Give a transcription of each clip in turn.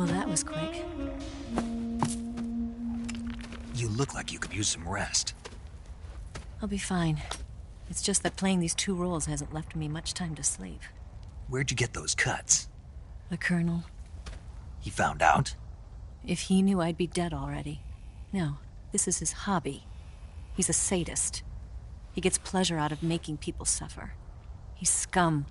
Well, that was quick. You look like you could use some rest. I'll be fine. It's just that playing these 2 roles hasn't left me much time to sleep. Where'd you get those cuts? The Colonel. He found out? If he knew, I'd be dead already. No, this is his hobby. He's a sadist. He gets pleasure out of making people suffer. He's scum.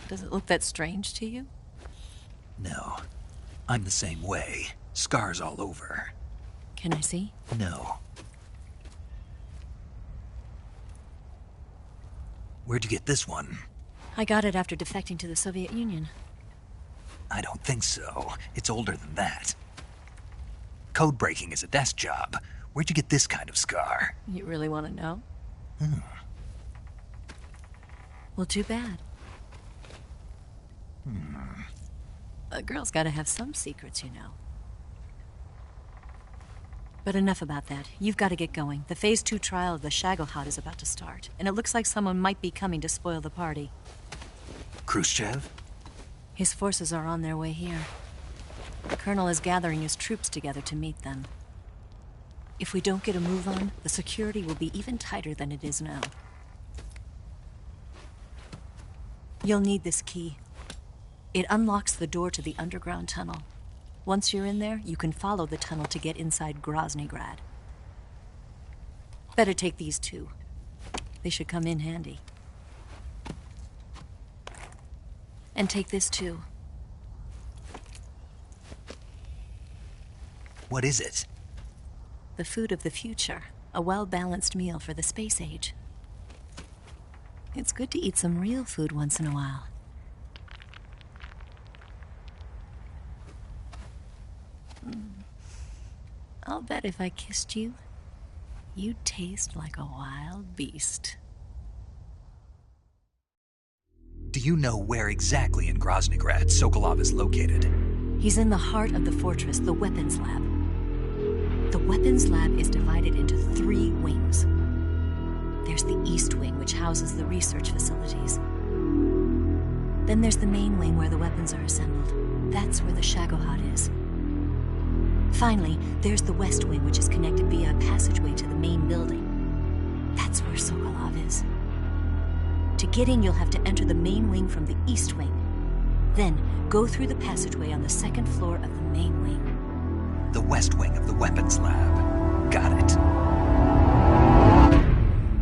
Does it look that strange to you? No. I'm the same way. Scars all over. Can I see? No. Where'd you get this one? I got it after defecting to the Soviet Union. I don't think so. It's older than that. Code breaking is a desk job. Where'd you get this kind of scar? You really want to know? Well, too bad. A girl's gotta have some secrets, you know. But enough about that. You've got to get going. The Phase 2 trial of the Shagohod is about to start, and it looks like someone might be coming to spoil the party. Khrushchev? His forces are on their way here. The Colonel is gathering his troops together to meet them. If we don't get a move on, the security will be even tighter than it is now. You'll need this key. It unlocks the door to the underground tunnel. Once you're in there, you can follow the tunnel to get inside Groznygrad. Better take these 2. They should come in handy. And take this too. What is it? The food of the future. A well-balanced meal for the space age. It's good to eat some real food once in a while. I'll bet if I kissed you, you'd taste like a wild beast. Do you know where exactly in Groznygrad Sokolov is located? He's in the heart of the fortress, the weapons lab. The weapons lab is divided into 3 wings. There's the East Wing, which houses the research facilities. Then there's the main wing where the weapons are assembled. That's where the Shagohod is. Finally, there's the West Wing, which is connected via a passageway to the main building. That's where Sokolov is. To get in, you'll have to enter the main wing from the East Wing. Then, go through the passageway on the 2nd floor of the main wing. The West Wing of the weapons lab. Got it.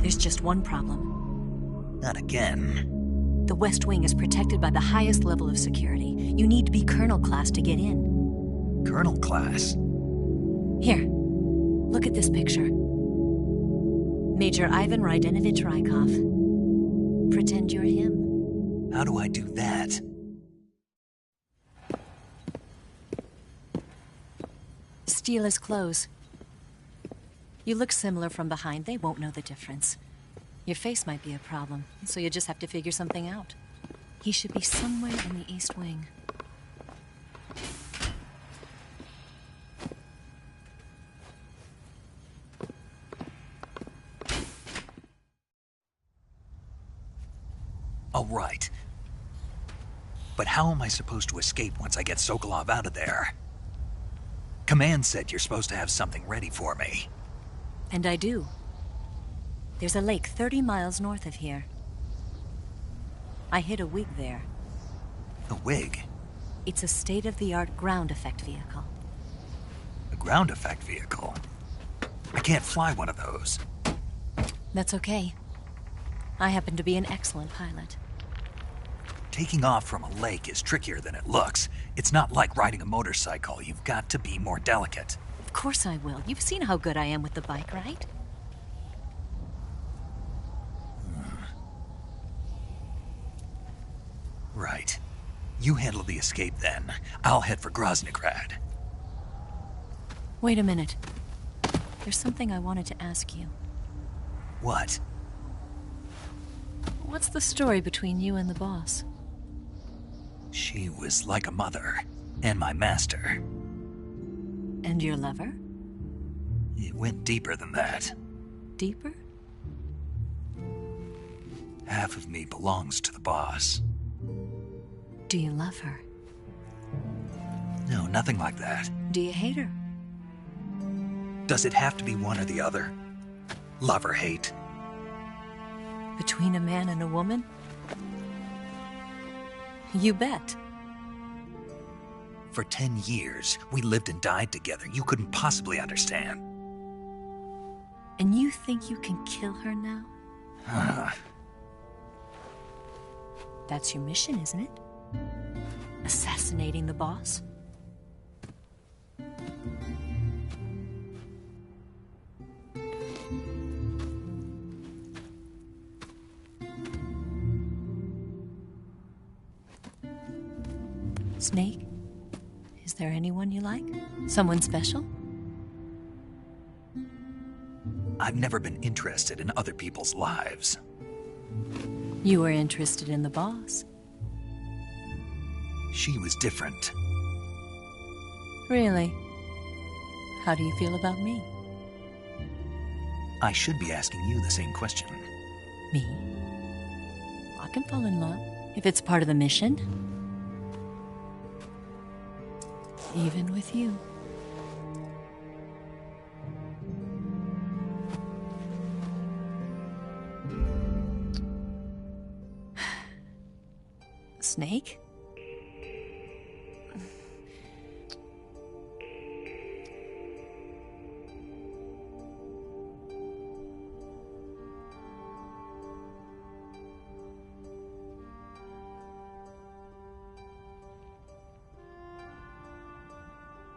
There's just one problem. Not again. The West Wing is protected by the highest level of security. You need to be Colonel class to get in. Colonel class? Here, look at this picture. Major Ivan Rydenovich Rykov. Pretend you're him. How do I do that? Steal his clothes. You look similar from behind. They won't know the difference. Your face might be a problem, so you just have to figure something out. He should be somewhere in the East Wing. All right. But how am I supposed to escape once I get Sokolov out of there? Command said you're supposed to have something ready for me. And I do. There's a lake 30 miles north of here. I hid a wig there. A wig? It's a state-of-the-art ground effect vehicle. A ground effect vehicle? I can't fly one of those. That's okay. I happen to be an excellent pilot. Taking off from a lake is trickier than it looks. It's not like riding a motorcycle. You've got to be more delicate. Of course I will. You've seen how good I am with the bike, right? Right. You handle the escape then. I'll head for Groznygrad. Wait a minute. There's something I wanted to ask you. What? What's the story between you and the boss? She was like a mother, and my master. And your lover? It went deeper than that. Deeper? Half of me belongs to the boss. Do you love her? No, nothing like that. Do you hate her? Does it have to be one or the other? Love or hate? Between a man and a woman? You bet. For 10 years, we lived and died together. You couldn't possibly understand. And you think you can kill her now? That's your mission, isn't it? Assassinating the boss? Snake? Is there anyone you like? Someone special? I've never been interested in other people's lives. You were interested in the boss. She was different. Really? How do you feel about me? I should be asking you the same question. Me? I can fall in love if it's part of the mission. Even with you. Snake?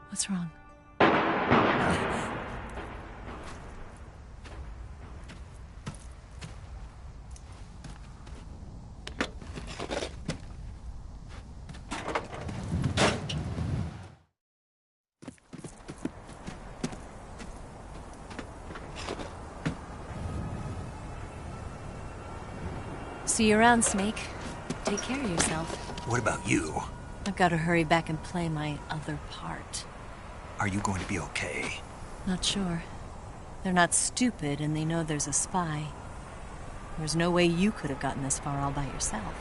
What's wrong? See you around, Snake. Take care of yourself. What about you? I've got to hurry back and play my other part. Are you going to be okay? Not sure. They're not stupid, and they know there's a spy. There's no way you could have gotten this far all by yourself.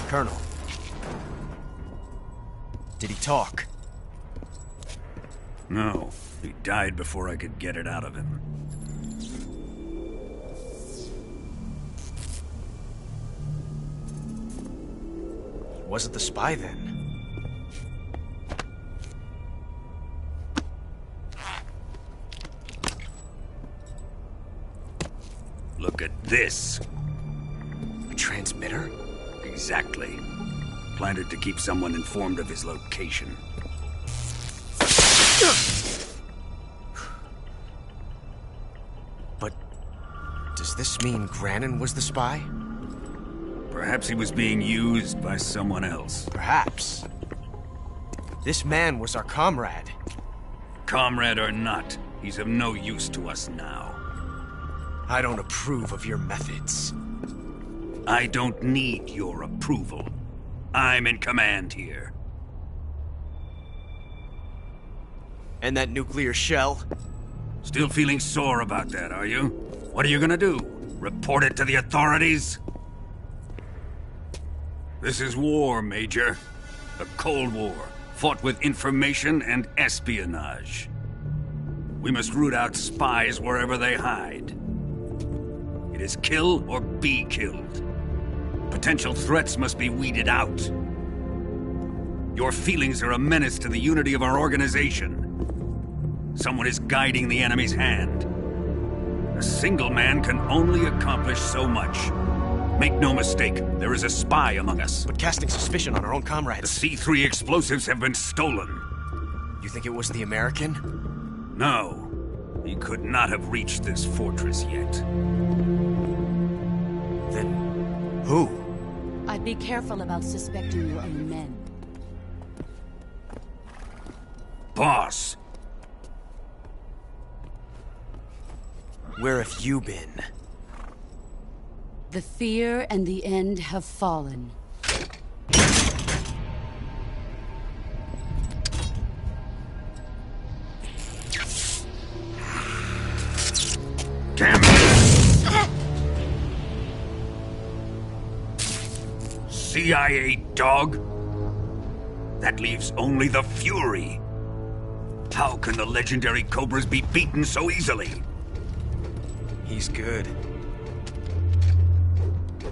Colonel. Did he talk? No, he died before I could get it out of him. Wasn't the spy then? Look at this. A transmitter? Exactly. Planted to keep someone informed of his location. But does this mean Granin was the spy? Perhaps he was being used by someone else. Perhaps. This man was our comrade. Comrade or not, he's of no use to us now. I don't approve of your methods. I don't need your approval. I'm in command here. And that nuclear shell? Still feeling sore about that, are you? What are you gonna do? Report it to the authorities? This is war, Major. A Cold War, fought with information and espionage. We must root out spies wherever they hide. It is kill or be killed. Potential threats must be weeded out. Your feelings are a menace to the unity of our organization. Someone is guiding the enemy's hand. A single man can only accomplish so much. Make no mistake, there is a spy among us. But casting suspicion on our own The comrades. C3 explosives have been stolen. You think it was the American? No, he could not have reached this fortress yet. Then who? I'd be careful about suspecting your own men. Boss, Where have you been? The fear and the end have fallen. damn it! CIA dog? That leaves only the Fury. How can the legendary Cobras be beaten so easily? He's good.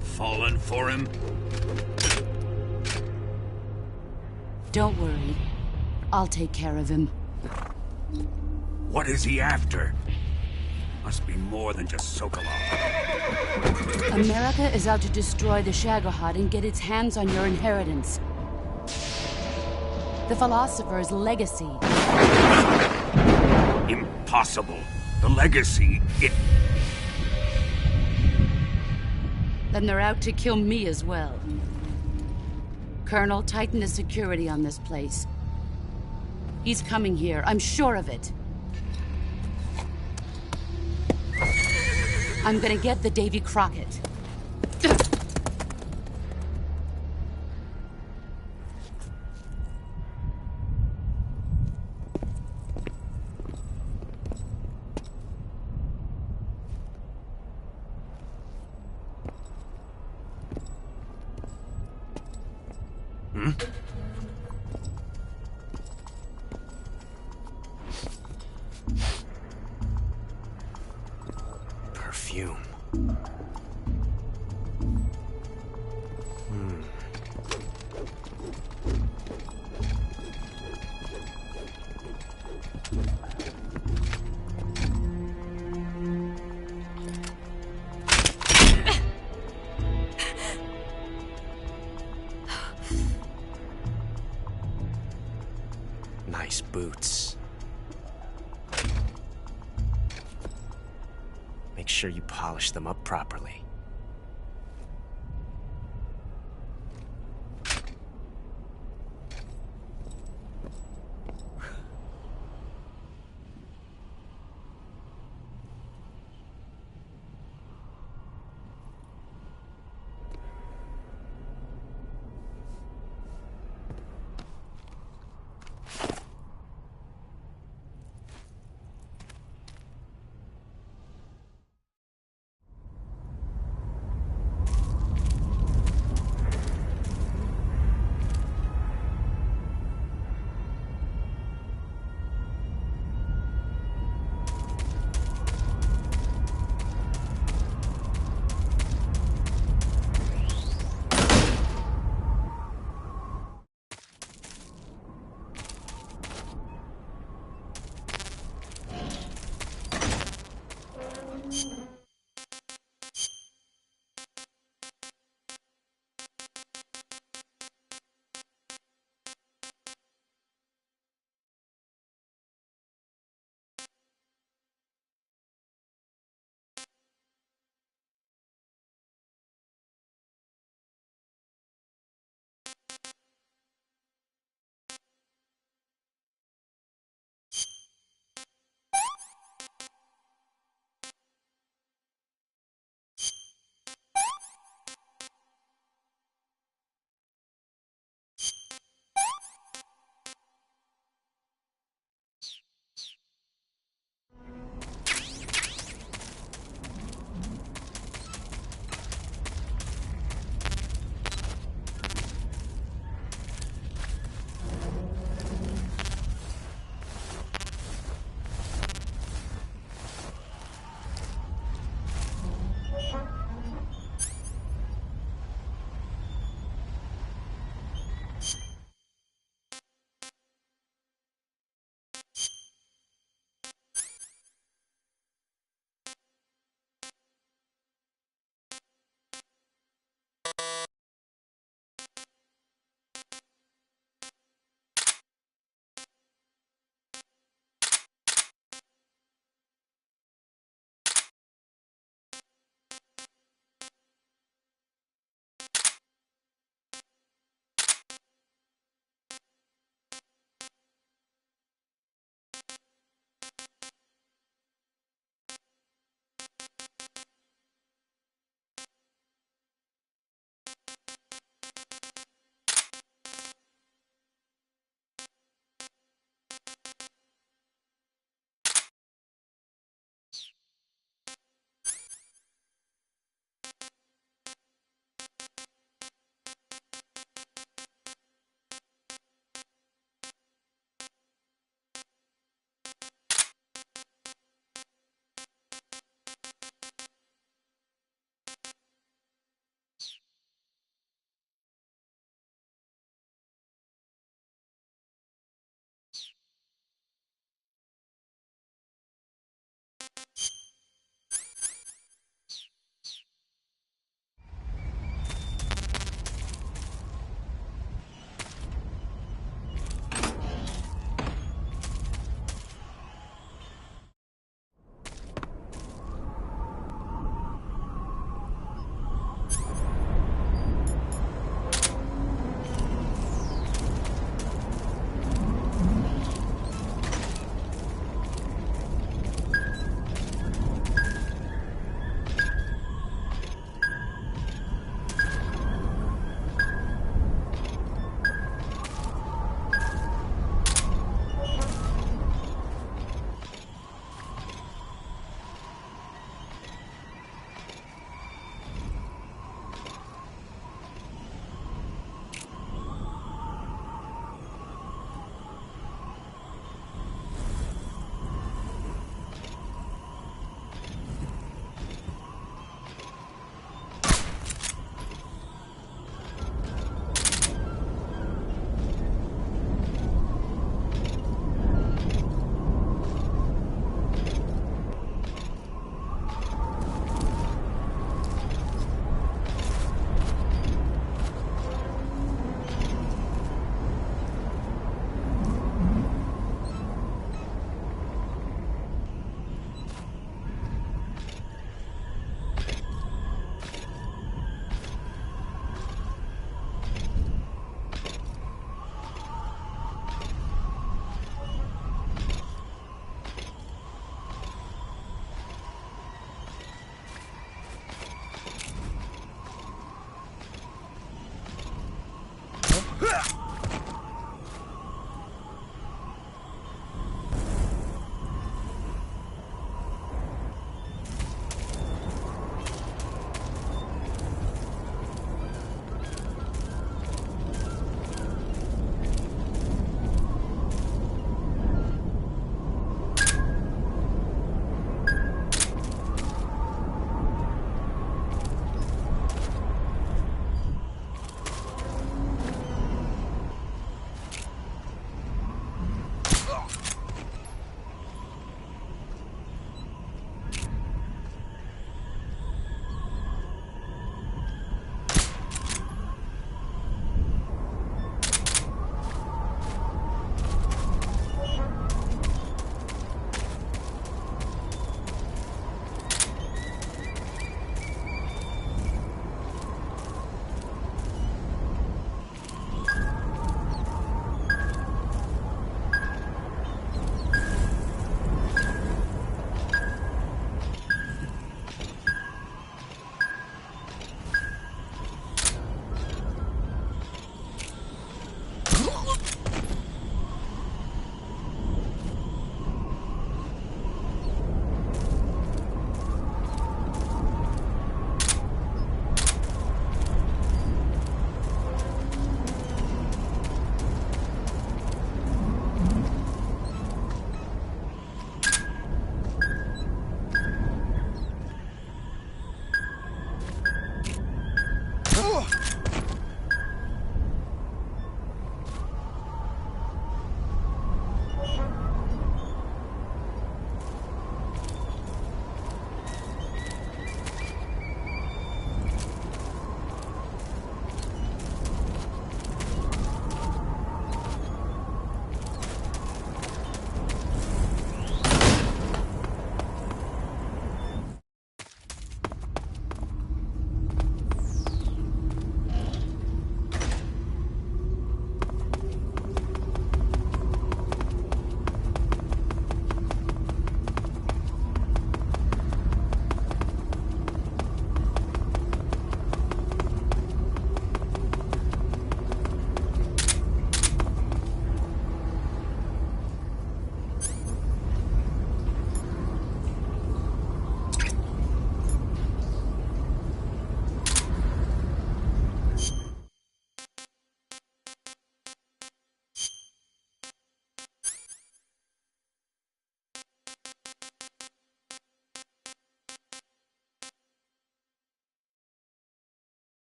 Fallen for him? Don't worry. I'll take care of him. What is he after? Must be more than just Sokolov. America is out to destroy the Shagohod and get its hands on your inheritance. The Philosopher's legacy. Impossible. The legacy, it... Then they're out to kill me as well. Colonel, tighten the security on this place. He's coming here, I'm sure of it. I'm gonna get the Davy Crockett. Perfume. Nice boots. Make sure you polish them up properly.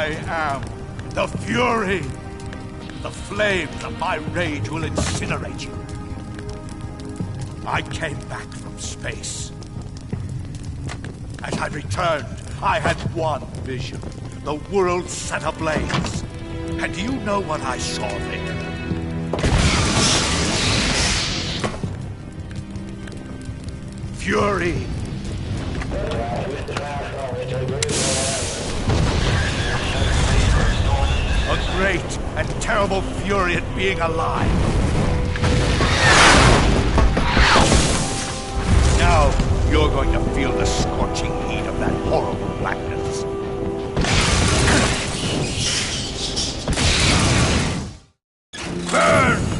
I am the Fury. The flames of my rage will incinerate you. I came back from space. As I returned, I had one vision. The world set ablaze. And do you know what I saw there? Fury. A great and terrible fury at being alive. Now, you're going to feel the scorching heat of that horrible blackness. Burn!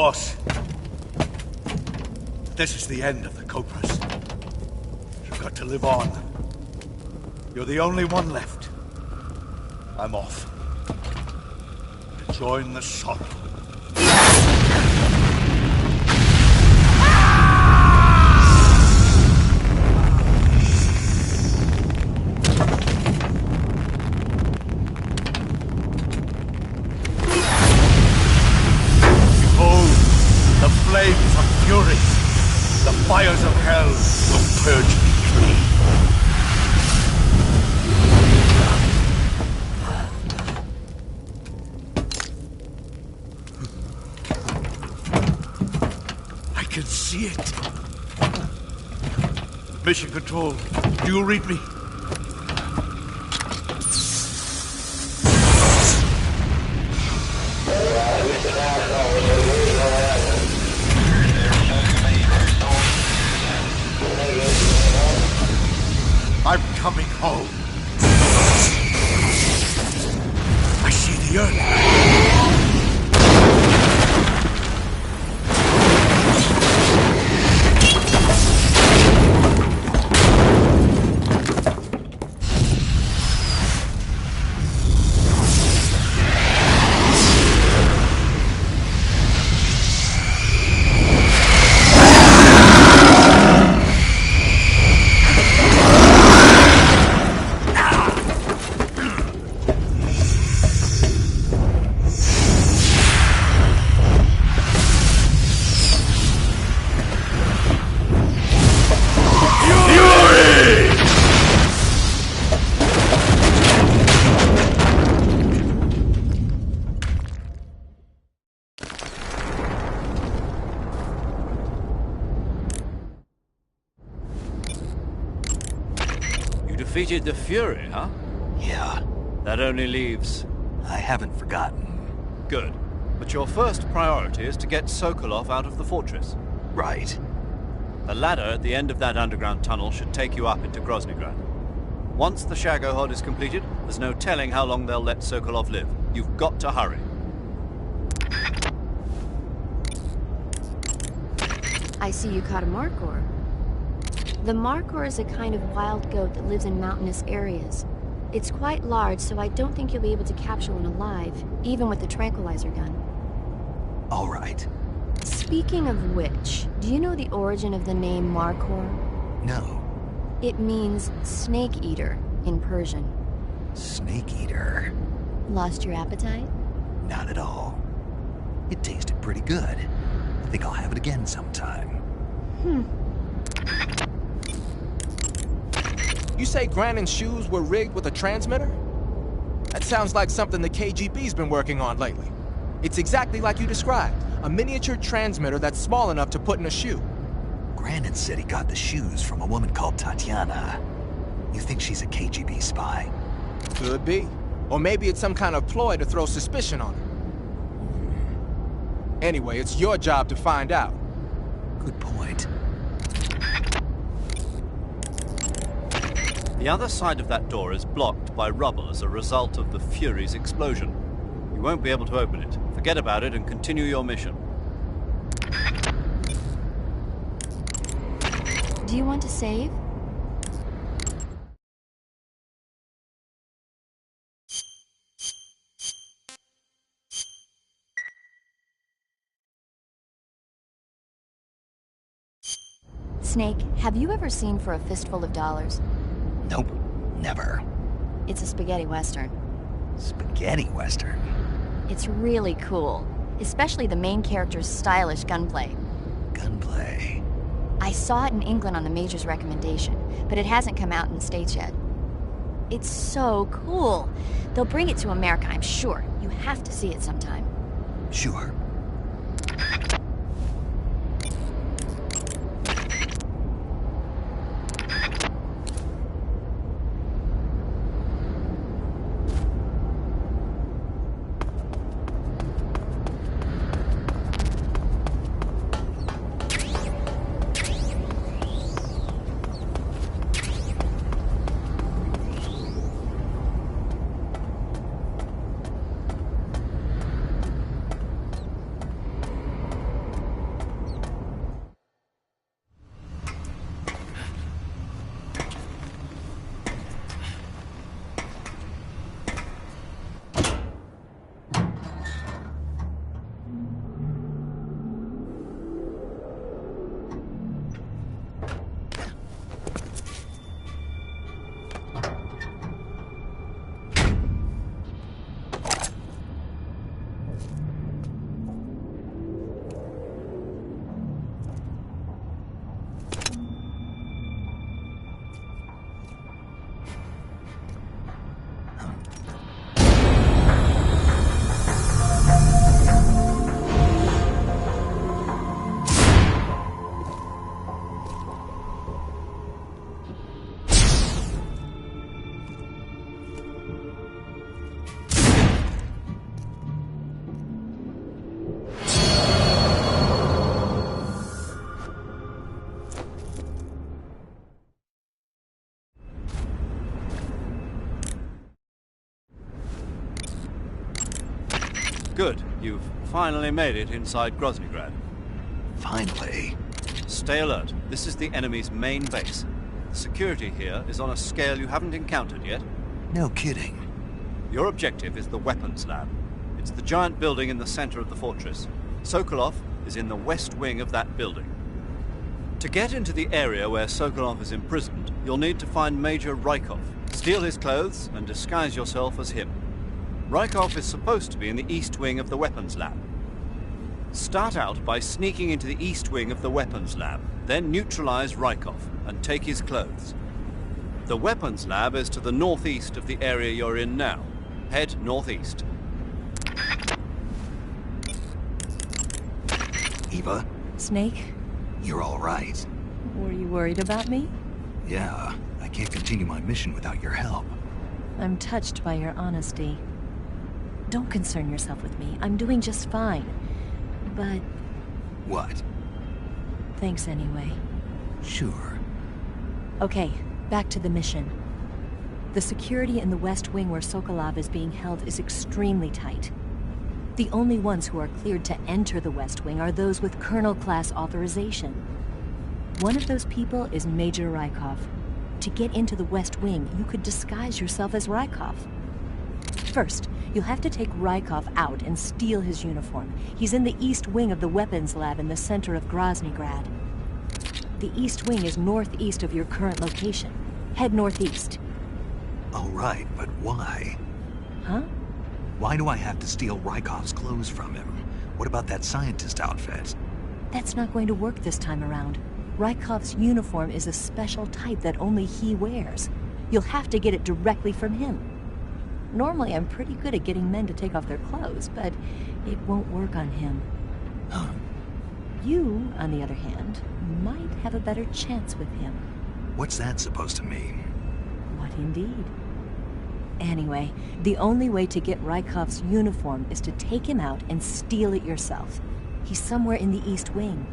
Boss, this is the end of the Cobras. You've got to live on. You're the only one left. I'm off. To join the sorrow. Flames of fury, the fires of hell will purge me clean. I can see it. Mission Control, do you read me? I'm coming home. I see the earth. Defeated the Fury, huh? Yeah, That only leaves... I haven't forgotten. Good. But your first priority is to get Sokolov out of the fortress. Right. The ladder at the end of that underground tunnel should take you up into Groznygrad. Once the Shagohod is completed, there's no telling how long they'll let Sokolov live. You've got to hurry. I see you caught a Markor. The Markor is a kind of wild goat that lives in mountainous areas. It's quite large, so I don't think you'll be able to capture one alive, even with the tranquilizer gun. All right. Speaking of which, do you know the origin of the name Markor? No. It means snake eater in Persian. Snake eater. Lost your appetite? Not at all. It tasted pretty good. I think I'll have it again sometime. You say Grannon's shoes were rigged with a transmitter? That sounds like something the KGB's been working on lately. It's exactly like you described, a miniature transmitter that's small enough to put in a shoe. Grannon said he got the shoes from a woman called Tatiana. You think she's a KGB spy? Could be. Or maybe it's some kind of ploy to throw suspicion on her. Anyway, it's your job to find out. Good point. The other side of that door is blocked by rubble as a result of the Fury's explosion. You won't be able to open it. Forget about it and continue your mission. Do you want to save? Snake, have you ever seen For a Fistful of Dollars? Nope, never. It's a spaghetti western. Spaghetti western? It's really cool, especially the main character's stylish gunplay. Gunplay? I saw it in England on the Major's recommendation, but it hasn't come out in the States yet. It's so cool. They'll bring it to America, I'm sure. You have to see it sometime. Sure. Good. You've finally made it inside Groznygrad. Finally. Stay alert. This is the enemy's main base. The security here is on a scale you haven't encountered yet. No kidding. Your objective is the weapons lab. It's the giant building in the center of the fortress. Sokolov is in the west wing of that building. To get into the area where Sokolov is imprisoned, you'll need to find Major Rykov, steal his clothes, and disguise yourself as him. Rykov is supposed to be in the east wing of the weapons lab. Start out by sneaking into the east wing of the weapons lab, then neutralize Rykov and take his clothes. The weapons lab is to the northeast of the area you're in now. Head northeast. Eva, Snake, you're all right. were you worried about me? Yeah, I can't continue my mission without your help. I'm touched by your honesty. Don't concern yourself with me. I'm doing just fine. But What? thanks anyway. Sure. Okay, back to the mission. The security in the West Wing where Sokolov is being held is extremely tight. The only ones who are cleared to enter the West Wing are those with Colonel-class authorization. One of those people is Major Rykov. To get into the West Wing, you could disguise yourself as Rykov. First, you'll have to take Rykov out and steal his uniform. He's in the East Wing of the weapons lab in the center of Groznygrad. The East Wing is northeast of your current location. Head northeast. All right, but why? Huh? Why do I have to steal Rykov's clothes from him? What about that scientist outfit? That's not going to work this time around. Rykov's uniform is a special type that only he wears. You'll have to get it directly from him. Normally, I'm pretty good at getting men to take off their clothes, but it won't work on him. Huh? You, on the other hand, might have a better chance with him. What's that supposed to mean? What indeed? Anyway, the only way to get Rykov's uniform is to take him out and steal it yourself. He's somewhere in the East Wing.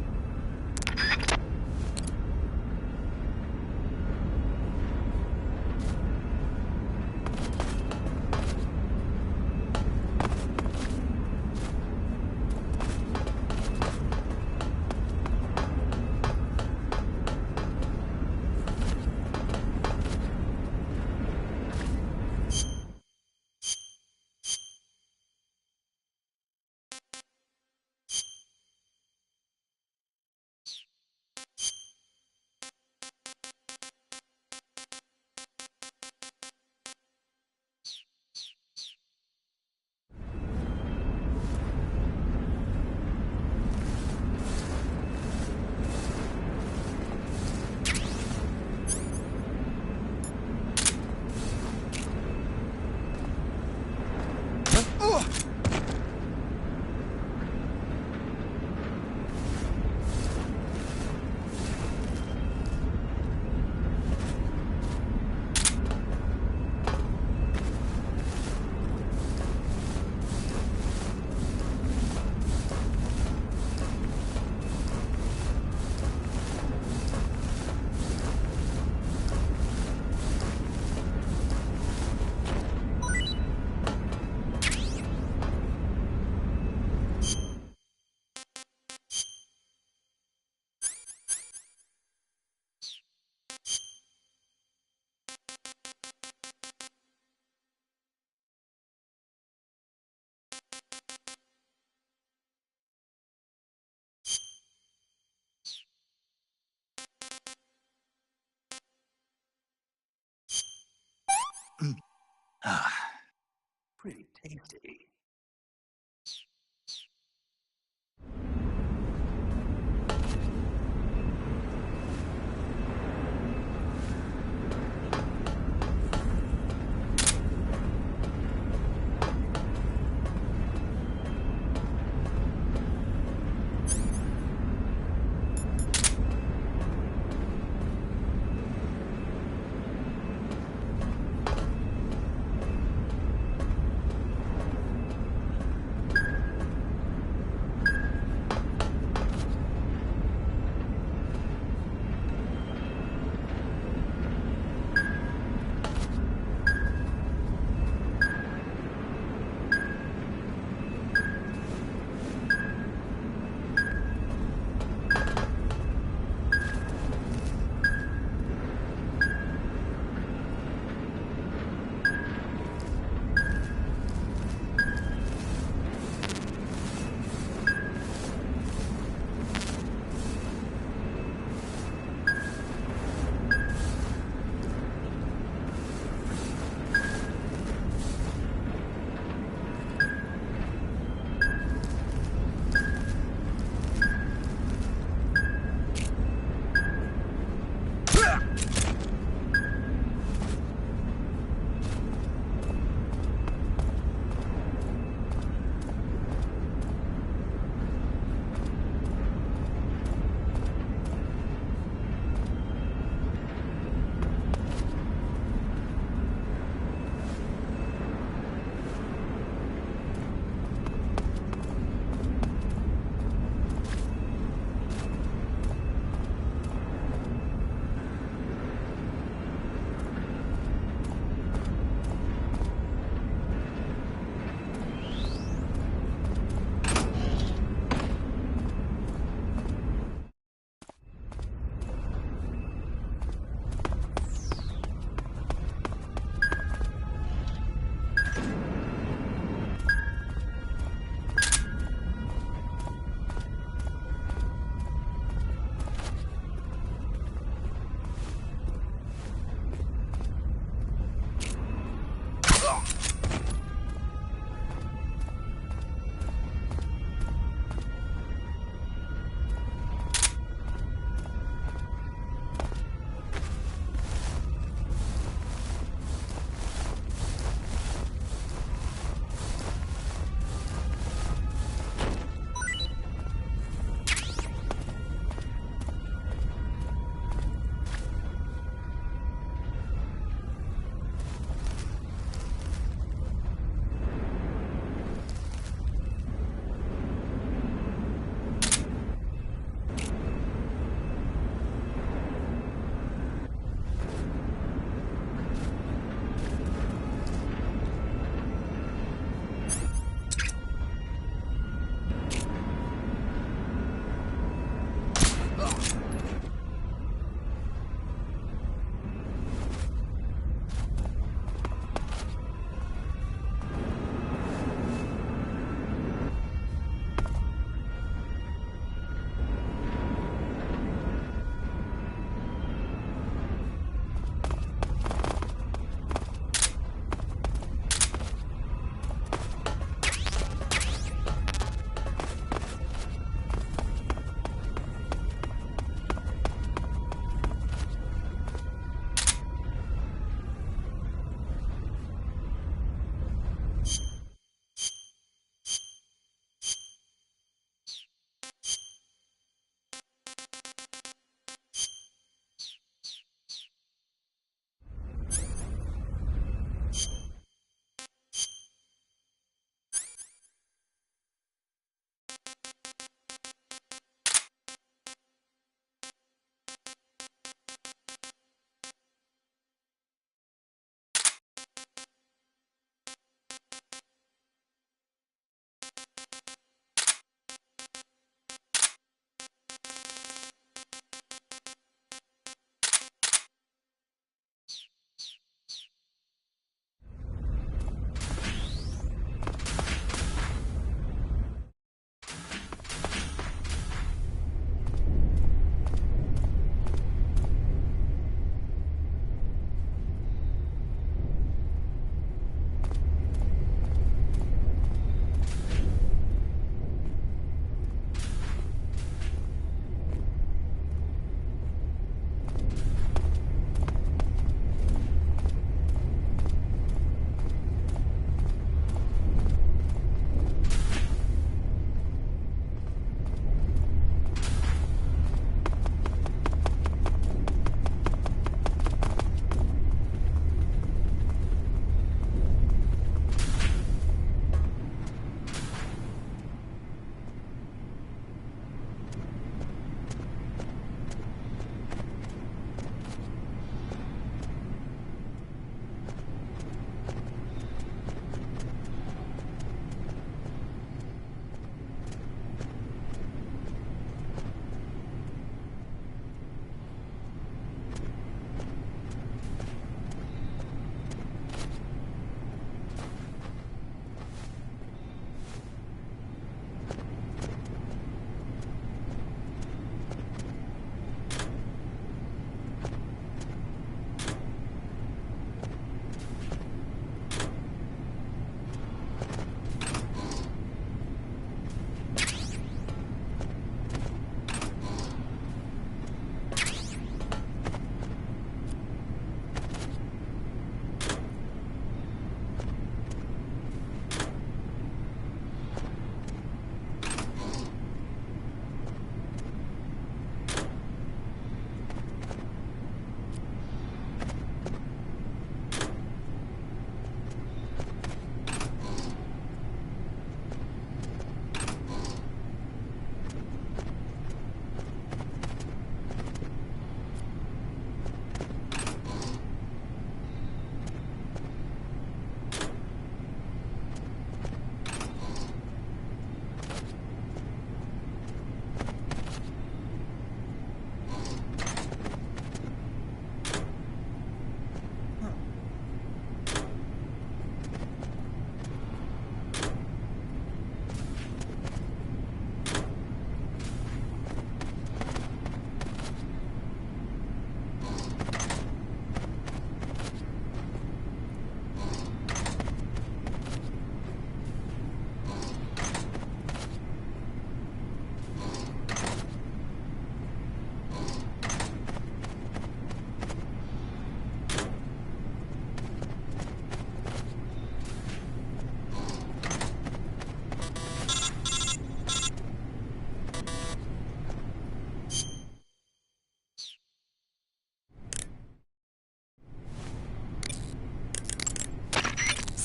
Ah, pretty tasty.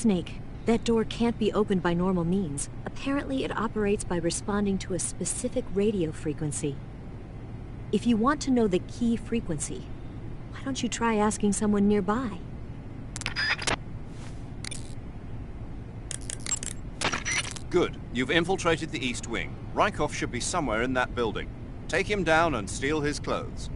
Snake. That door can't be opened by normal means. Apparently, it operates by responding to a specific radio frequency. If you want to know the key frequency, why don't you try asking someone nearby? Good. You've infiltrated the East Wing. Rykov should be somewhere in that building. Take him down and steal his clothes.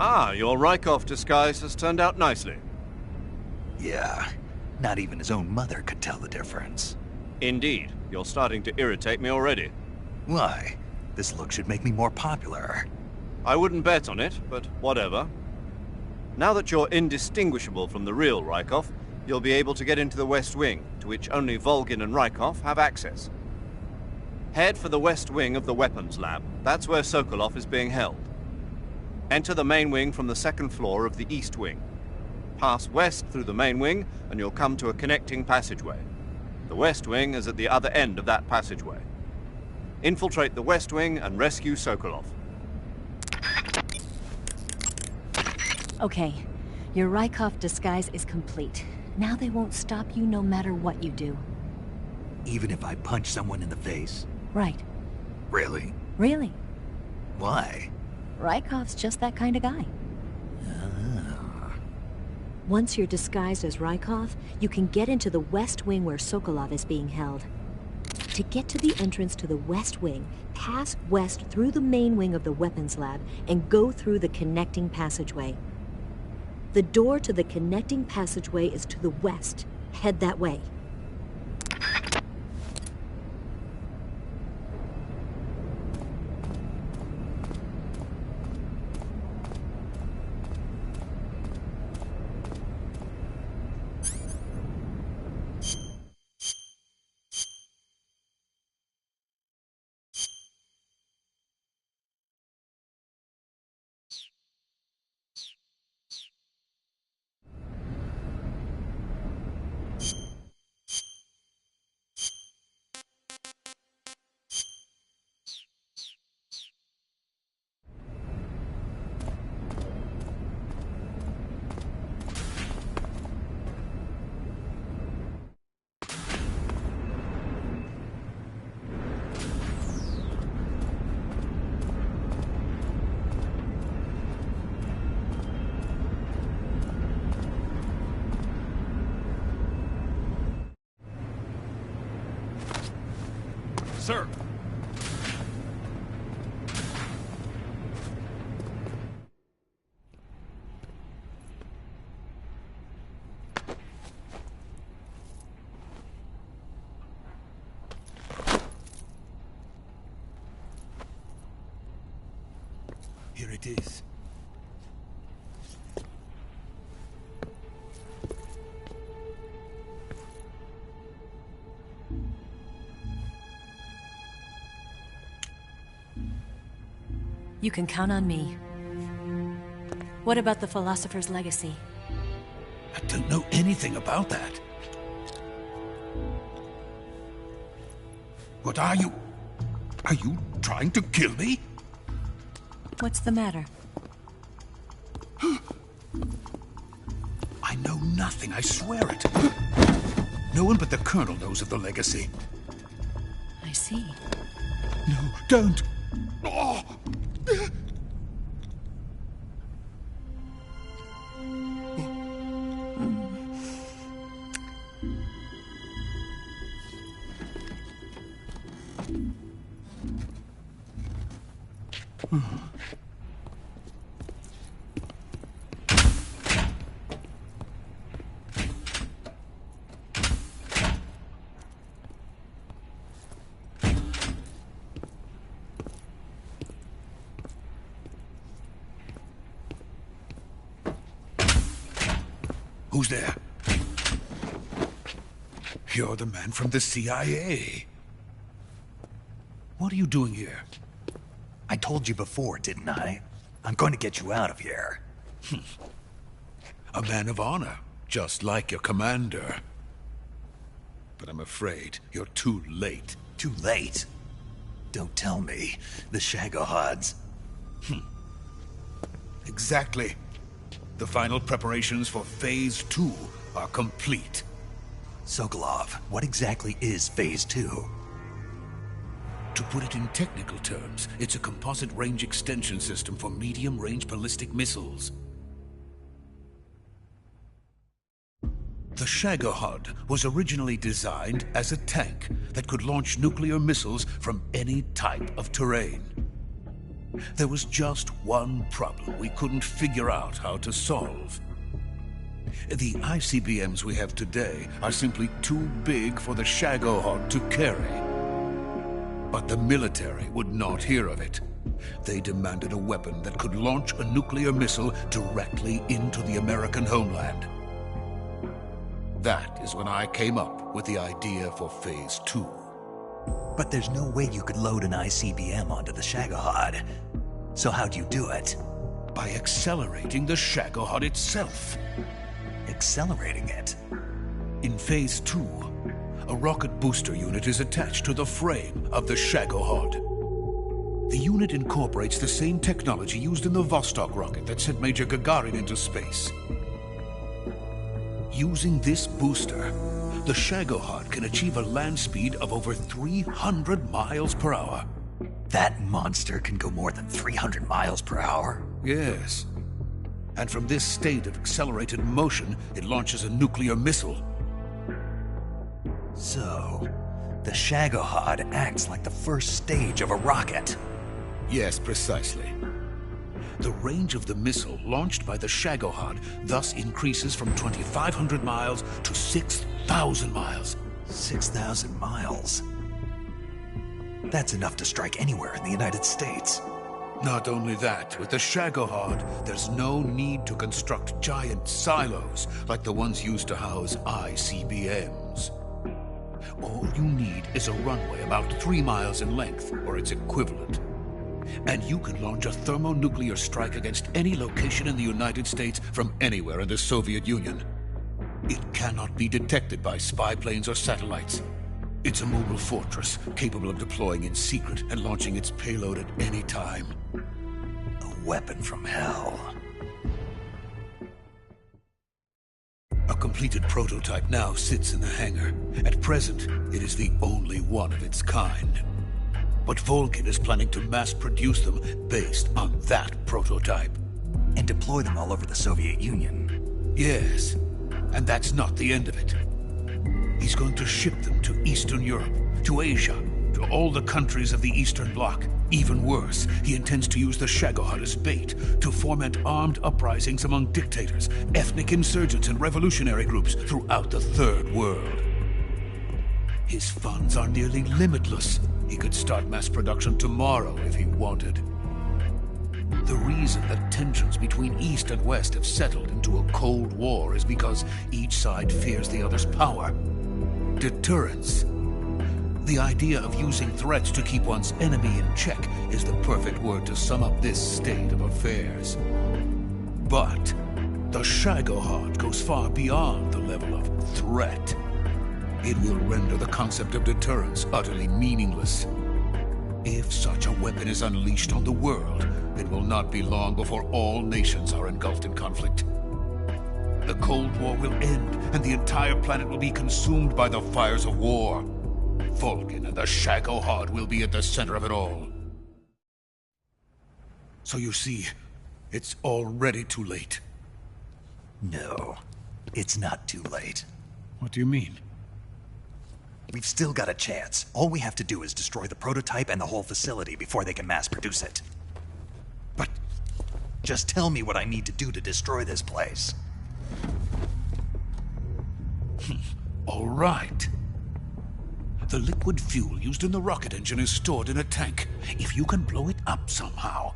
Ah, your Rykov disguise has turned out nicely. Yeah, not even his own mother could tell the difference. Indeed. You're starting to irritate me already. Why? This look should make me more popular. I wouldn't bet on it, but whatever. Now that you're indistinguishable from the real Rykov, you'll be able to get into the West Wing, to which only Volgin and Rykov have access. Head for the West Wing of the Weapons Lab. That's where Sokolov is being held. Enter the main wing from the second floor of the East Wing. Pass west through the main wing, and you'll come to a connecting passageway. The West Wing is at the other end of that passageway. Infiltrate the West Wing and rescue Sokolov. Okay, your Rykov disguise is complete. Now they won't stop you no matter what you do. Even if I punch someone in the face? Right. Really? Really. Why? Rykov's just that kind of guy. Once you're disguised as Rykov, you can get into the West Wing where Sokolov is being held. To get to the entrance to the West Wing, pass west through the main wing of the Weapons Lab and go through the connecting passageway. The door to the connecting passageway is to the west. Head that way. Sir! Here it is. You can count on me. What about the Philosopher's Legacy? I don't know anything about that. What are you? Are you trying to kill me? What's the matter? I know nothing, I swear it. No one but the Colonel knows of the legacy. I see. No, don't! Oh. Who's there? You're the man from the CIA. What are you doing here? I told you before, didn't I? I'm going to get you out of here. A man of honor, just like your commander. But I'm afraid you're too late. Too late? Don't tell me. The Shagohods. Exactly. The final preparations for Phase 2 are complete. Sokolov, what exactly is Phase 2? To put it in technical terms, it's a composite range extension system for medium-range ballistic missiles. The Shagohod was originally designed as a tank that could launch nuclear missiles from any type of terrain. There was just one problem we couldn't figure out how to solve. The ICBMs we have today are simply too big for the Shagohod to carry. But the military would not hear of it. They demanded a weapon that could launch a nuclear missile directly into the American homeland. That is when I came up with the idea for Phase 2. But there's no way you could load an ICBM onto the Shagohod. So how'd you do it? By accelerating the Shagohod itself. Accelerating it? In Phase 2, a rocket booster unit is attached to the frame of the Shagohod. The unit incorporates the same technology used in the Vostok rocket that sent Major Gagarin into space. Using this booster, the Shagohod can achieve a land speed of over 300 miles per hour. That monster can go more than 300 miles per hour? Yes. And from this state of accelerated motion, it launches a nuclear missile. So, the Shagohod acts like the first stage of a rocket. Yes, precisely. The range of the missile launched by the Shagohod thus increases from 2,500 miles to 6,000 miles. 6,000 miles? That's enough to strike anywhere in the United States. Not only that, with the Shagohod, there's no need to construct giant silos like the ones used to house ICBMs. All you need is a runway about 3 miles in length, or its equivalent. And you can launch a thermonuclear strike against any location in the United States from anywhere in the Soviet Union. It cannot be detected by spy planes or satellites. It's a mobile fortress, capable of deploying in secret and launching its payload at any time. A weapon from hell. A completed prototype now sits in the hangar. At present, it is the only one of its kind. But Volgin is planning to mass produce them based on that prototype. And deploy them all over the Soviet Union. Yes, and that's not the end of it. He's going to ship them to Eastern Europe, to Asia, to all the countries of the Eastern Bloc. Even worse, he intends to use the Shagohod as bait to foment armed uprisings among dictators, ethnic insurgents, and revolutionary groups throughout the Third World. His funds are nearly limitless. He could start mass production tomorrow if he wanted. The reason that tensions between East and West have settled into a Cold War is because each side fears the other's power. Deterrence. The idea of using threats to keep one's enemy in check is the perfect word to sum up this state of affairs. But the Shagohod goes far beyond the level of threat. It will render the concept of deterrence utterly meaningless. If such a weapon is unleashed on the world, it will not be long before all nations are engulfed in conflict. The Cold War will end, and the entire planet will be consumed by the fires of war. Volgin and the Shagohod will be at the center of it all. So you see, it's already too late. No, it's not too late. What do you mean? We've still got a chance. All we have to do is destroy the prototype and the whole facility before they can mass produce it. But just tell me what I need to do to destroy this place. All right. The liquid fuel used in the rocket engine is stored in a tank. If you can blow it up somehow...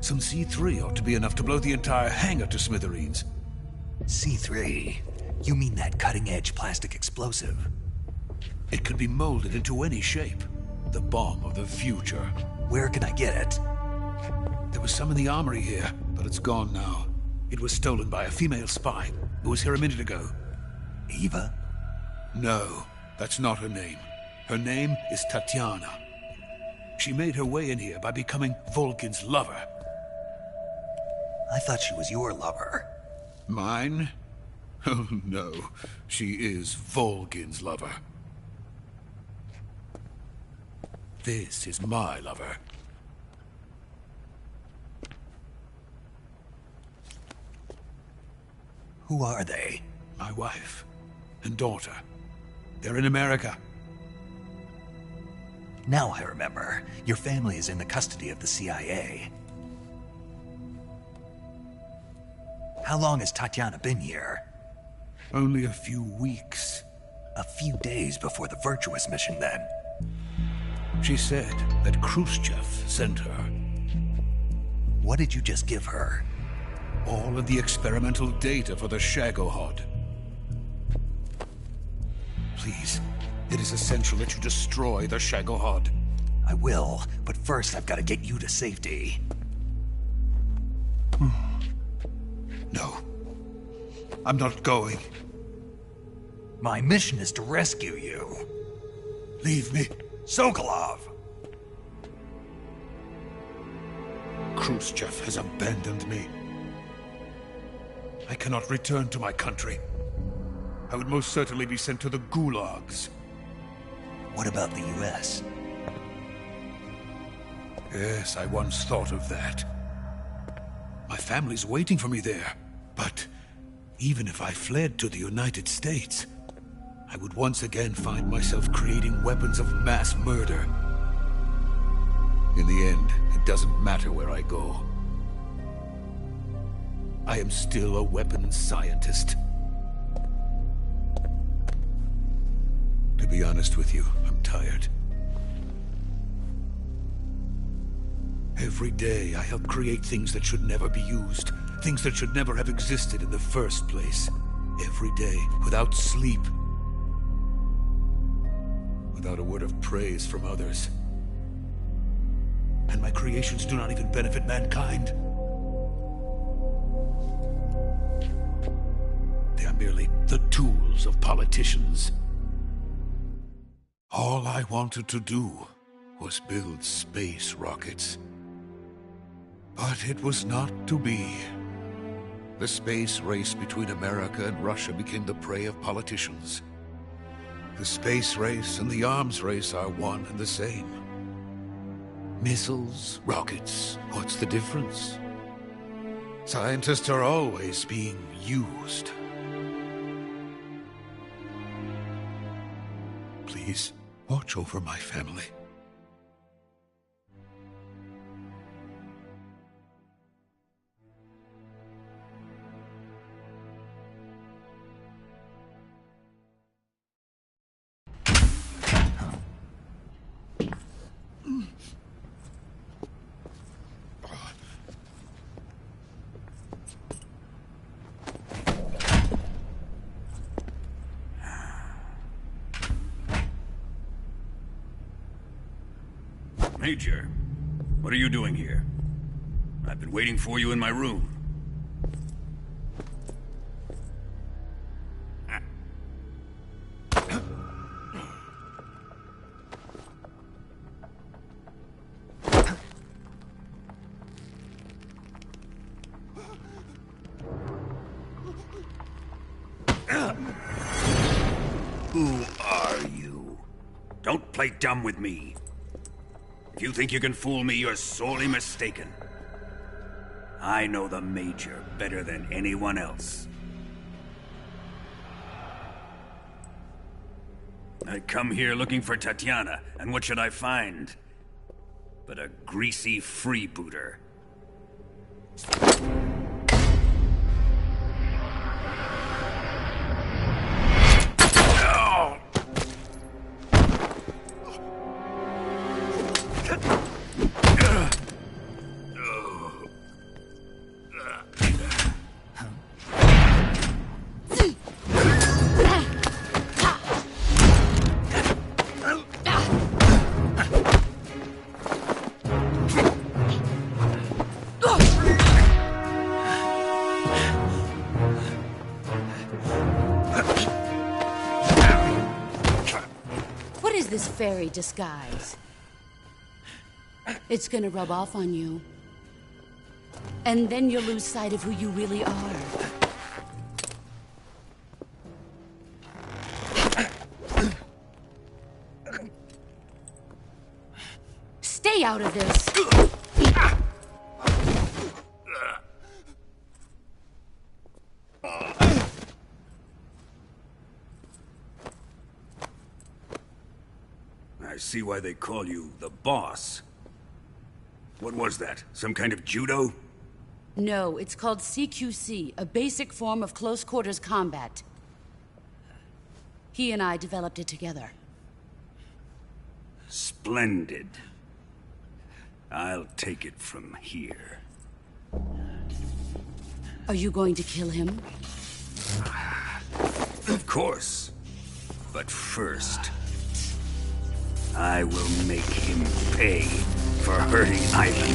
Some C3 ought to be enough to blow the entire hangar to smithereens. C3? You mean that cutting-edge plastic explosive? It could be molded into any shape. The bomb of the future. Where can I get it? There was some in the armory here, but it's gone now. It was stolen by a female spy who was here a minute ago. Eva? No, that's not her name. Her name is Tatiana. She made her way in here by becoming Volgin's lover. I thought she was your lover. Mine? Oh no, she is Volgin's lover. This is my lover. Who are they? My wife and daughter. They're in America. Now I remember. Your family is in the custody of the CIA. How long has Tatiana been here? Only a few weeks. A few days before the Virtuous mission, then. She said that Khrushchev sent her. What did you just give her? All of the experimental data for the Shagohod. Please, it is essential that you destroy the Shagohod. I will, but first I've got to get you to safety. No. I'm not going. My mission is to rescue you. Leave me. Sokolov! Khrushchev has abandoned me. I cannot return to my country. I would most certainly be sent to the gulags. What about the US? Yes, I once thought of that. My family's waiting for me there. But even if I fled to the United States, I would once again find myself creating weapons of mass murder. In the end, it doesn't matter where I go. I am still a weapons scientist. To be honest with you, I'm tired. Every day, I help create things that should never be used. Things that should never have existed in the first place. Every day, without sleep. Without a word of praise from others. And my creations do not even benefit mankind. They are merely the tools of politicians. All I wanted to do was build space rockets. But it was not to be. The space race between America and Russia became the prey of politicians. The space race and the arms race are one and the same. Missiles, rockets, what's the difference? Scientists are always being used. Please, watch over my family. Major, what are you doing here? I've been waiting for you in my room. Who are you? Don't play dumb with me. If you think you can fool me, you're sorely mistaken. I know the Major better than anyone else. I come here looking for Tatiana, and what should I find? But a greasy freebooter. This fairy disguise. It's gonna rub off on you. And then you'll lose sight of who you really are. Stay out of this! I see why they call you the boss. What was that? Some kind of judo? No, it's called CQC, a basic form of close quarters combat. He and I developed it together. Splendid. I'll take it from here. Are you going to kill him? Of course. But first, I will make him pay for hurting Ivan.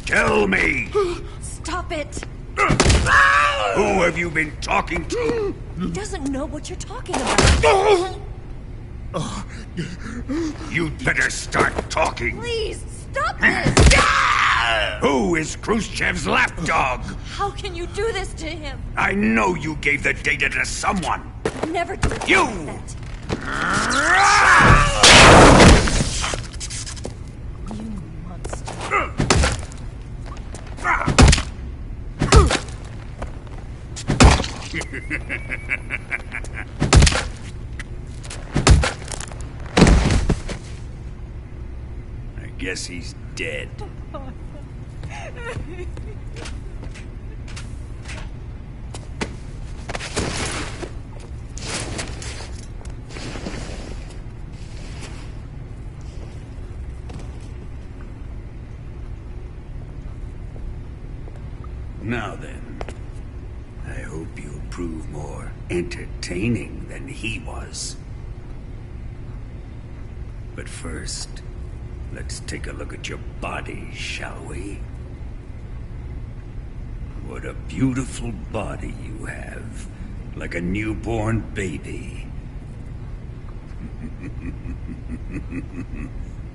Tell me! Stop it! Who have you been talking to? He doesn't know what you're talking about. You'd better start talking. Please, stop this! Who is Khrushchev's lapdog? How can you do this to him? I know you gave the data to someone. Never do that. You! You monster. I guess he's dead. Now then, I hope you'll prove more entertaining than he was. But first, let's take a look at your body, shall we? What a beautiful body you have, like a newborn baby.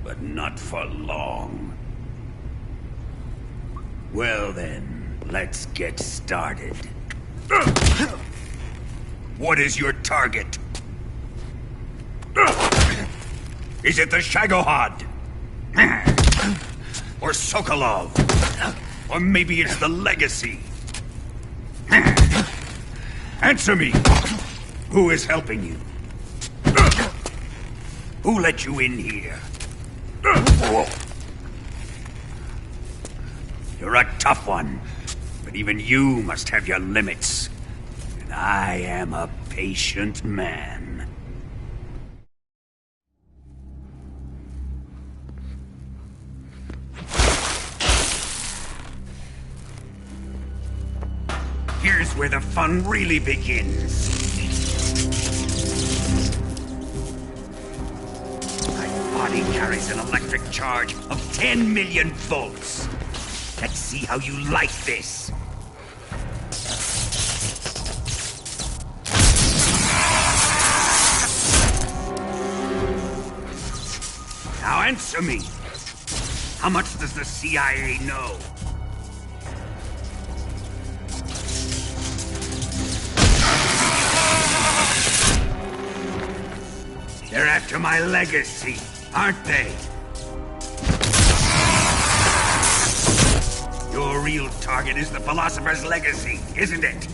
But not for long. Well then, let's get started. What is your target? Is it the Shagohod? Or Sokolov? Or maybe it's the Legacy? Answer me! Who is helping you? Who let you in here? You're a tough one, but even you must have your limits. And I am a patient man. Here's where the fun really begins. My body carries an electric charge of 10 million volts. Let's see how you like this. Now answer me. How much does the CIA know? They're after my legacy, aren't they? Your real target is the Philosopher's legacy, isn't it?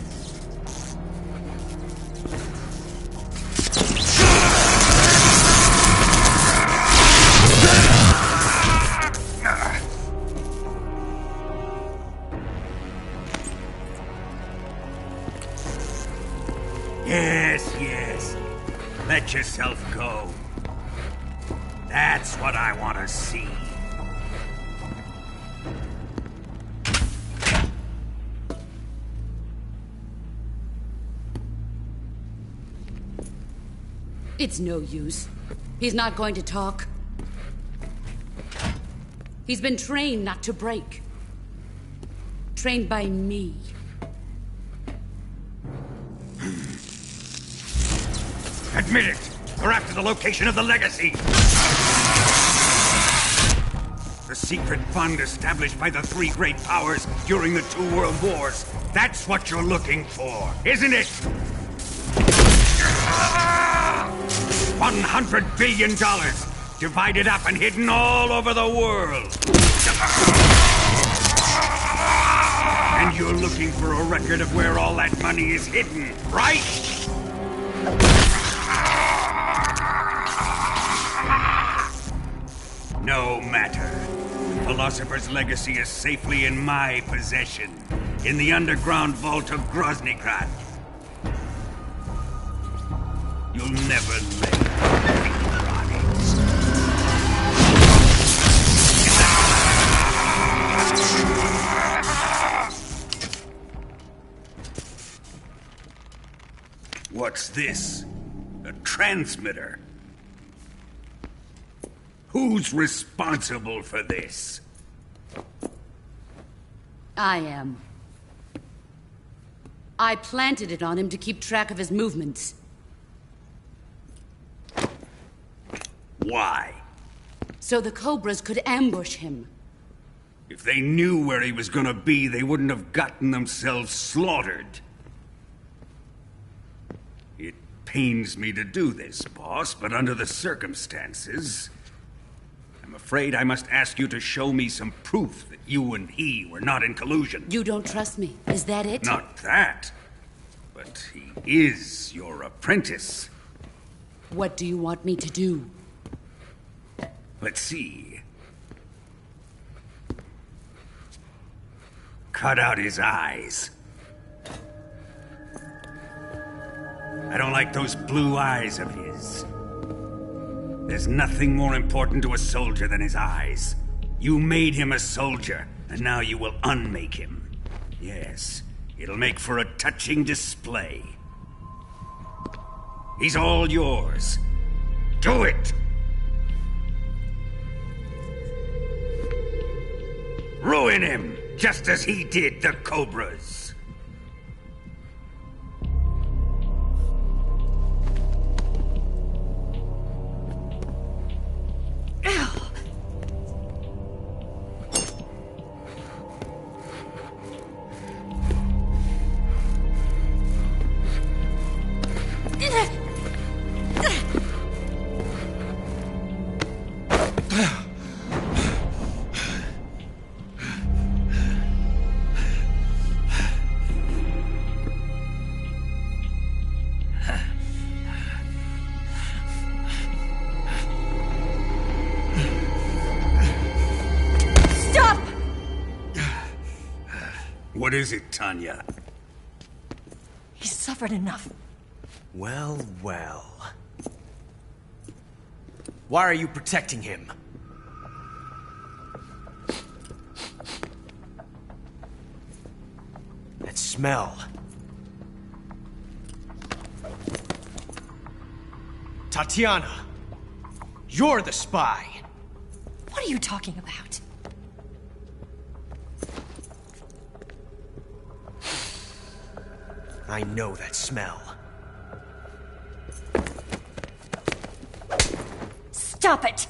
Yes. Let yourself go. That's what I want to see. It's no use. He's not going to talk. He's been trained not to break. Trained by me. Admit it! We're after the location of the legacy! The secret fund established by the three great powers during the 2 world wars. That's what you're looking for, isn't it? $100 billion, divided up and hidden all over the world. And you're looking for a record of where all that money is hidden, right? No matter. The Philosopher's legacy is safely in my possession, in the underground vault of Groznygrad. You'll never lay a finger on it. What's this? A transmitter? Who's responsible for this? I am. I planted it on him to keep track of his movements. Why? So the Cobras could ambush him. If they knew where he was gonna be, they wouldn't have gotten themselves slaughtered. It pains me to do this, boss, but under the circumstances, I'm afraid I must ask you to show me some proof that you and he were not in collusion. You don't trust me, is that it? Not that. But he is your apprentice. What do you want me to do? Let's see. Cut out his eyes. I don't like those blue eyes of his. There's nothing more important to a soldier than his eyes. You made him a soldier, and now you will unmake him. Yes, it'll make for a touching display. He's all yours. Do it! Ruin him, just as he did the Cobras. What is it, Tanya? He's suffered enough. Well, well. Why are you protecting him? That smell. Tatiana! You're the spy! What are you talking about? I know that smell. Stop it!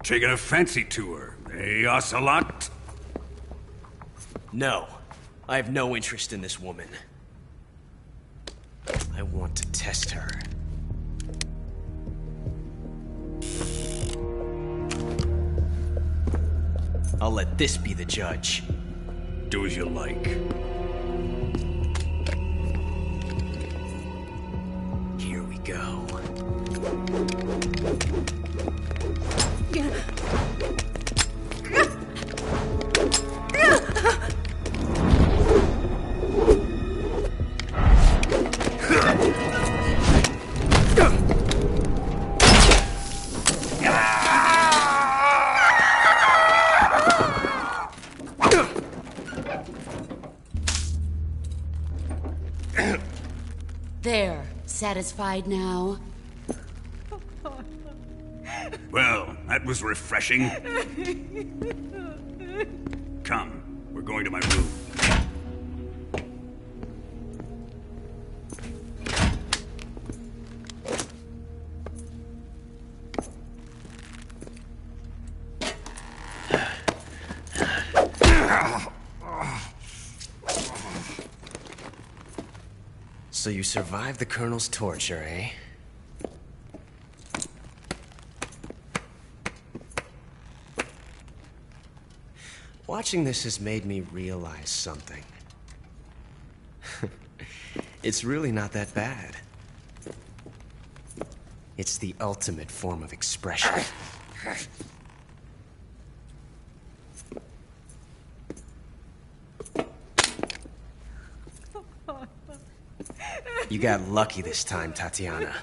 Taking a fancy to her, eh, Ocelot? No. I have no interest in this woman. I want to test her. I'll let this be the judge. Do as you like. Here we go. There. Satisfied now? Well, that was refreshing. Come, we're going to my room. So you survived the Colonel's torture, eh? Watching this has made me realize something. It's really not that bad. It's the ultimate form of expression. You got lucky this time, Tatiana.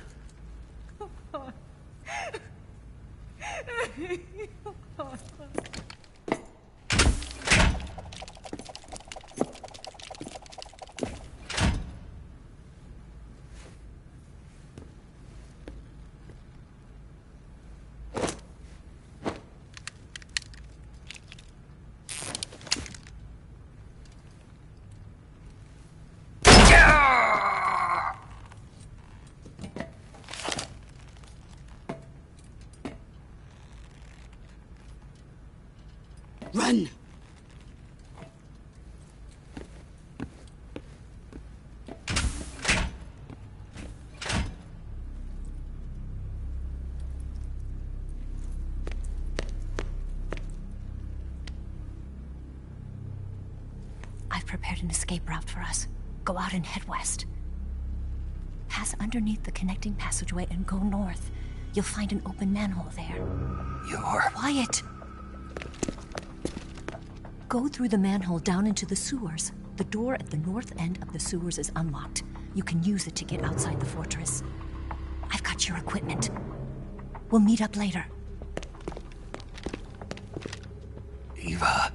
Run! I've prepared an escape route for us. Go out and head west. Pass underneath the connecting passageway and go north. You'll find an open manhole there. You're... Quiet! Go through the manhole down into the sewers. The door at the north end of the sewers is unlocked. You can use it to get outside the fortress. I've got your equipment. We'll meet up later. Eva.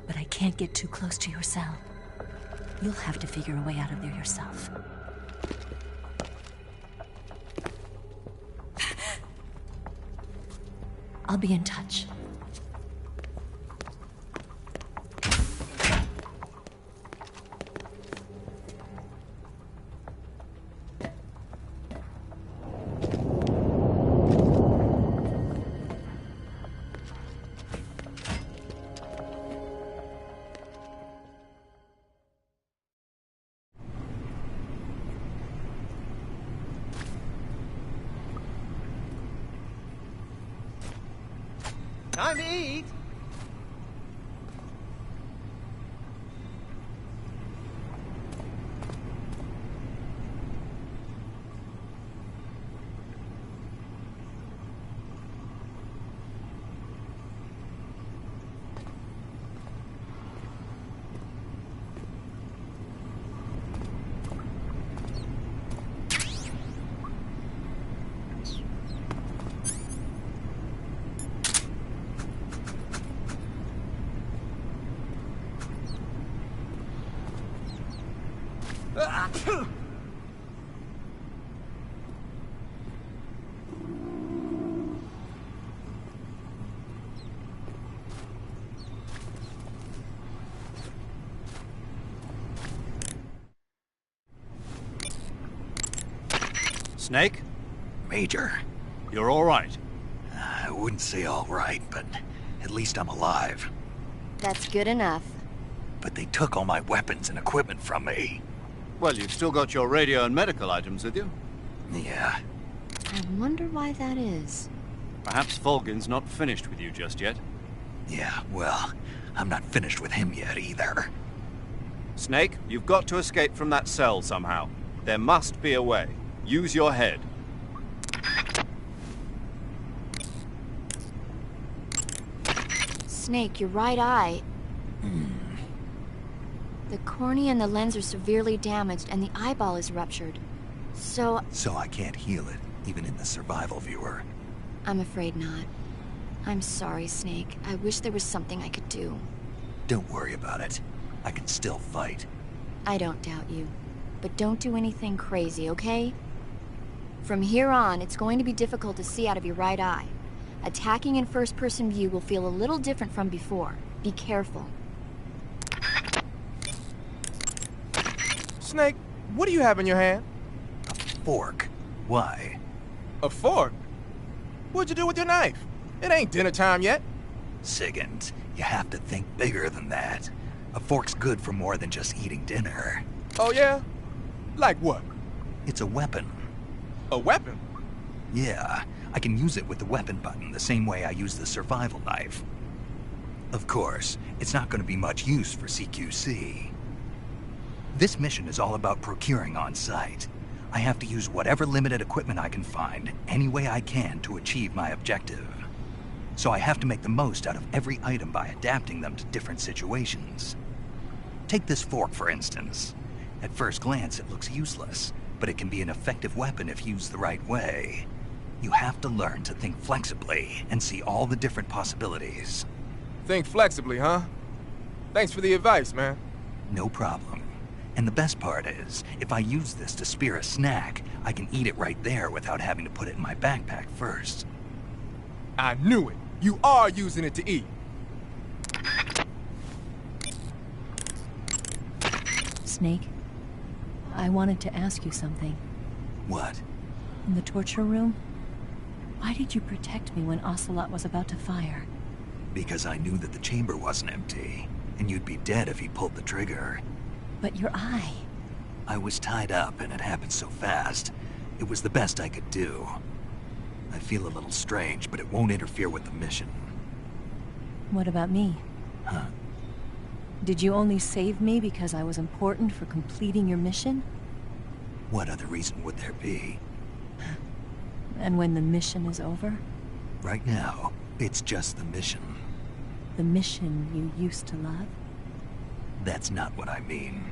But I can't get too close to your cell. You'll have to figure a way out of there yourself. I'll be in touch. Time to eat! Snake, Major, you're all right. I wouldn't say all right, but at least I'm alive. That's good enough. But they took all my weapons and equipment from me. Well, you've still got your radio and medical items with you. Yeah. I wonder why that is. Perhaps Volgin's not finished with you just yet. Yeah, well, I'm not finished with him yet either. Snake, you've got to escape from that cell somehow. There must be a way. Use your head. Snake, your right eye. The cornea and the lens are severely damaged, and the eyeball is ruptured. So I can't heal it, even in the survival viewer. I'm afraid not. I'm sorry, Snake. I wish there was something I could do. Don't worry about it. I can still fight. I don't doubt you. But don't do anything crazy, okay? From here on, it's going to be difficult to see out of your right eye. Attacking in first-person view will feel a little different from before. Be careful. Snake, what do you have in your hand? A fork. Why? A fork? What'd you do with your knife? It ain't dinner time yet. Sigint, you have to think bigger than that. A fork's good for more than just eating dinner. Oh yeah? Like what? It's a weapon. A weapon? Yeah, I can use it with the weapon button the same way I use the survival knife. Of course, it's not going to be much use for CQC. This mission is all about procuring on site. I have to use whatever limited equipment I can find, any way I can to achieve my objective. So I have to make the most out of every item by adapting them to different situations. Take this fork, for instance. At first glance, it looks useless, but it can be an effective weapon if used the right way. You have to learn to think flexibly and see all the different possibilities. Think flexibly, huh? Thanks for the advice, man. No problem. And the best part is, if I use this to spear a snack, I can eat it right there without having to put it in my backpack first. I knew it. You are using it to eat. Snake, I wanted to ask you something. What? In the torture room, why did you protect me when Ocelot was about to fire? Because I knew that the chamber wasn't empty, and you'd be dead if he pulled the trigger. But your eye... I was tied up, and it happened so fast. It was the best I could do. I feel a little strange, but it won't interfere with the mission. What about me? Huh? Did you only save me because I was important for completing your mission? What other reason would there be? And when the mission is over? Right now, it's just the mission. The mission you used to love? That's not what I mean.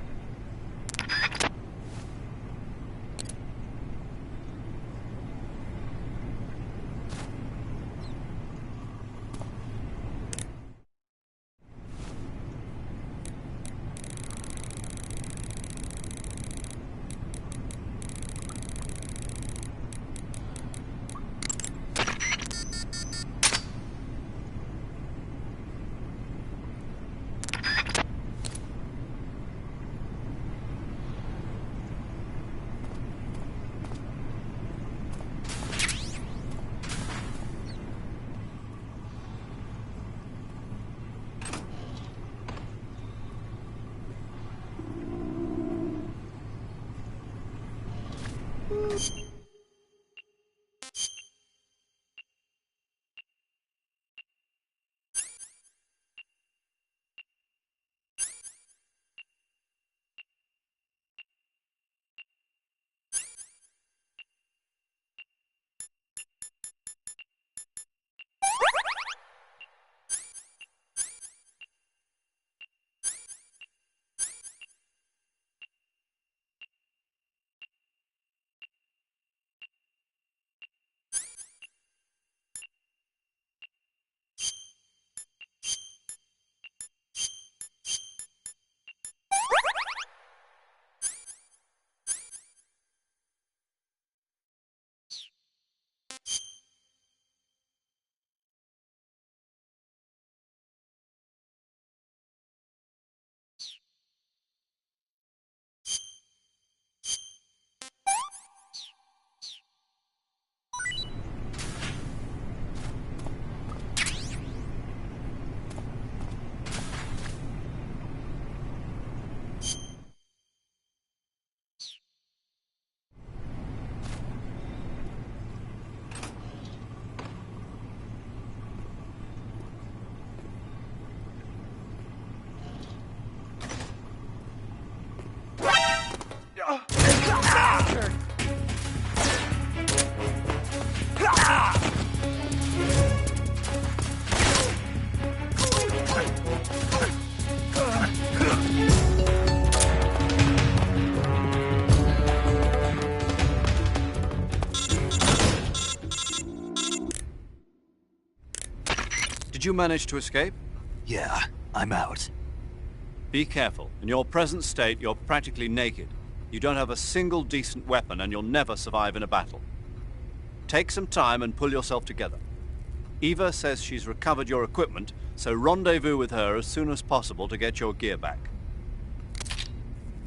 you manage to escape? Yeah, I'm out. Be careful. In your present state, you're practically naked. You don't have a single decent weapon, and you'll never survive in a battle. Take some time and pull yourself together. Eva says she's recovered your equipment, so rendezvous with her as soon as possible to get your gear back.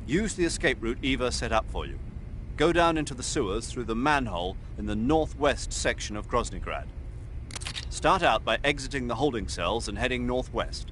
Use the escape route Eva set up for you. Go down into the sewers through the manhole in the northwest section of Groznygrad. Start out by exiting the holding cells and heading northwest.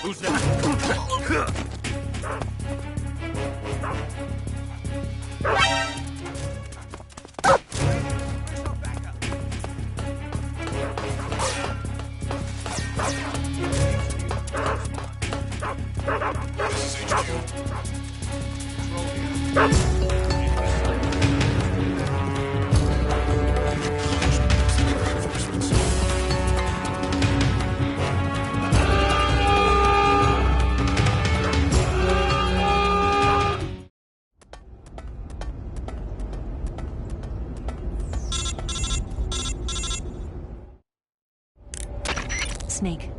Who's that? Snake,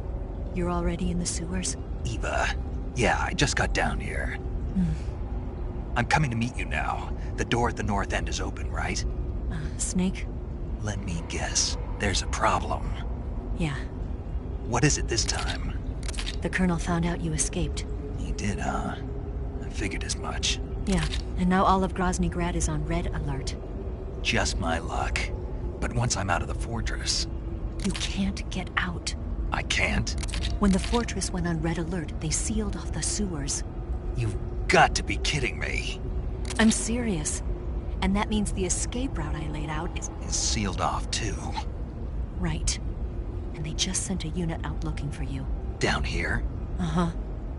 you're already in the sewers? Eva, yeah, I just got down here. I'm coming to meet you now. The door at the north end is open, right? Snake? Let me guess. There's a problem. Yeah. What is it this time? The Colonel found out you escaped. He did, huh? I figured as much. Yeah, and now all of Grozny Grad is on red alert. Just my luck. But once I'm out of the fortress... You can't get out. I can't? When the fortress went on red alert, they sealed off the sewers. You've got to be kidding me. I'm serious. And that means the escape route I laid out is sealed off, too. right. And they just sent a unit out looking for you. Down here? Uh-huh.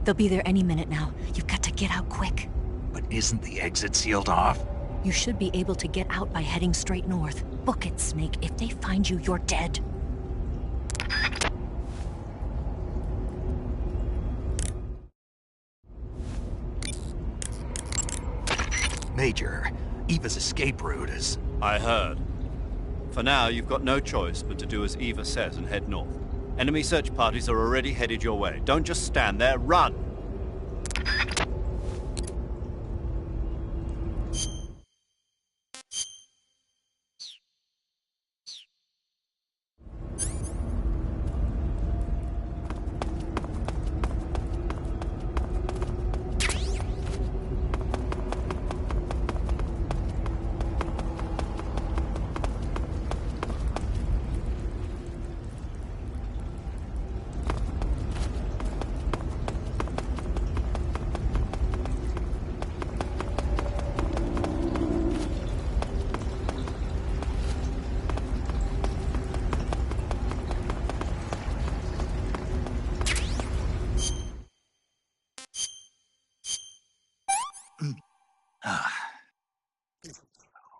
They'll be there any minute now. You've got to get out quick. But isn't the exit sealed off? You should be able to get out by heading straight north. Book it, Snake. If they find you, you're dead. Major, Eva's escape route is... I heard. For now, you've got no choice but to do as Eva says and head north. Enemy search parties are already headed your way. Don't just stand there, run!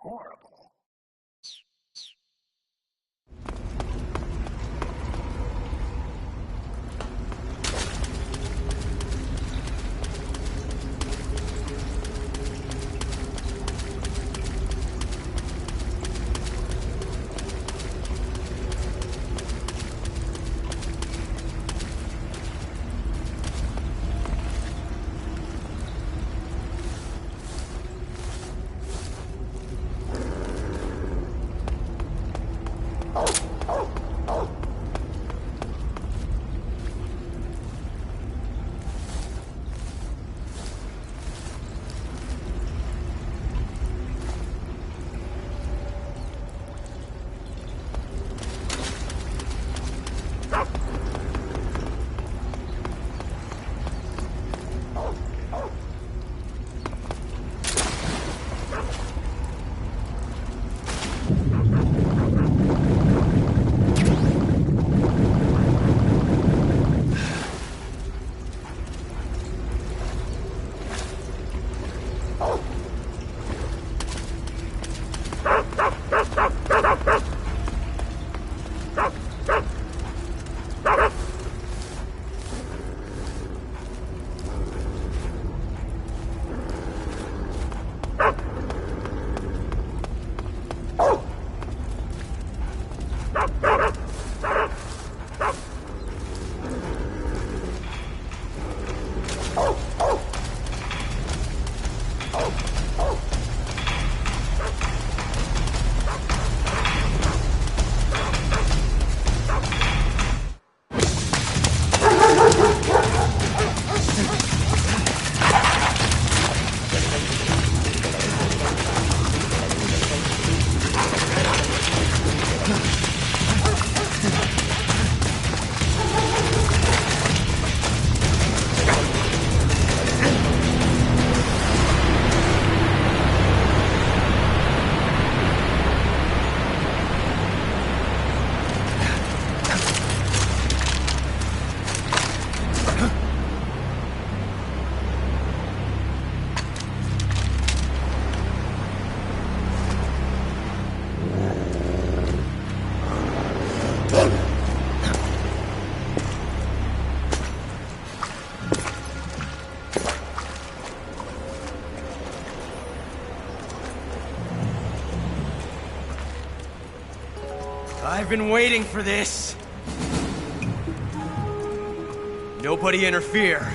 Horrible. I've been waiting for this. Nobody interfere.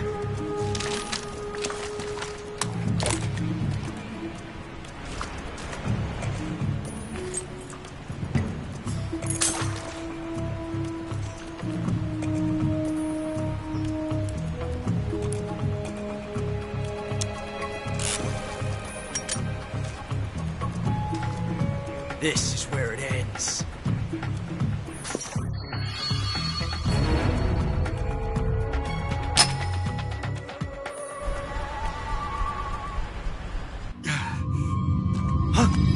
This is where it ends. Huh?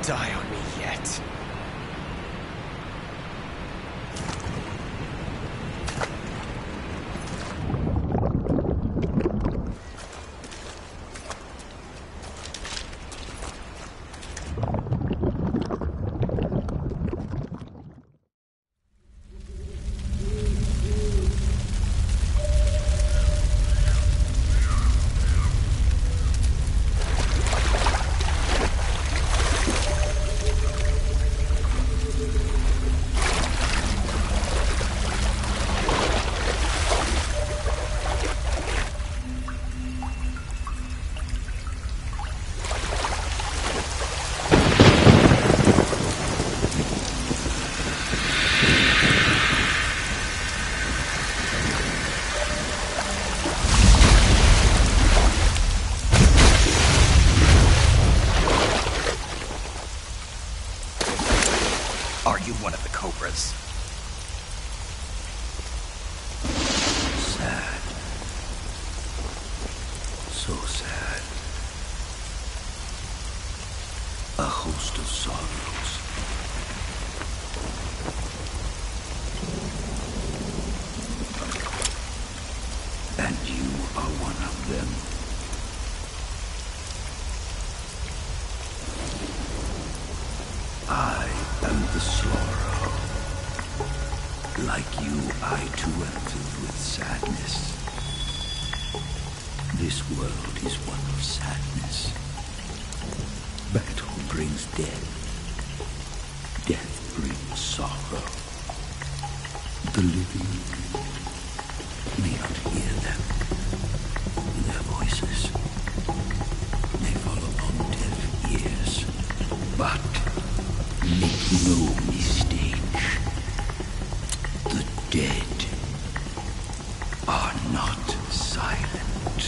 die on me yet. Are you one of the Cobras? Sad. So sad. A host of sorrows. And you are one of them. I am the Slaughterer. Like you, I too am filled with sadness. This world is one of sadness. Battle brings death. Death brings sorrow. The living may not hear them. Their voices may fall upon deaf ears. But make no mistake, the dead are not silent.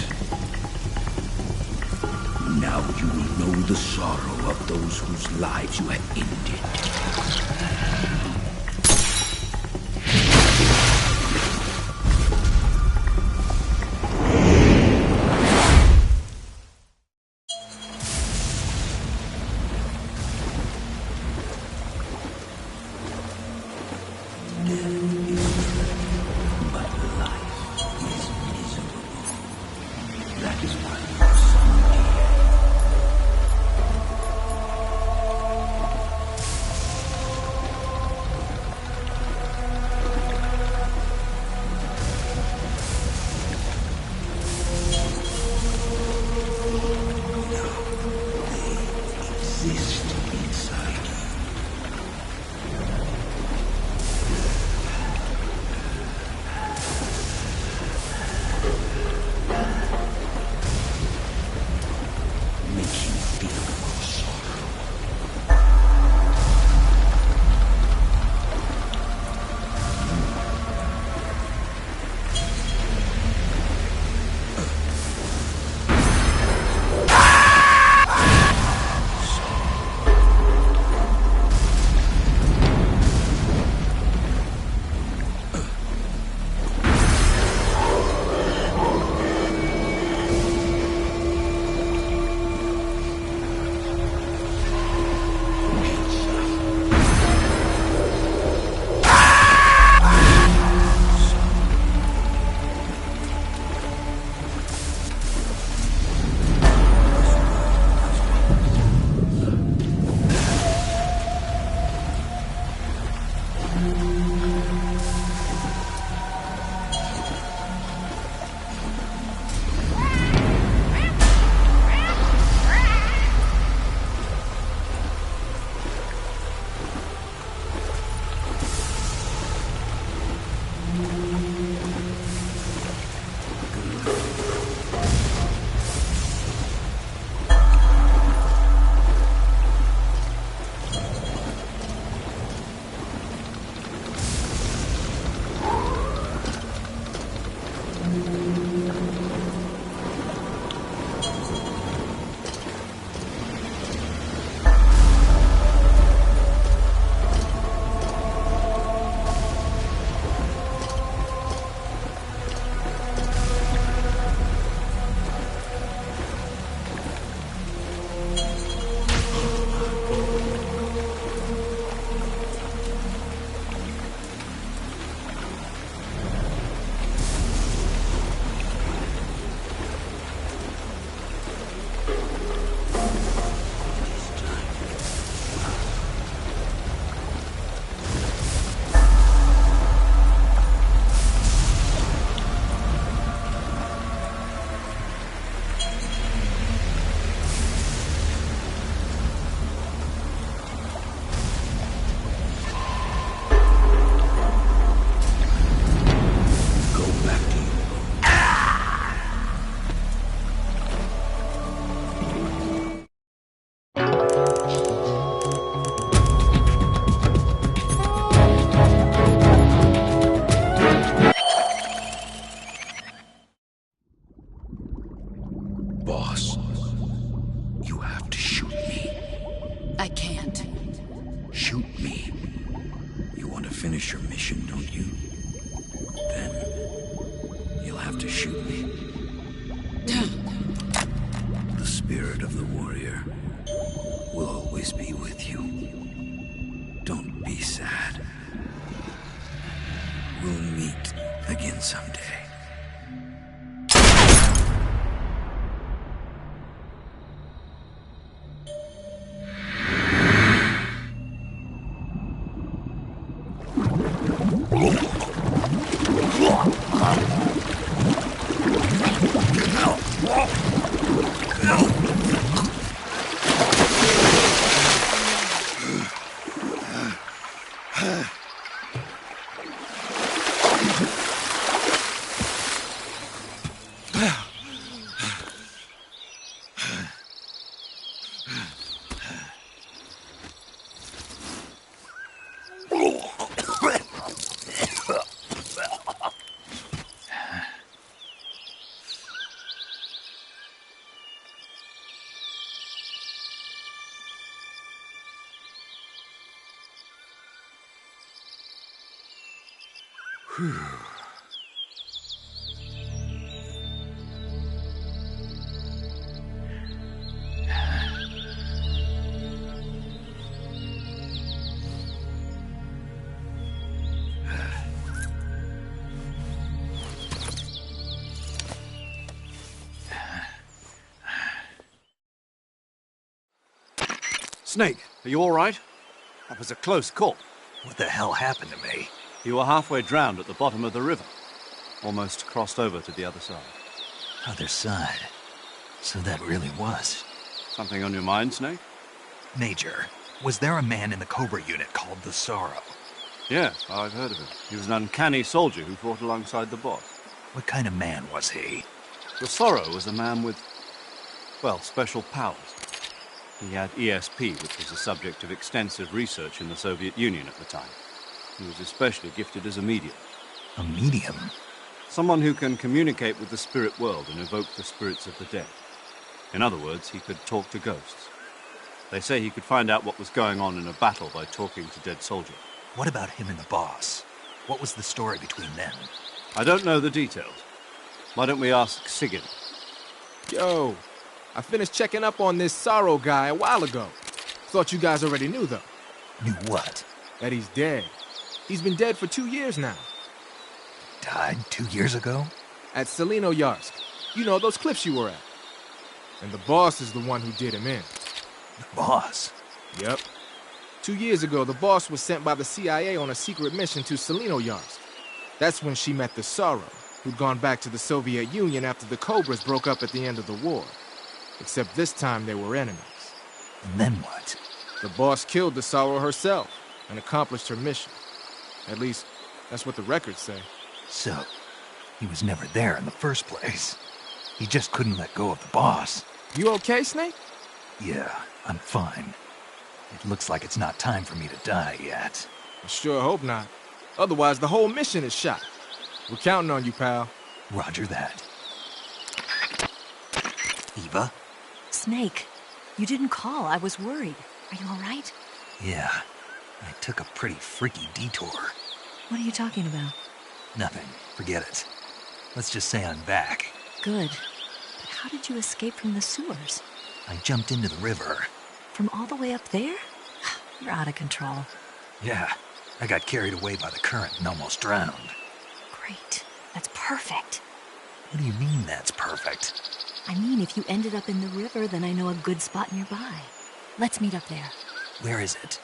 Now you will know the sorrow of those whose lives you have ended. boss. You have to shoot me. I can't. Shoot me. You want to finish your mission, don't you? Then you'll have to shoot me. The spirit of the warrior will always be with you. Don't be sad. We'll meet again someday. Snake, are you all right? That was a close call. What the hell happened to me? You were halfway drowned at the bottom of the river. Almost crossed over to the other side. Other side? So that really was. Something on your mind, Snake? Major, was there a man in the Cobra unit called the Sorrow? Yes, I've heard of him. He was an uncanny soldier who fought alongside the boss. What kind of man was he? The Sorrow was a man with, well, special powers. He had ESP, which was the subject of extensive research in the Soviet Union at the time. He was especially gifted as a medium. A medium? Someone who can communicate with the spirit world and evoke the spirits of the dead. In other words, he could talk to ghosts. They say he could find out what was going on in a battle by talking to dead soldiers. What about him and the boss? What was the story between them? I don't know the details. Why don't we ask Sigyn? Yo, I finished checking up on this Sorrow guy a while ago. Thought you guys already knew, though. Knew what? That he's dead. He's been dead for 2 years now. Died 2 years ago? At Selino-Yarsk. You know, those cliffs you were at. And the boss is the one who did him in. The boss? Yep. 2 years ago, the boss was sent by the CIA on a secret mission to Selino-Yarsk. That's when she met the Sorrow, who'd gone back to the Soviet Union after the Cobras broke up at the end of the war. Except this time they were enemies. And then what? The boss killed the Sorrow herself and accomplished her mission. At least, that's what the records say. So, he was never there in the first place. He just couldn't let go of the boss. You okay, Snake? Yeah, I'm fine. It looks like it's not time for me to die yet. I sure hope not. Otherwise, the whole mission is shot. We're counting on you, pal. Roger that. Eva? Snake, you didn't call. I was worried. Are you all right? Yeah, I took a pretty freaky detour. What are you talking about? Nothing. Forget it. Let's just say I'm back. Good. But how did you escape from the sewers? I jumped into the river. From all the way up there? You're out of control. Yeah, I got carried away by the current and almost drowned. Great. That's perfect. What do you mean that's perfect? I mean, if you ended up in the river, then I know a good spot nearby. Let's meet up there. Where is it?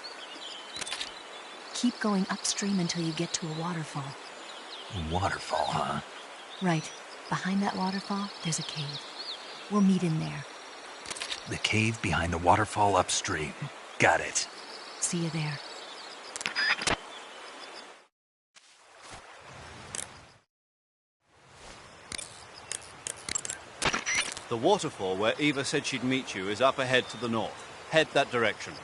Keep going upstream until you get to a waterfall. A waterfall, huh? Right. Behind that waterfall, there's a cave. We'll meet in there. The cave behind the waterfall upstream. Got it. See you there. The waterfall where Eva said she'd meet you is up ahead to the north. Head that direction.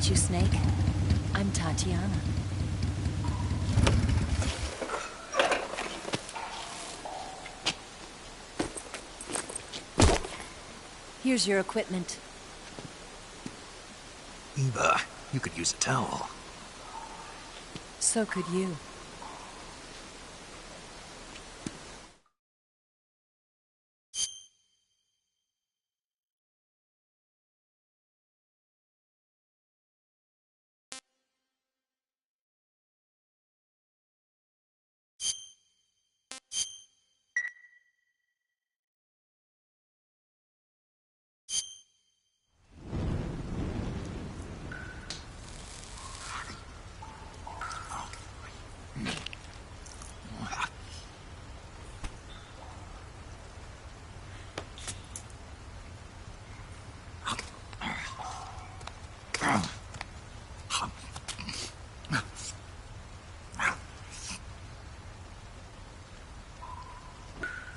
meet you, Snake. I'm Tatiana. Here's your equipment. Eva, you could use a towel. So could you.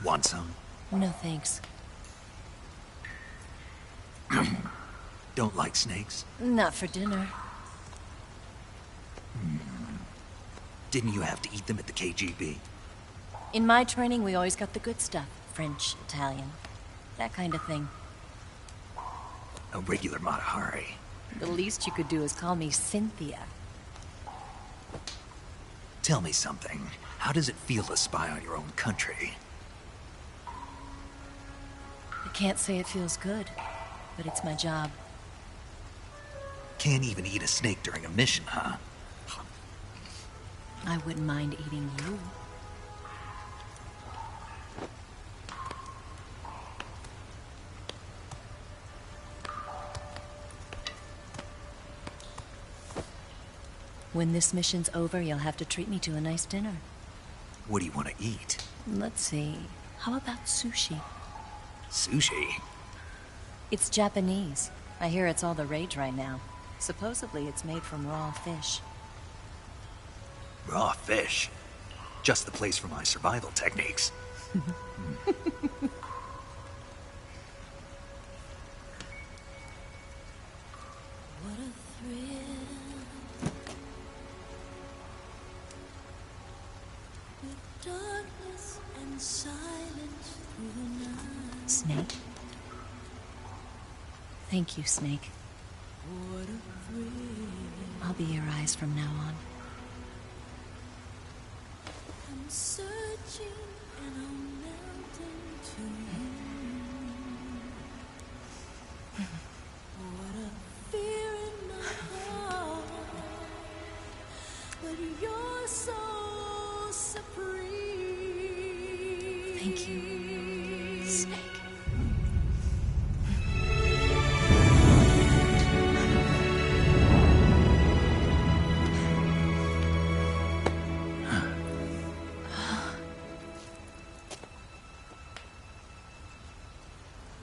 Want some? No thanks. Don't like snakes? Not for dinner. Didn't you have to eat them at the KGB? In my training, we always got the good stuff. French, Italian, that kind of thing. A regular Mata Hari. The least you could do is call me Cynthia. Tell me something. How does it feel to spy on your own country? I can't say it feels good, but it's my job. Can't even eat a snake during a mission, huh? I wouldn't mind eating you. When this mission's over, you'll have to treat me to a nice dinner. What do you want to eat? Let's see. How about sushi? Sushi? It's Japanese. I hear it's all the rage right now. Supposedly it's made from raw fish. Raw fish? Just the place for my survival techniques. Snake? Thank you, Snake. I'll be your eyes from now on. I'm searching and I'm melting to you. What a fear in my heart, but you're so supreme. Thank you, Snake.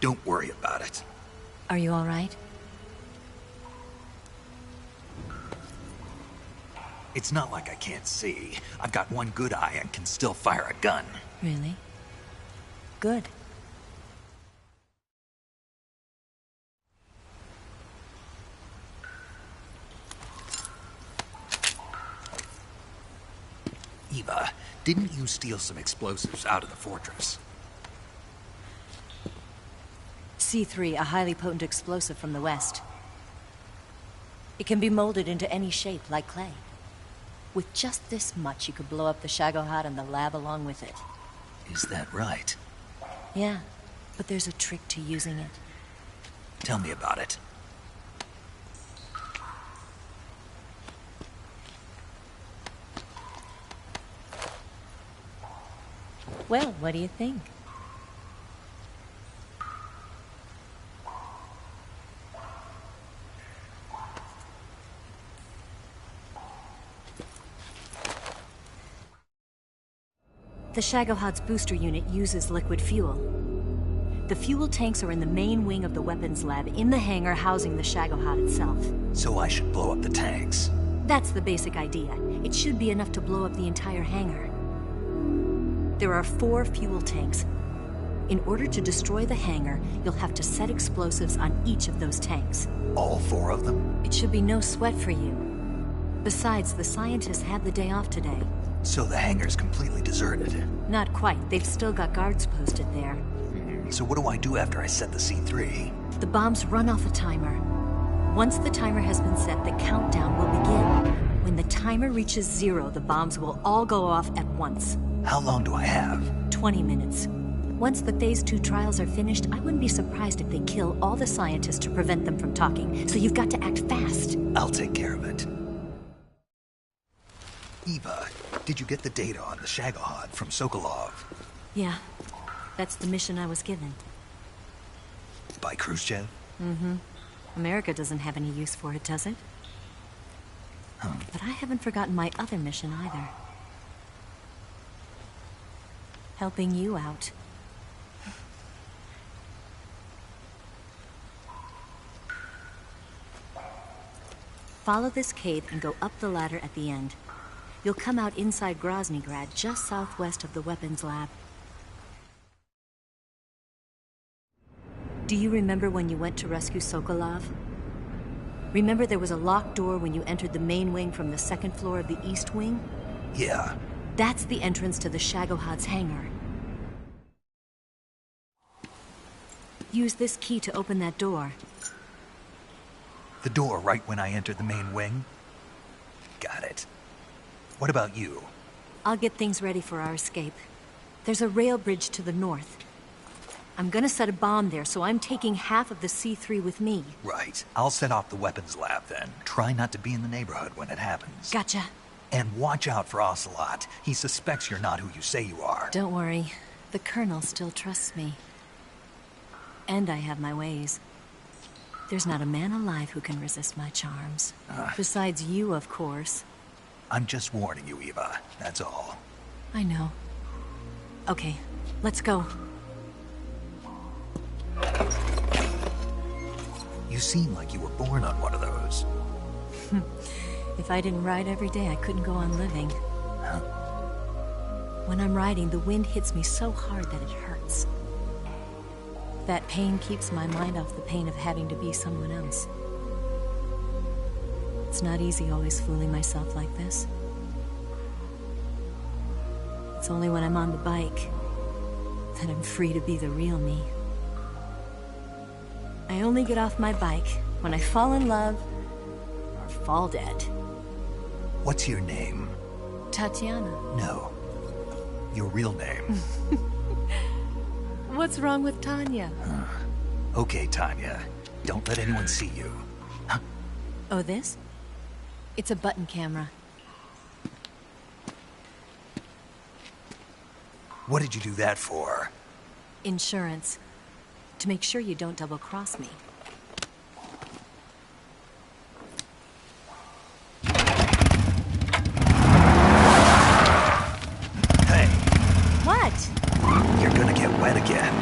Don't worry about it. Are you all right? It's not like I can't see. I've got one good eye and can still fire a gun. Really? Good. Eva, didn't you steal some explosives out of the fortress? C3, a highly potent explosive from the west. It can be molded into any shape, like clay. With just this much, you could blow up the Shagohod and the lab along with it. Is that right? Yeah, but there's a trick to using it. Tell me about it. Well, what do you think? The Shagohod's booster unit uses liquid fuel. The fuel tanks are in the main wing of the weapons lab in the hangar housing the Shagohod itself. So I should blow up the tanks. That's the basic idea. It should be enough to blow up the entire hangar. There are 4 fuel tanks. In order to destroy the hangar, you'll have to set explosives on each of those tanks. All 4 of them? It should be no sweat for you. Besides, the scientists had the day off today. So the hangar's completely deserted. Not quite. They've still got guards posted there. So what do I do after I set the C3? The bombs run off a timer. Once the timer has been set, the countdown will begin. When the timer reaches 0, the bombs will all go off at once. How long do I have? 20 minutes. Once the Phase 2 trials are finished, I wouldn't be surprised if they kill all the scientists to prevent them from talking. So you've got to act fast. I'll take care of it. Eva, did you get the data on the Shagohod from Sokolov? Yeah, that's the mission I was given. By Khrushchev? Mm-hmm. America doesn't have any use for it, does it? But I haven't forgotten my other mission either. Helping you out. Follow this cave and go up the ladder at the end. You'll come out inside Groznygrad, just southwest of the weapons lab. Do you remember when you went to rescue Sokolov? Remember there was a locked door when you entered the main wing from the 2nd floor of the East Wing? Yeah. That's the entrance to the Shagohod's hangar. Use this key to open that door. The door right when I entered the main wing? Got it. What about you? I'll get things ready for our escape. There's a rail bridge to the north. I'm gonna set a bomb there, so I'm taking half of the C3 with me. Right. I'll set off the weapons lab then. Try not to be in the neighborhood when it happens. Gotcha. And watch out for Ocelot. He suspects you're not who you say you are. Don't worry. The Colonel still trusts me. And I have my ways. There's not a man alive who can resist my charms. Besides you, of course. I'm just warning you, Eva. That's all. I know. Okay, let's go. You seem like you were born on one of those. If I didn't ride every day, I couldn't go on living. When I'm riding, the wind hits me so hard that it hurts. That pain keeps my mind off the pain of having to be someone else. It's not easy always fooling myself like this. It's only when I'm on the bike that I'm free to be the real me. I only get off my bike when I fall in love or fall dead. What's your name? Tatiana. No. Your real name. What's wrong with Tanya? Okay, Tanya. Don't let anyone see you. Oh, this? It's a button camera. What did you do that for? Insurance. To make sure you don't double-cross me. Hey. What? You're gonna get wet again.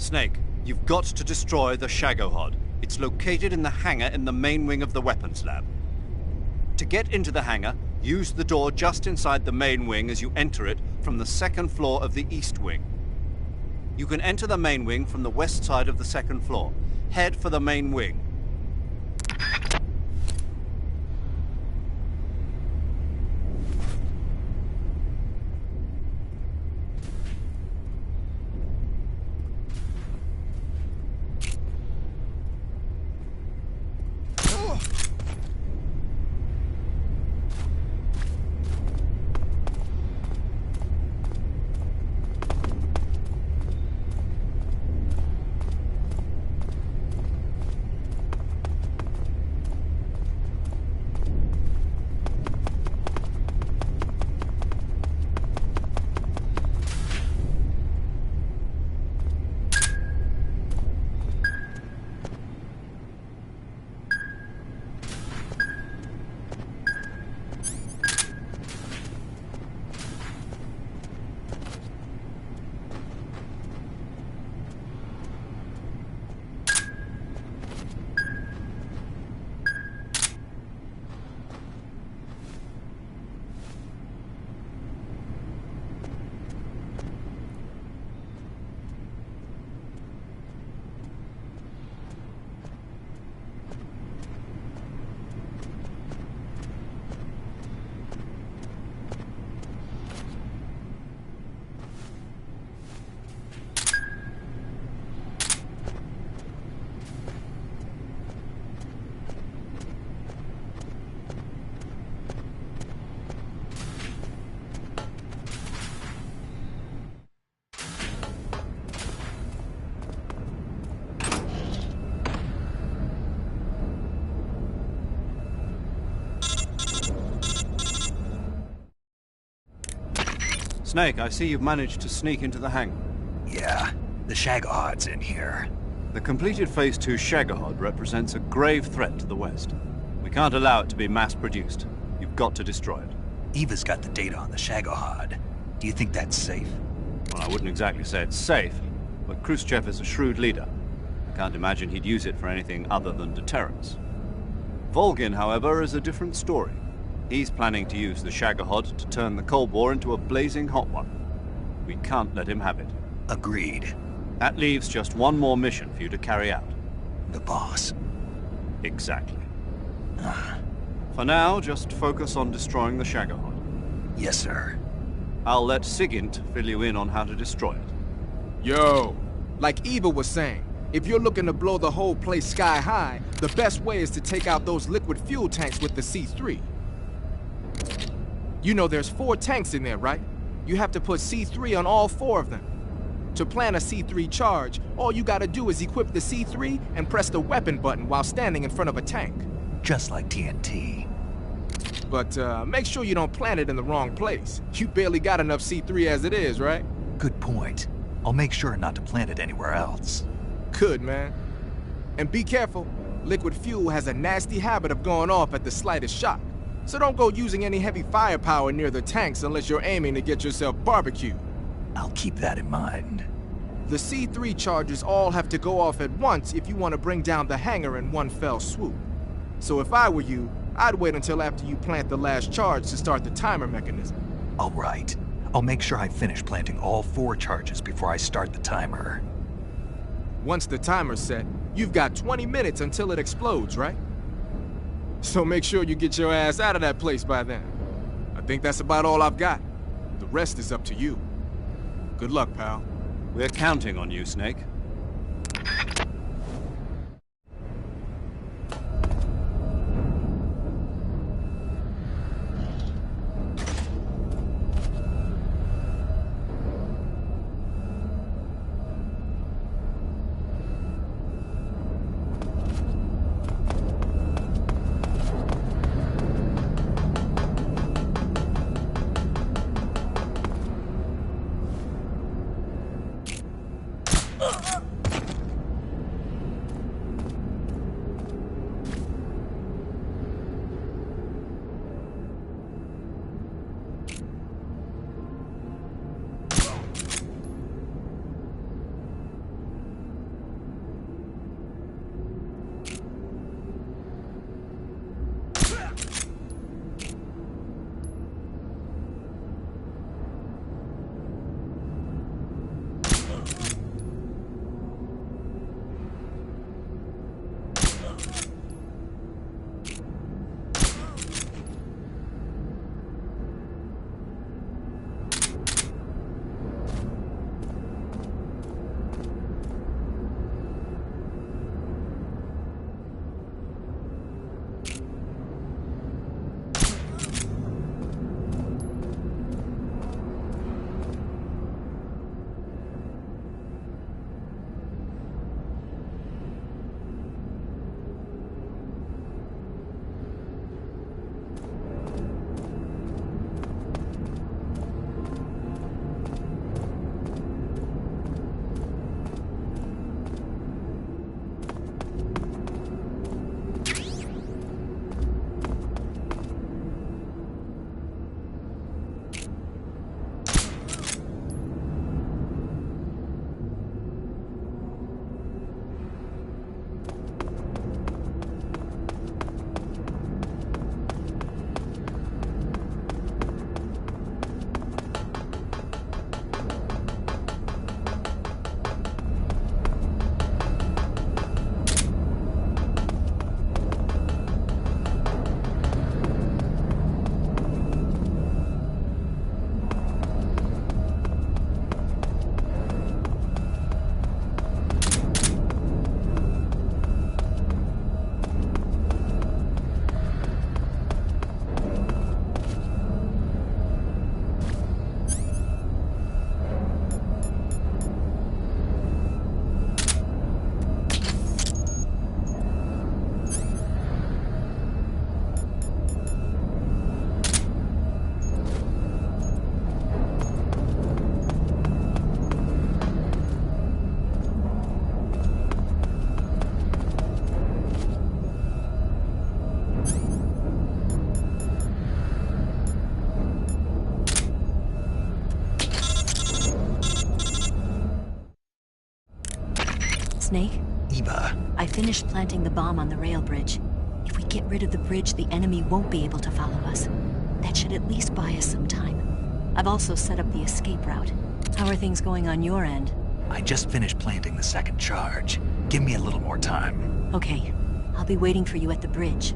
Snake, you've got to destroy the Shagohod. It's located in the hangar in the main wing of the weapons lab. To get into the hangar, use the door just inside the main wing as you enter it from the second floor of the east wing. You can enter the main wing from the west side of the second floor. Head for the main wing. Snake, I see you've managed to sneak into the hangar. Yeah, the Shagohod's in here. The completed Phase 2 Shagohod represents a grave threat to the West. We can't allow it to be mass-produced. You've got to destroy it. Eva's got the data on the Shagohod. Do you think that's safe? Well, I wouldn't exactly say it's safe, but Khrushchev is a shrewd leader. I can't imagine he'd use it for anything other than deterrence. Volgin, however, is a different story. He's planning to use the Shagohod to turn the Cold War into a blazing hot one. We can't let him have it. Agreed. That leaves just one more mission for you to carry out. The boss. Exactly. For now, just focus on destroying the Shagohod. Yes, sir. I'll let Sigint fill you in on how to destroy it. Yo, like Eva was saying, if you're looking to blow the whole place sky high, the best way is to take out those liquid fuel tanks with the C3. You know there's 4 tanks in there, right? You have to put C3 on all 4 of them. To plan a C3 charge, all you gotta do is equip the C3 and press the weapon button while standing in front of a tank. Just like TNT. But make sure you don't plant it in the wrong place. You barely got enough C3 as it is, right? Good point. I'll make sure not to plant it anywhere else. Good, man. And be careful. Liquid fuel has a nasty habit of going off at the slightest shock. So don't go using any heavy firepower near the tanks unless you're aiming to get yourself barbecued. I'll keep that in mind. The C3 charges all have to go off at once if you want to bring down the hangar in one fell swoop. So if I were you, I'd wait until after you plant the last charge to start the timer mechanism. All right. I'll make sure I finish planting all 4 charges before I start the timer. Once the timer's set, you've got 20 minutes until it explodes, right? So make sure you get your ass out of that place by then. I think that's about all I've got. The rest is up to you. Good luck, pal. We're counting on you, Snake. Snake? Eva. I finished planting the bomb on the rail bridge. If we get rid of the bridge, the enemy won't be able to follow us. That should at least buy us some time. I've also set up the escape route. How are things going on your end? I just finished planting the second charge. Give me a little more time. Okay. I'll be waiting for you at the bridge.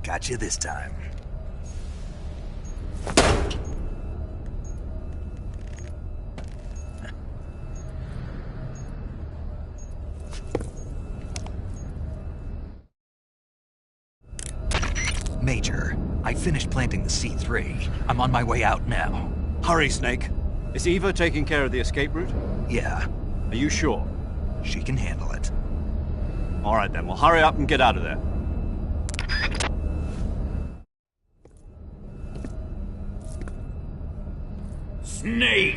Got you this time. Major, I finished planting the C3. I'm on my way out now. Hurry, Snake. Is Eva taking care of the escape route? Yeah. Are you sure? She can handle it. All right then, well hurry up and get out of there. Snake!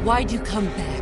Why'd you come back?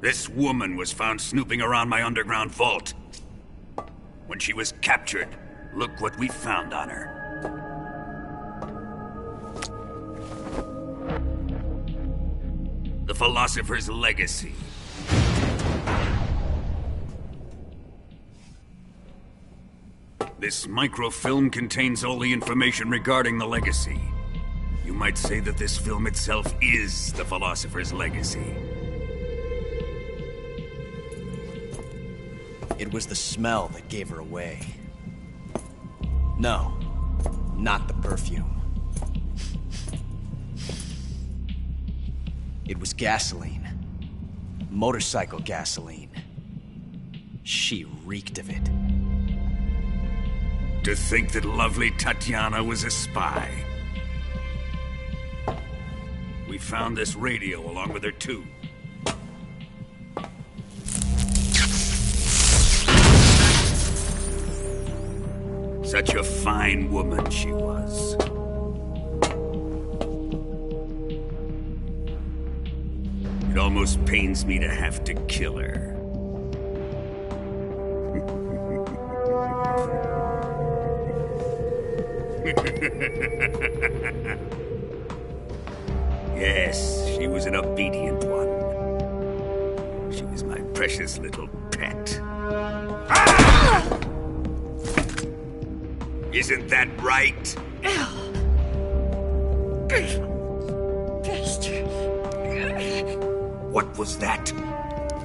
This woman was found snooping around my underground vault. When she was captured, look what we found on her. The Philosopher's Legacy. This microfilm contains all the information regarding the Legacy. You might say that this film itself is the Philosopher's Legacy. It was the smell that gave her away. No, not the perfume. It was gasoline. Motorcycle gasoline. She reeked of it. To think that lovely Tatiana was a spy. We found this radio along with her too. Such a fine woman she was. It almost pains me to have to kill her. Yes, she was an obedient one. She was my precious little pet. Ah! Isn't that right? Bastard. What was that?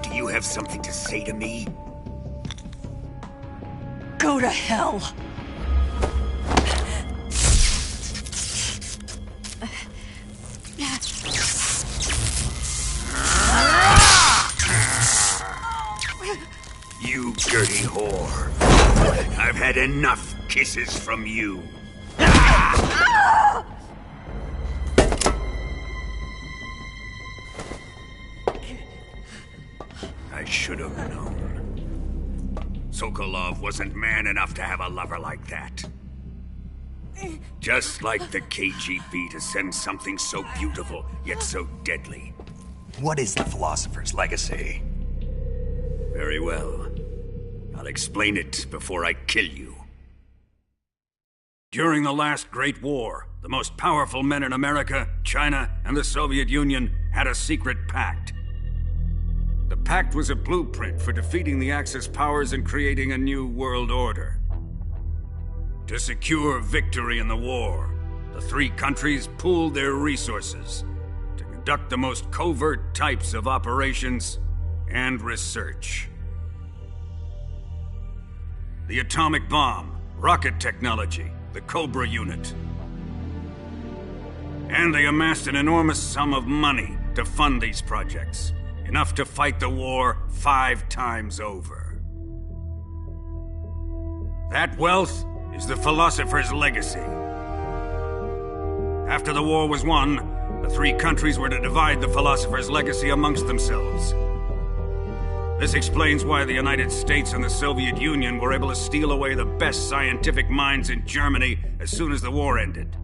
Do you have something to say to me? Go to hell. You dirty whore. I've had enough kisses from you. I should have known. Sokolov wasn't man enough to have a lover like that. Just like the KGB to send something so beautiful, yet so deadly. What is the Philosopher's Legacy? Very well. I'll explain it before I kill you. During the last Great War, the most powerful men in America, China, and the Soviet Union had a secret pact. The pact was a blueprint for defeating the Axis powers and creating a new world order. To secure victory in the war, the three countries pooled their resources to conduct the most covert types of operations and research. The atomic bomb, rocket technology, the Cobra unit. And they amassed an enormous sum of money to fund these projects, enough to fight the war 5 times over. That wealth is the Philosopher's Legacy. After the war was won, the three countries were to divide the Philosopher's Legacy amongst themselves. This explains why the United States and the Soviet Union were able to steal away the best scientific minds in Germany as soon as the war ended.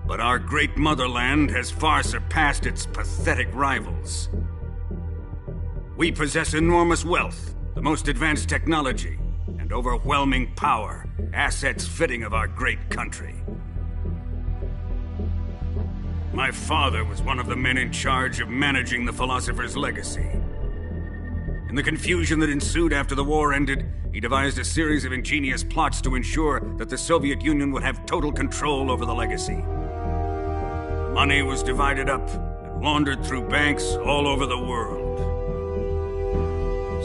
But our great motherland has far surpassed its pathetic rivals. We possess enormous wealth, the most advanced technology, and overwhelming power, assets fitting of our great country. My father was one of the men in charge of managing the Philosopher's Legacy. In the confusion that ensued after the war ended, he devised a series of ingenious plots to ensure that the Soviet Union would have total control over the legacy. Money was divided up and laundered through banks all over the world.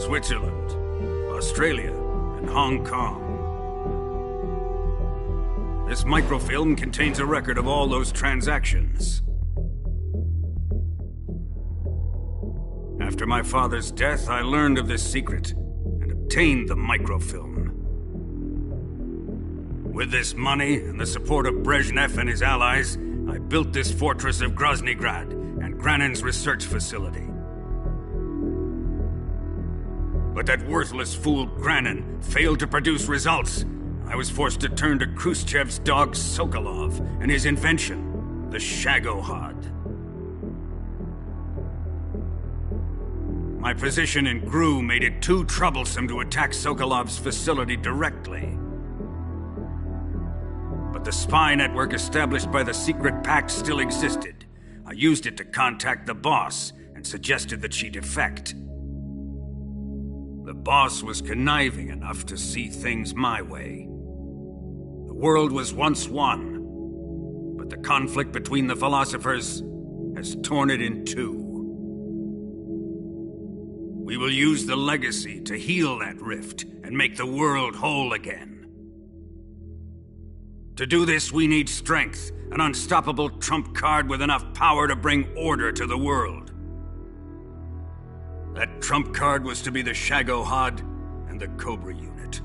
Switzerland, Australia, and Hong Kong. This microfilm contains a record of all those transactions. After my father's death, I learned of this secret and obtained the microfilm. With this money and the support of Brezhnev and his allies, I built this fortress of Groznygrad and Granin's research facility. But that worthless fool Granin failed to produce results. I was forced to turn to Khrushchev's dog Sokolov and his invention, the Shagohod. My position in GRU made it too troublesome to attack Sokolov's facility directly. But the spy network established by the secret pact still existed. I used it to contact the boss and suggested that she defect. The boss was conniving enough to see things my way. The world was once one, but the conflict between the philosophers has torn it in two. We will use the legacy to heal that rift and make the world whole again. To do this, we need strength, an unstoppable trump card with enough power to bring order to the world. That trump card was to be the Shagohod and the Cobra unit.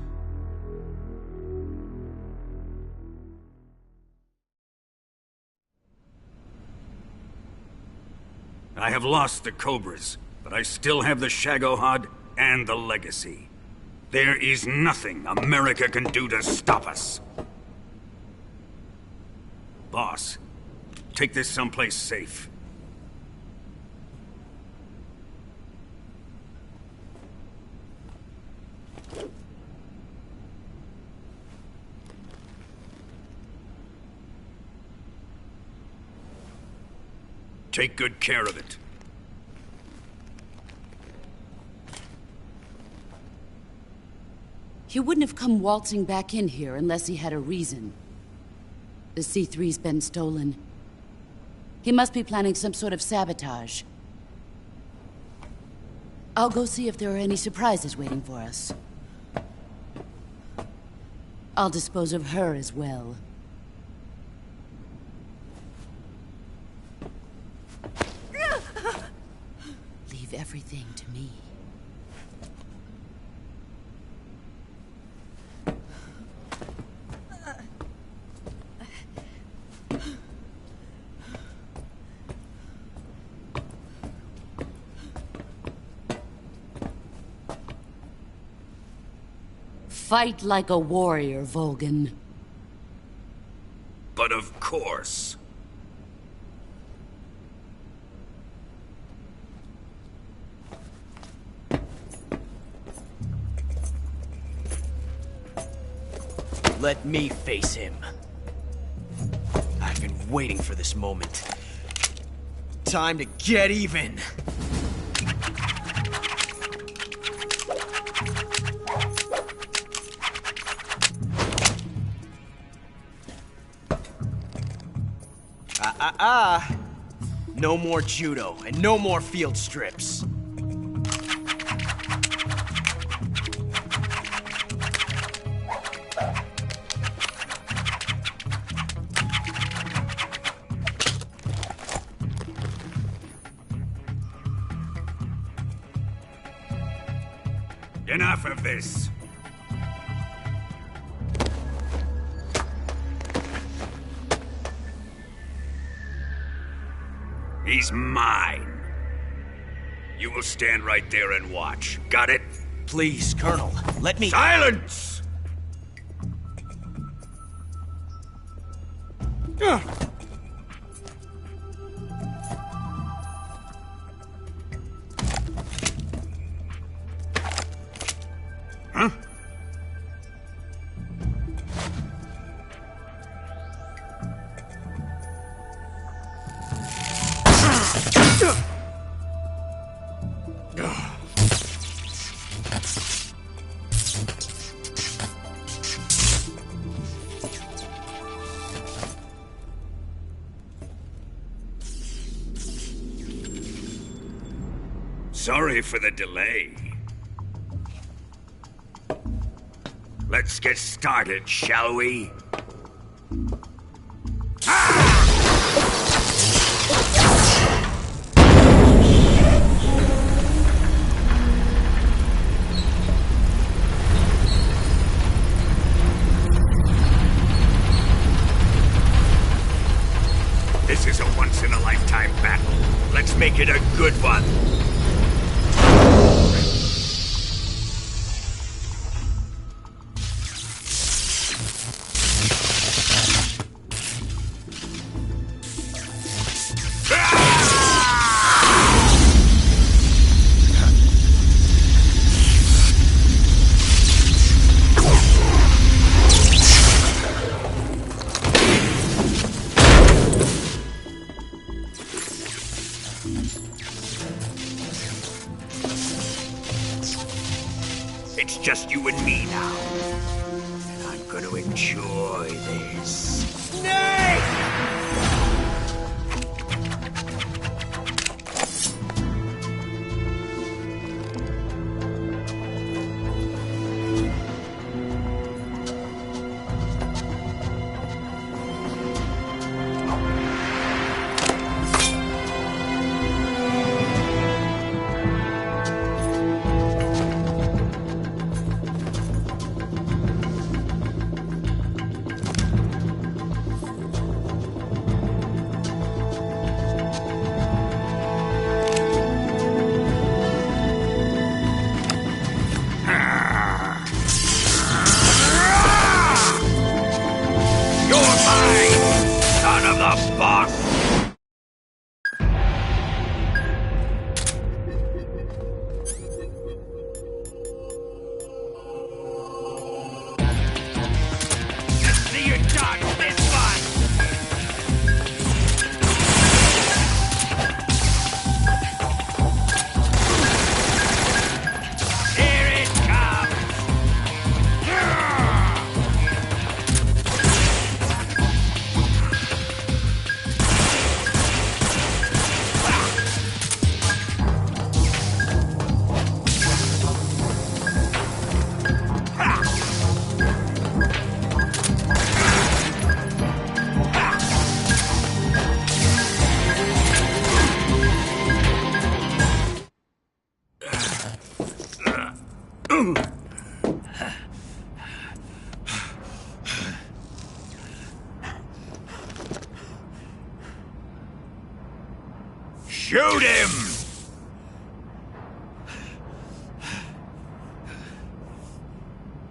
I have lost the Cobras, but I still have the Shagohod and the legacy. There is nothing America can do to stop us. Boss, take this someplace safe. Take good care of it. He wouldn't have come waltzing back in here unless he had a reason. The C3's been stolen. He must be planning some sort of sabotage. I'll go see if there are any surprises waiting for us. I'll dispose of her as well. Leave everything to me. Fight like a warrior, Volgin. But of course. Let me face him. I've been waiting for this moment. Time to get even. No more judo, and no more field strips. Enough of this. He's mine. You will stand right there and watch. Got it? Please, Colonel, let me— Silence! Huh? Sorry for the delay. Let's get started, shall we? This is a once-in-a-lifetime battle. Let's make it a good one. It's just you and me now. And I'm gonna enjoy this. Snake! Shoot him!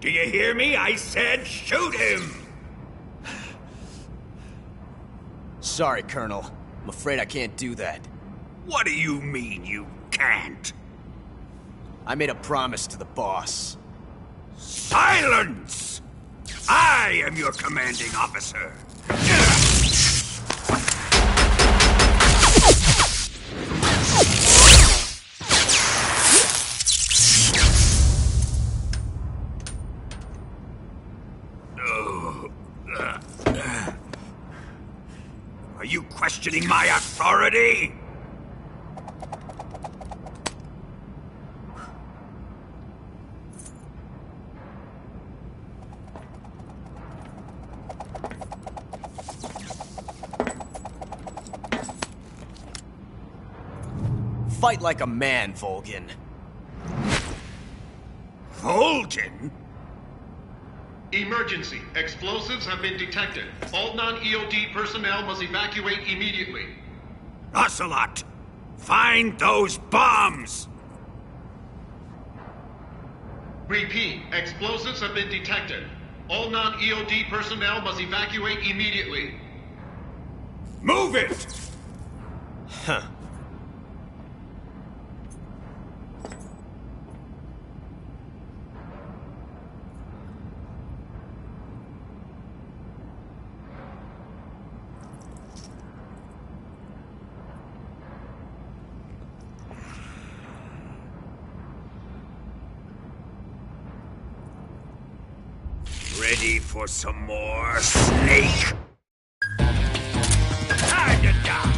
Do you hear me? I said shoot him! Sorry, Colonel. I'm afraid I can't do that. What do you mean you can't? I made a promise to the boss. Silence! I am your commanding officer. Are you questioning my authority? Fight like a man, Volgin. Volgin? Emergency. Explosives have been detected. All non-EOD personnel must evacuate immediately. Ocelot, find those bombs! Repeat. Explosives have been detected. All non-EOD personnel must evacuate immediately. Move it! Huh. Ready for some more, Snake? Time to die!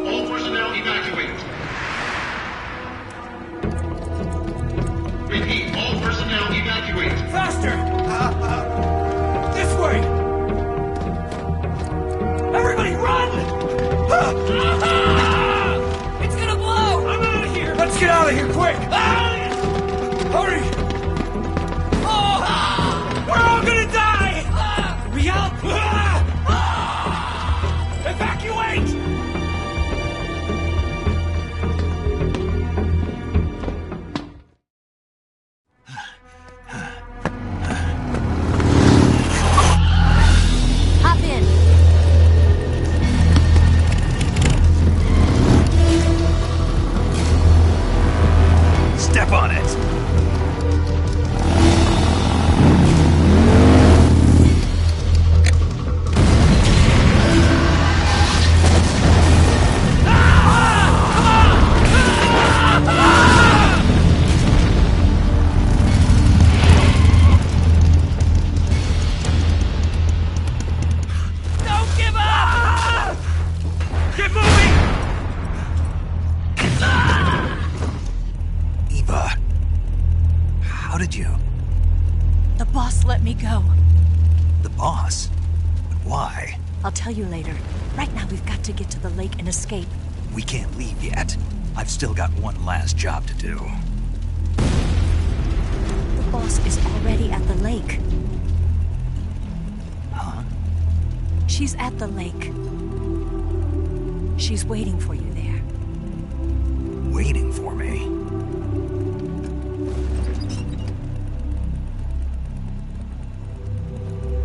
All personnel evacuate. Repeat. All personnel evacuate. Faster! This way! Everybody run! It's gonna blow! I'm out of here! Let's get out of here, quick! Hurry! We're all gonna die! We help! Evacuate! Hop in. How did you? The boss let me go. The boss? But why? I'll tell you later. Right now, we've got to get to the lake and escape. We can't leave yet. I've still got one last job to do. The boss is already at the lake. Huh? She's at the lake. She's waiting for you there. Waiting for me?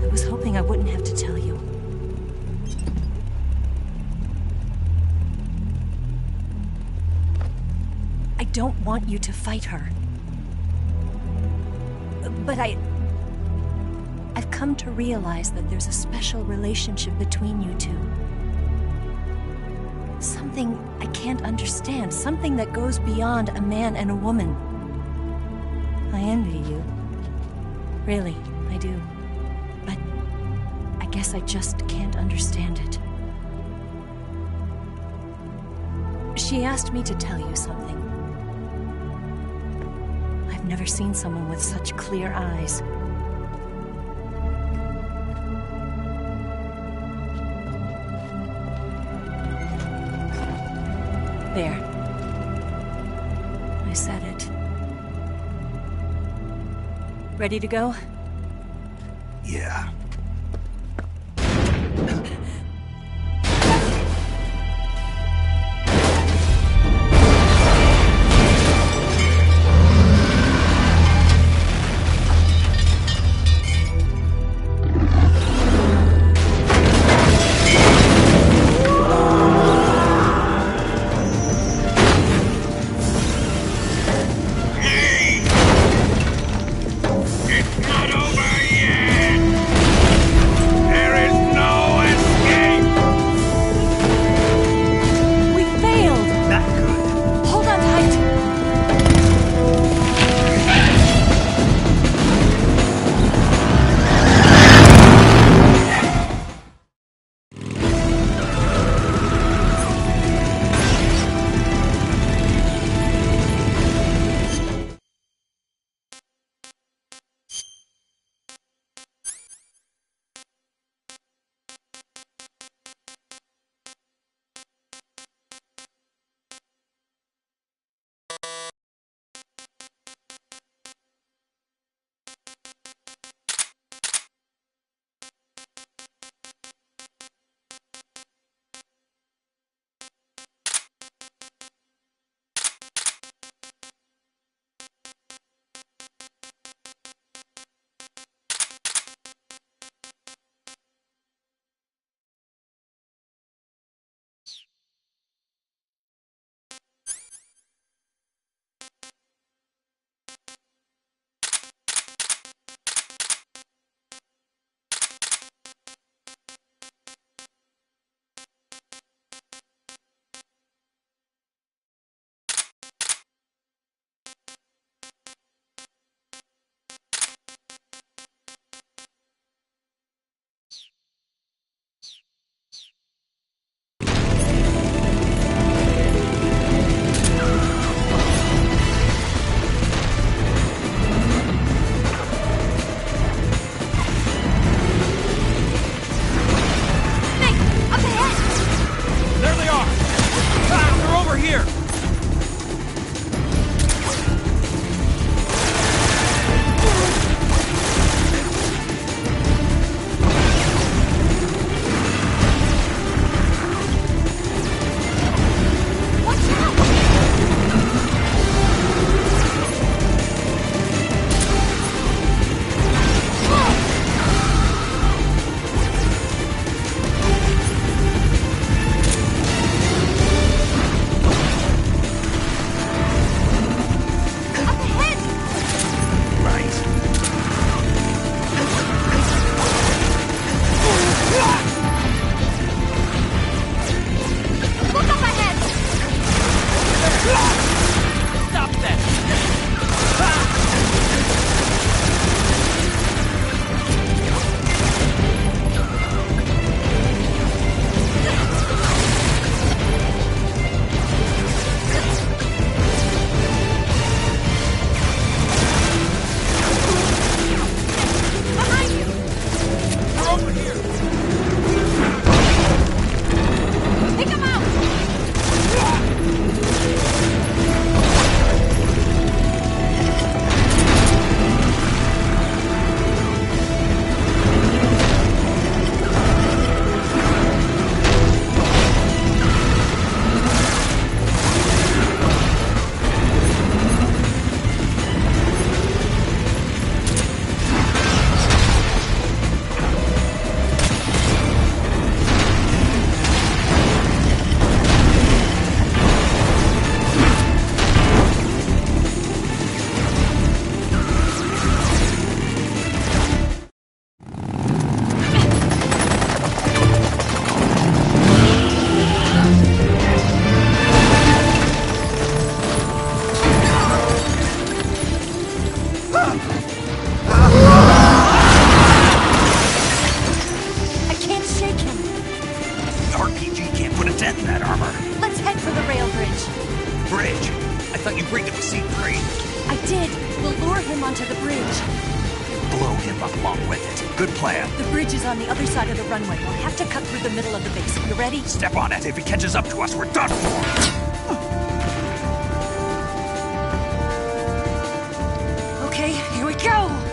I was hoping I wouldn't have to tell you. I don't want you to fight her. But I've come to realize that there's a special relationship between you two. Something I can't understand. Something that goes beyond a man and a woman. I envy you. Really, I do. But I guess I just can't understand it. She asked me to tell you something. I've never seen someone with such clear eyes. There. I said it. Ready to go? Yeah. that armor. Let's head for the rail bridge. Bridge? I thought you rigged it with C3. I did. We'll lure him onto the bridge. Blow him up along with it. Good plan. The bridge is on the other side of the runway. We'll have to cut through the middle of the base. You ready? Step on it. If he catches up to us, we're done for. Okay, here we go!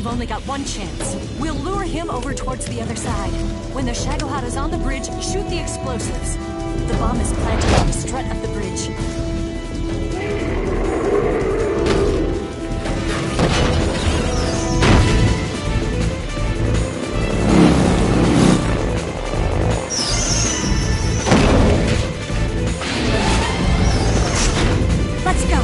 only got one chance. We'll lure him over towards the other side. When the Shagohod is on the bridge, shoot the explosives. The bomb is planted on the strut of the bridge. Let's go!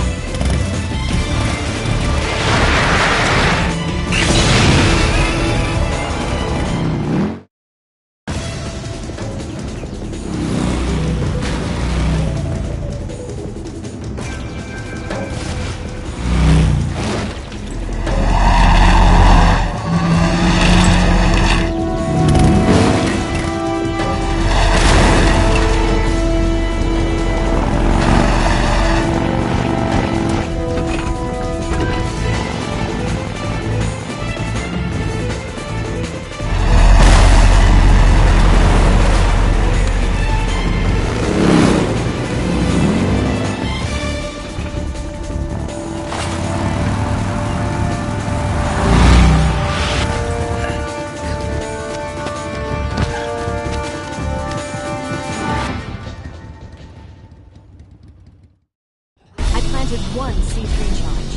One C3 charge.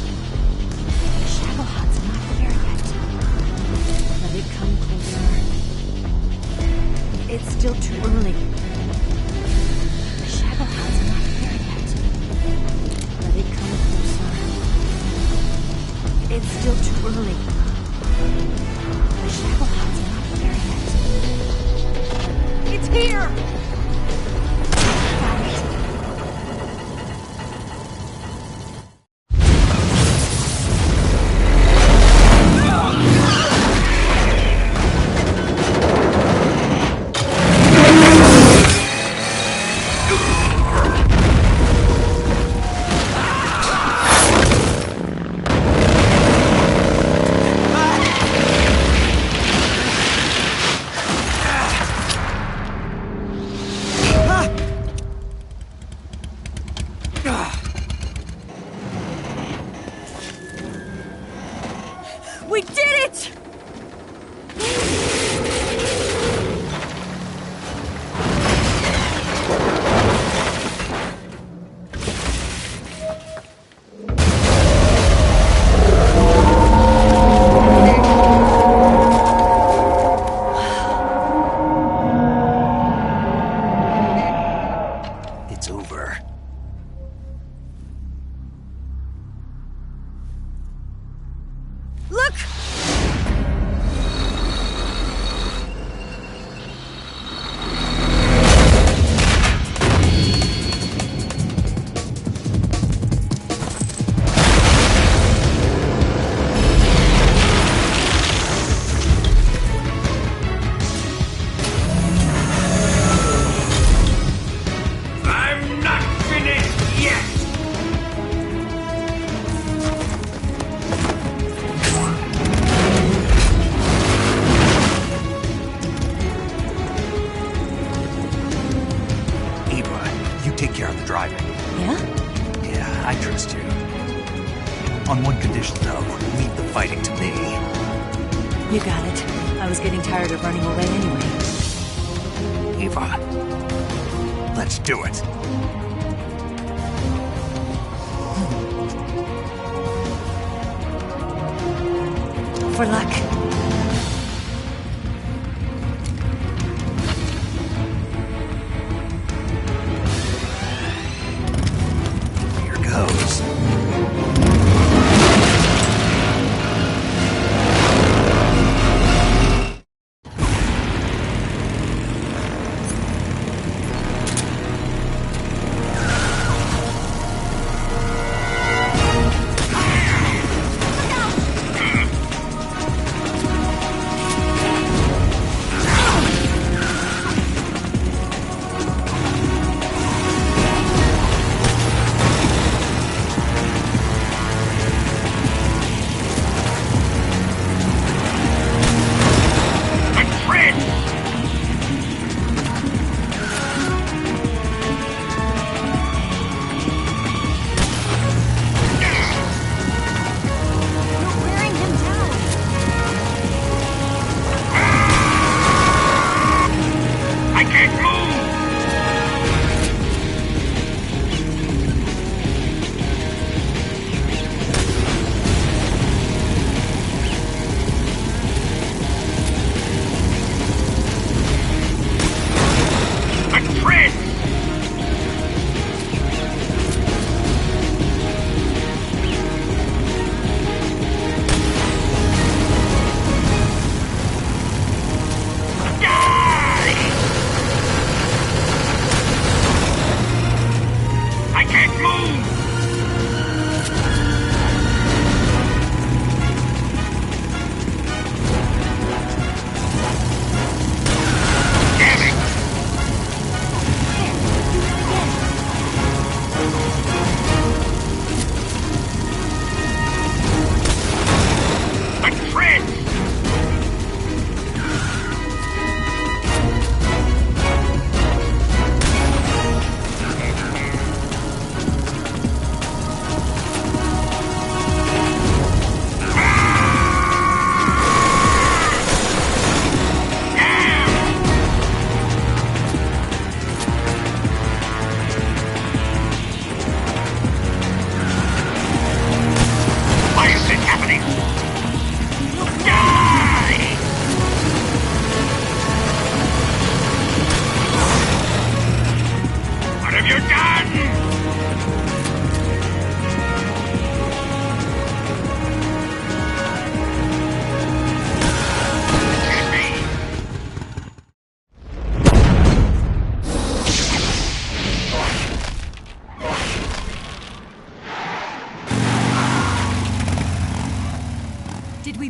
The Shagohod's not there yet. Let it come closer. It's still too early. The Shagohod's not there yet. Let it come closer. It's still too early. The Shagohod's not there yet. It's here! Got it. We did it! It's over. Look! I'm not finished yet! Eva, you take care of the driving. Yeah? Yeah, I trust you. On one condition, though, leave the fighting to me. You got it. I was getting tired of running away anyway. Eva, let's do it. For luck. Here goes.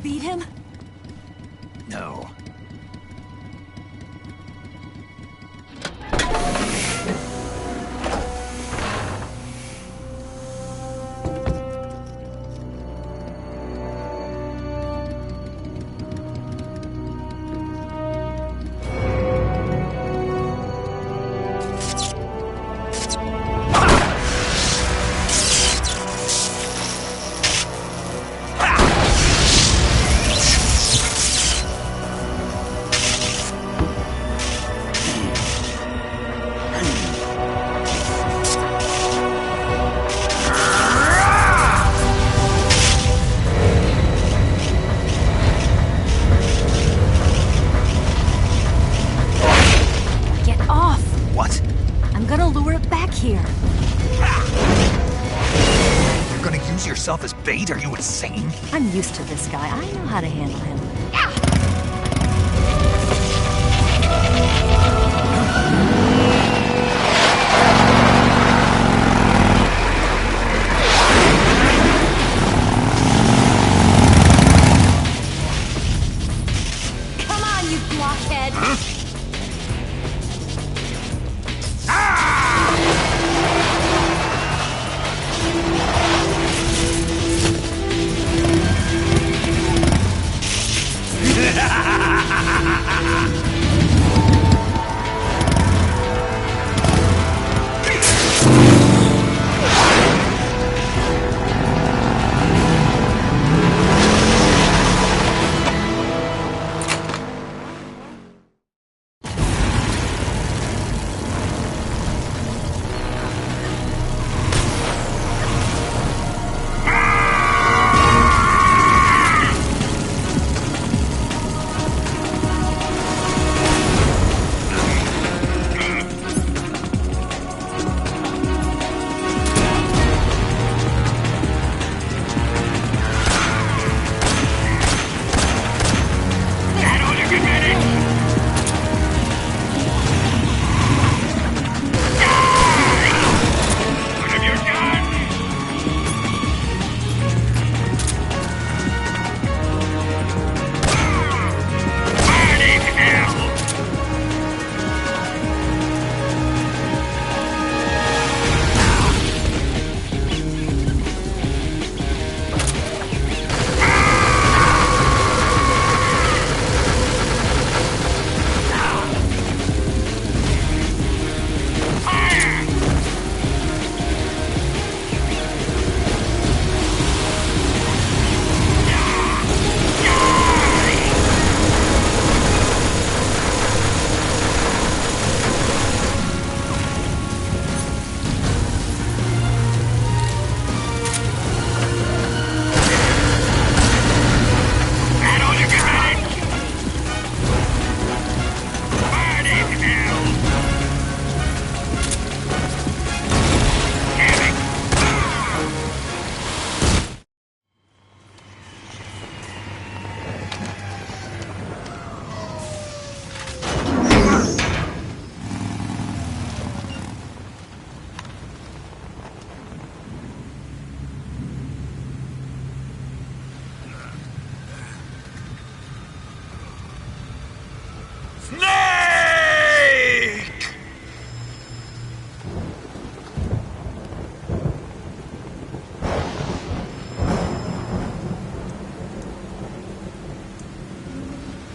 beat him? No. Yourself as bait? Are you insane? I'm used to this guy. I know how to handle him. Come on, you blockhead!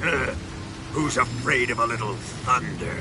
Huh? Who's afraid of a little thunder?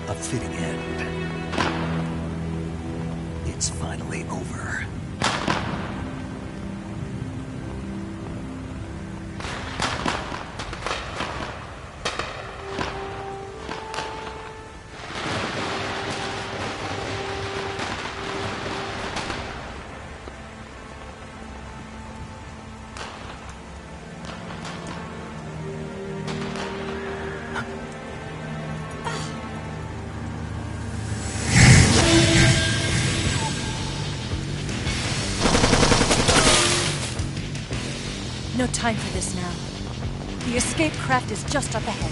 A fitting end. It's finally over. No time for this now. The escape craft is just up ahead.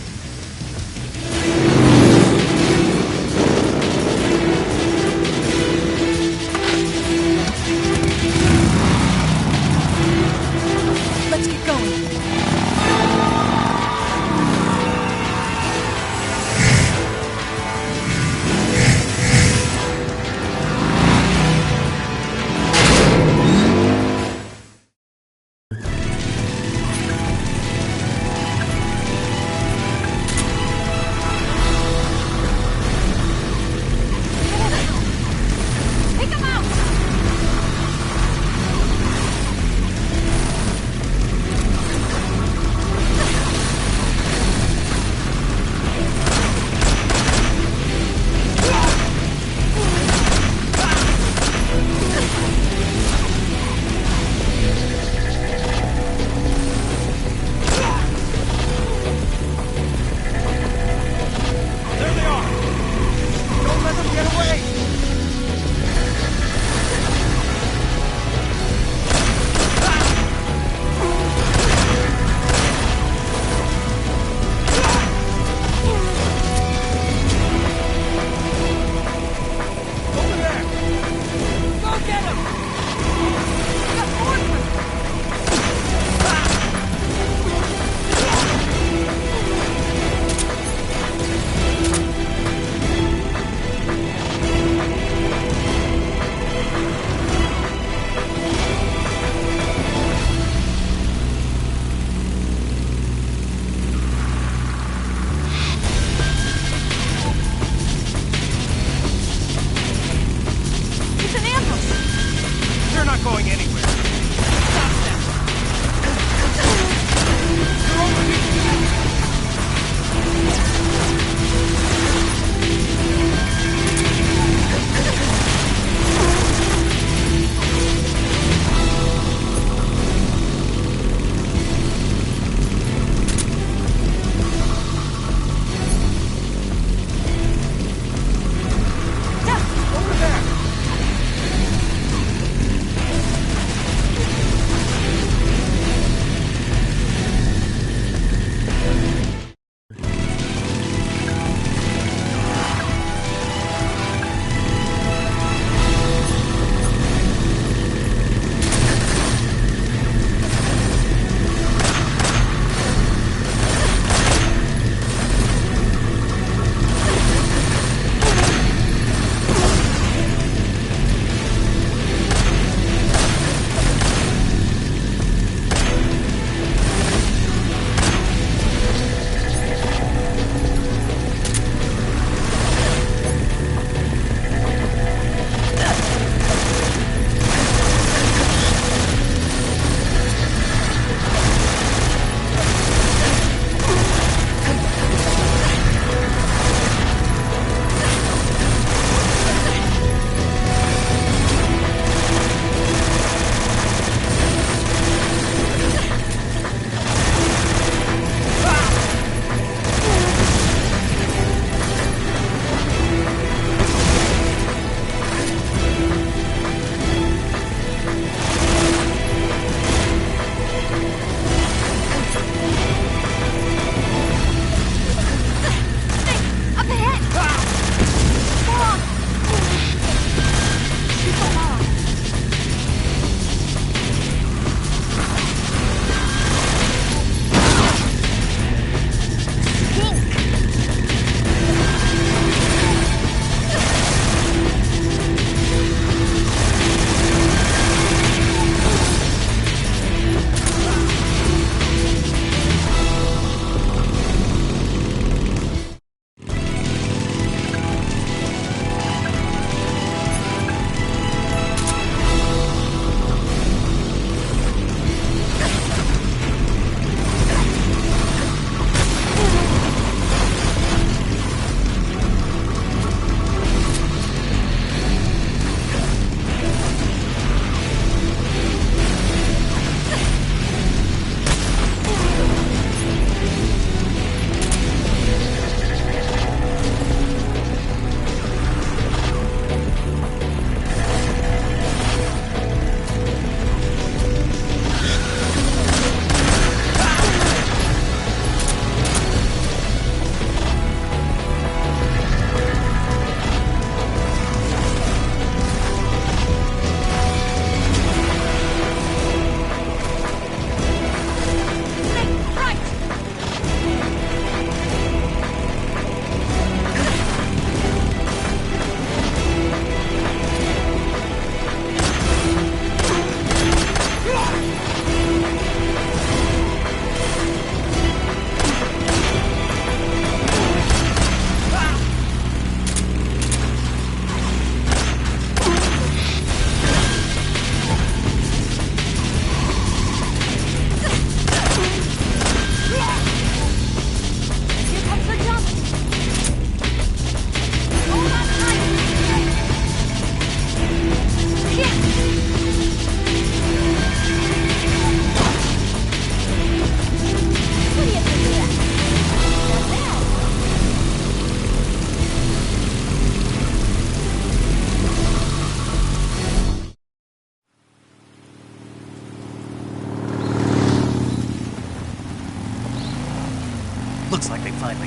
Let's get going.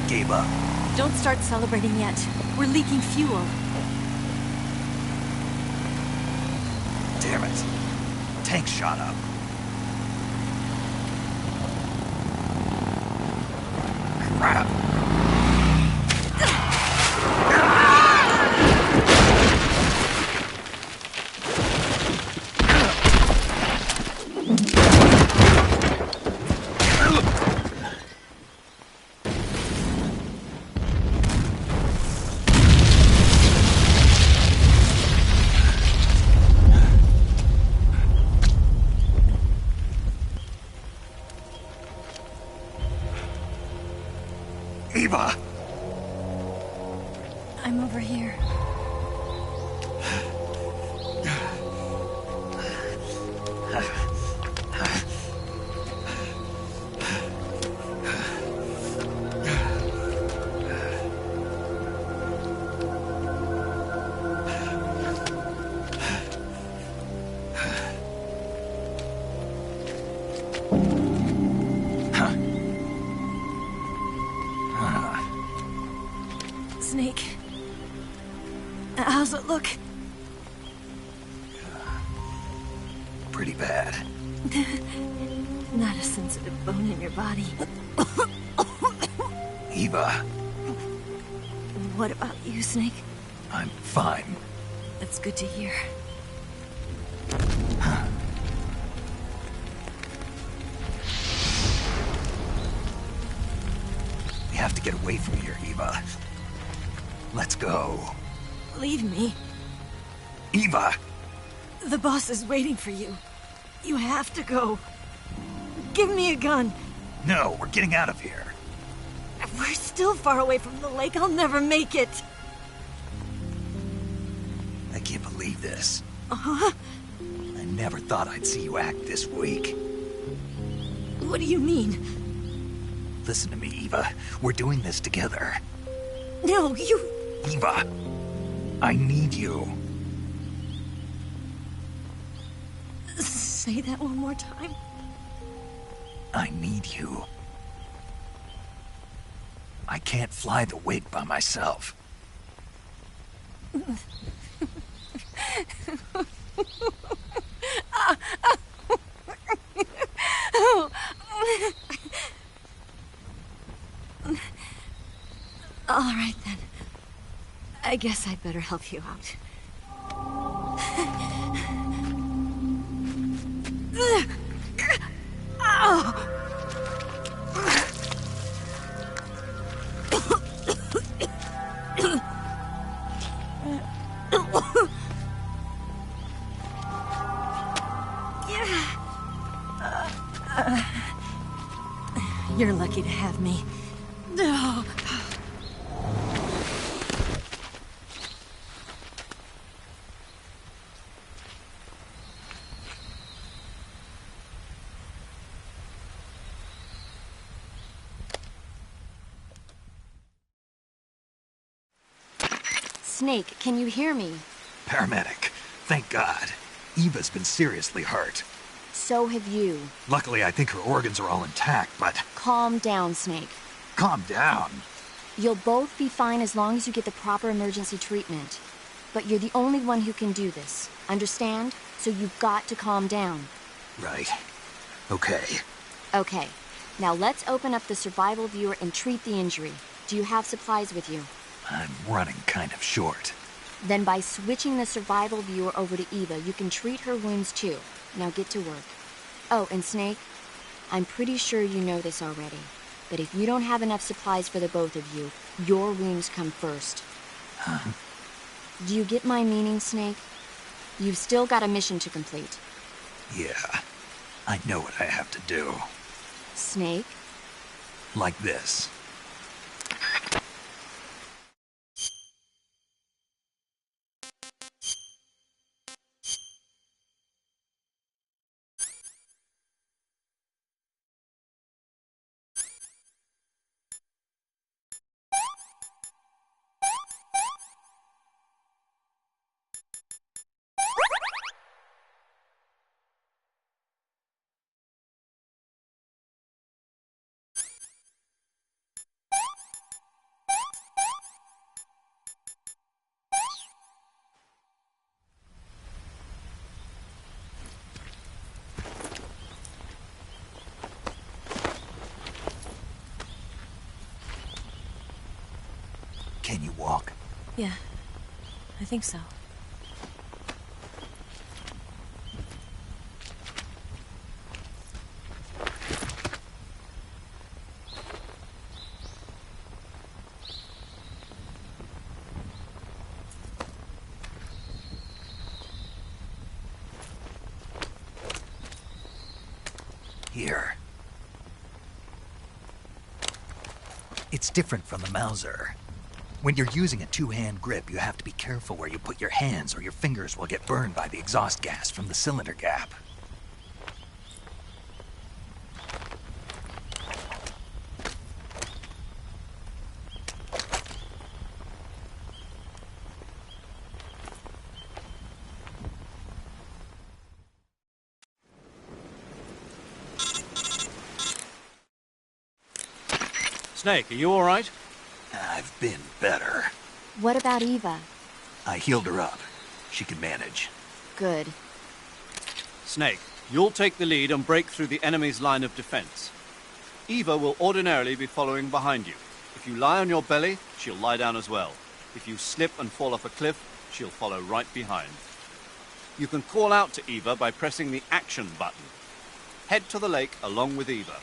gave up. Don't start celebrating yet. We're leaking fuel. Damn it. Tank shot up. Crap. Eva! I'm over here. Snake. How's it look? Pretty bad. Not a sensitive bone in your body. Eva, What about you, Snake? I'm fine. That's good to hear. We have to get away from here, Eva. Let's go. Leave me. Eva! The boss is waiting for you. You have to go. Give me a gun. No, we're getting out of here. We're still far away from the lake. I'll never make it. I can't believe this. Uh-huh. I never thought I'd see you act this weak. What do you mean? Listen to me, Eva. We're doing this together. No, you... Eva, I need you. Say that one more time. I need you. I can't fly the wig by myself. All right, then. I guess I'd better help you out. You're lucky to have me. No. Snake, can you hear me? Paramedic. Thank God. Eva's been seriously hurt. So have you. Luckily, I think her organs are all intact, but... Calm down, Snake. Calm down. You'll both be fine as long as you get the proper emergency treatment. But you're the only one who can do this. Understand? So you've got to calm down. Right. Okay. Okay. Now let's open up the survival viewer and treat the injury. Do you have supplies with you? I'm running kind of short. Then by switching the survival viewer over to Eva, you can treat her wounds too. Now get to work. Oh, and Snake, I'm pretty sure you know this already, but if you don't have enough supplies for the both of you, your wounds come first. Huh? Do you get my meaning, Snake? You've still got a mission to complete. Yeah. I know what I have to do. Snake? Like this. Can you walk? Yeah, I think so. Here. It's different from the Mauser. When you're using a two-hand grip, you have to be careful where you put your hands or your fingers will get burned by the exhaust gas from the cylinder gap. Snake, are you all right? I've been better. What about Eva? I healed her up. She can manage. Good. Snake, you'll take the lead and break through the enemy's line of defense. Eva will ordinarily be following behind you. If you lie on your belly, she'll lie down as well. If you slip and fall off a cliff, she'll follow right behind. You can call out to Eva by pressing the action button. Head to the lake along with Eva.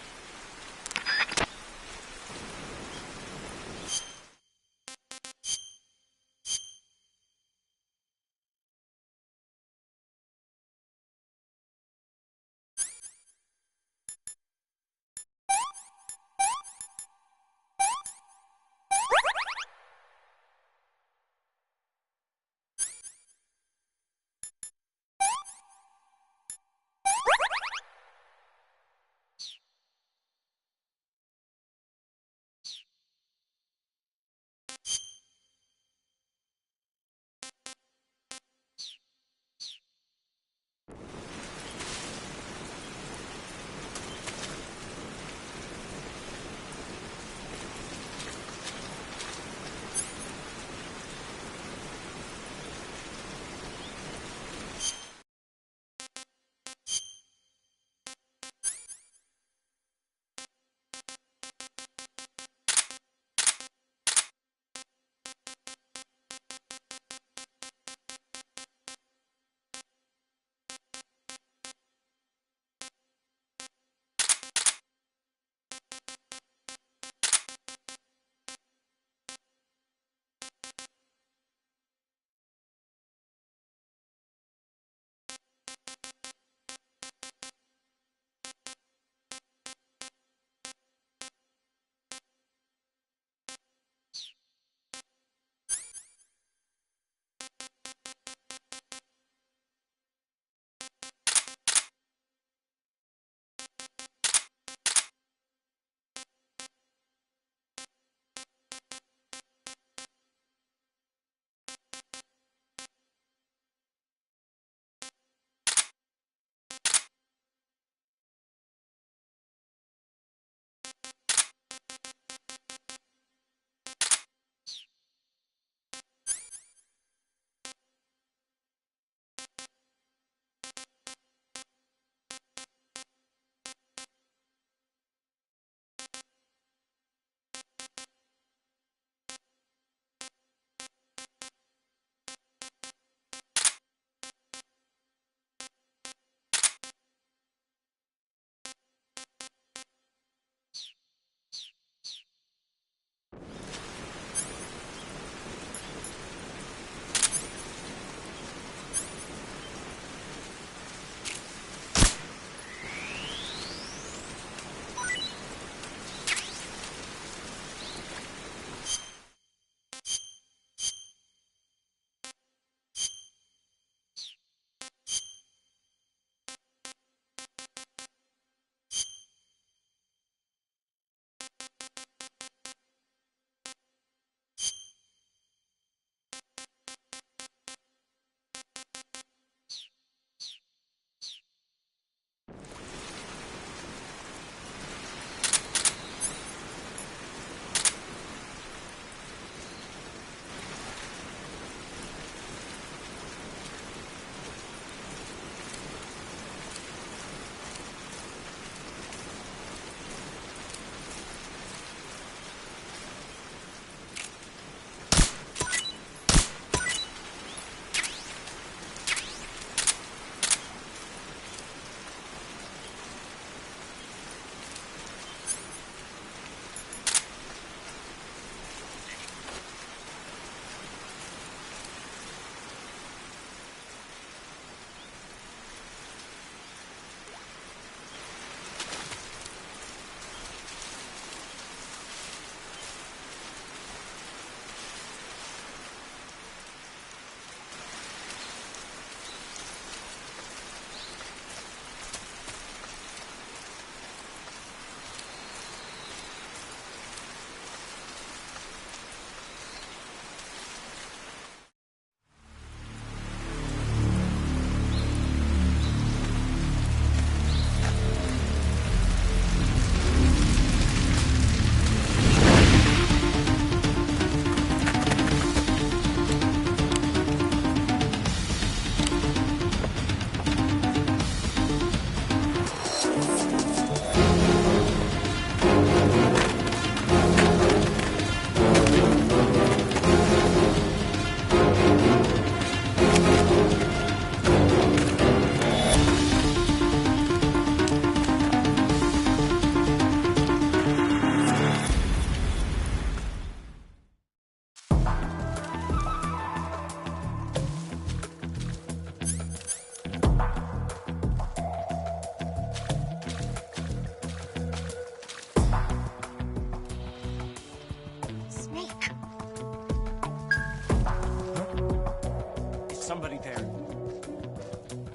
somebody there.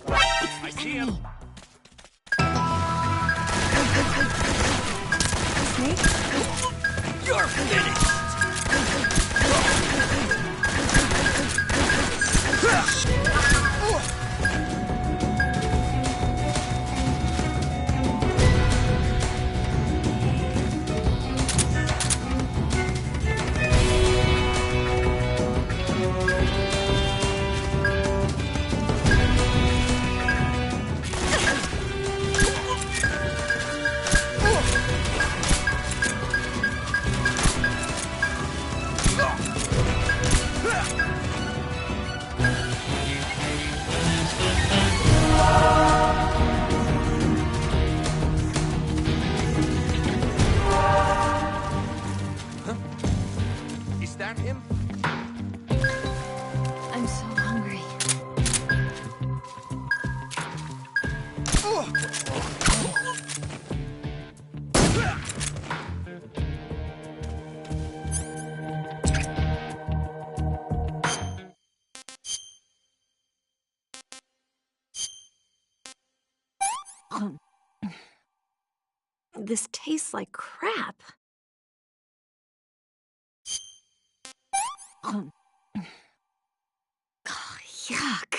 I see him. Snake? You're finished! Is that him? I'm so hungry. This tastes like crap. Oh, yuck.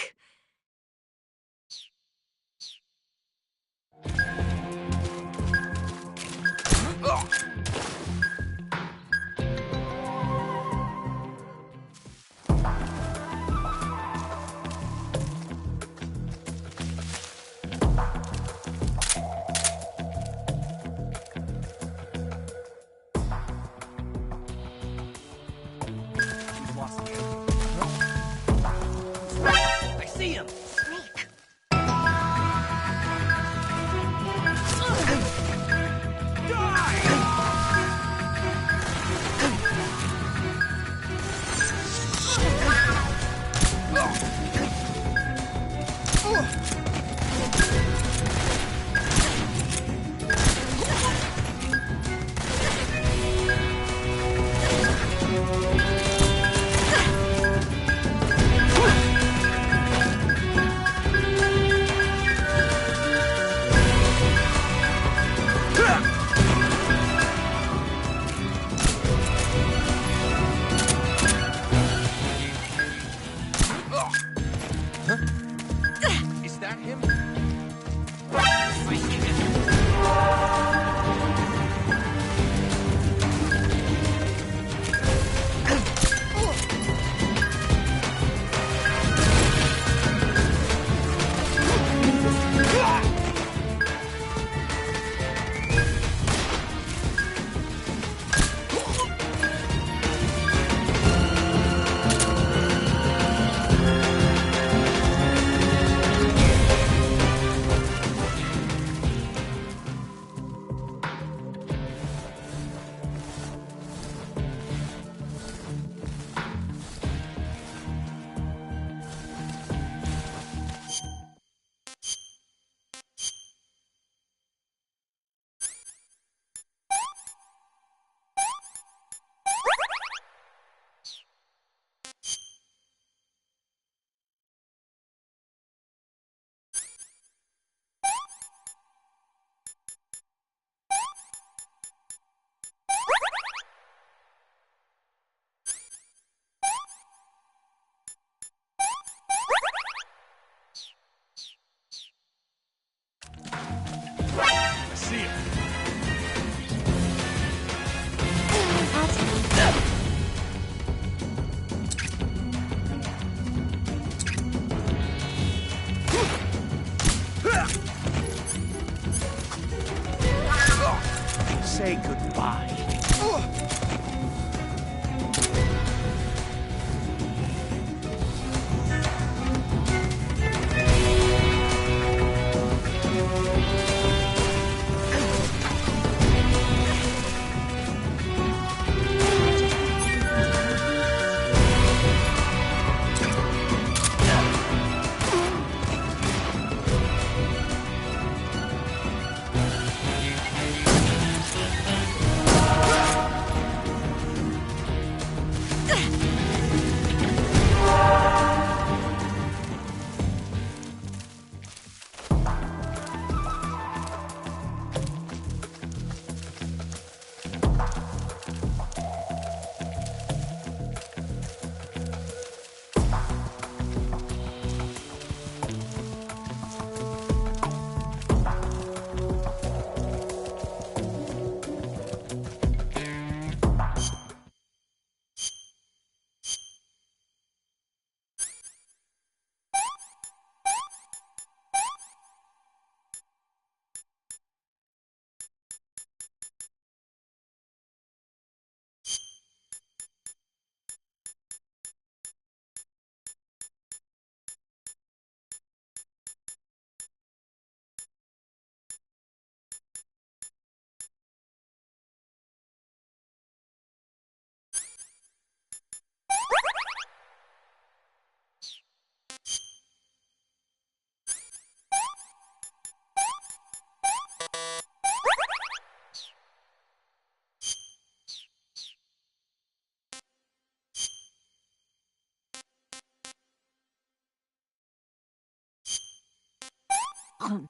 What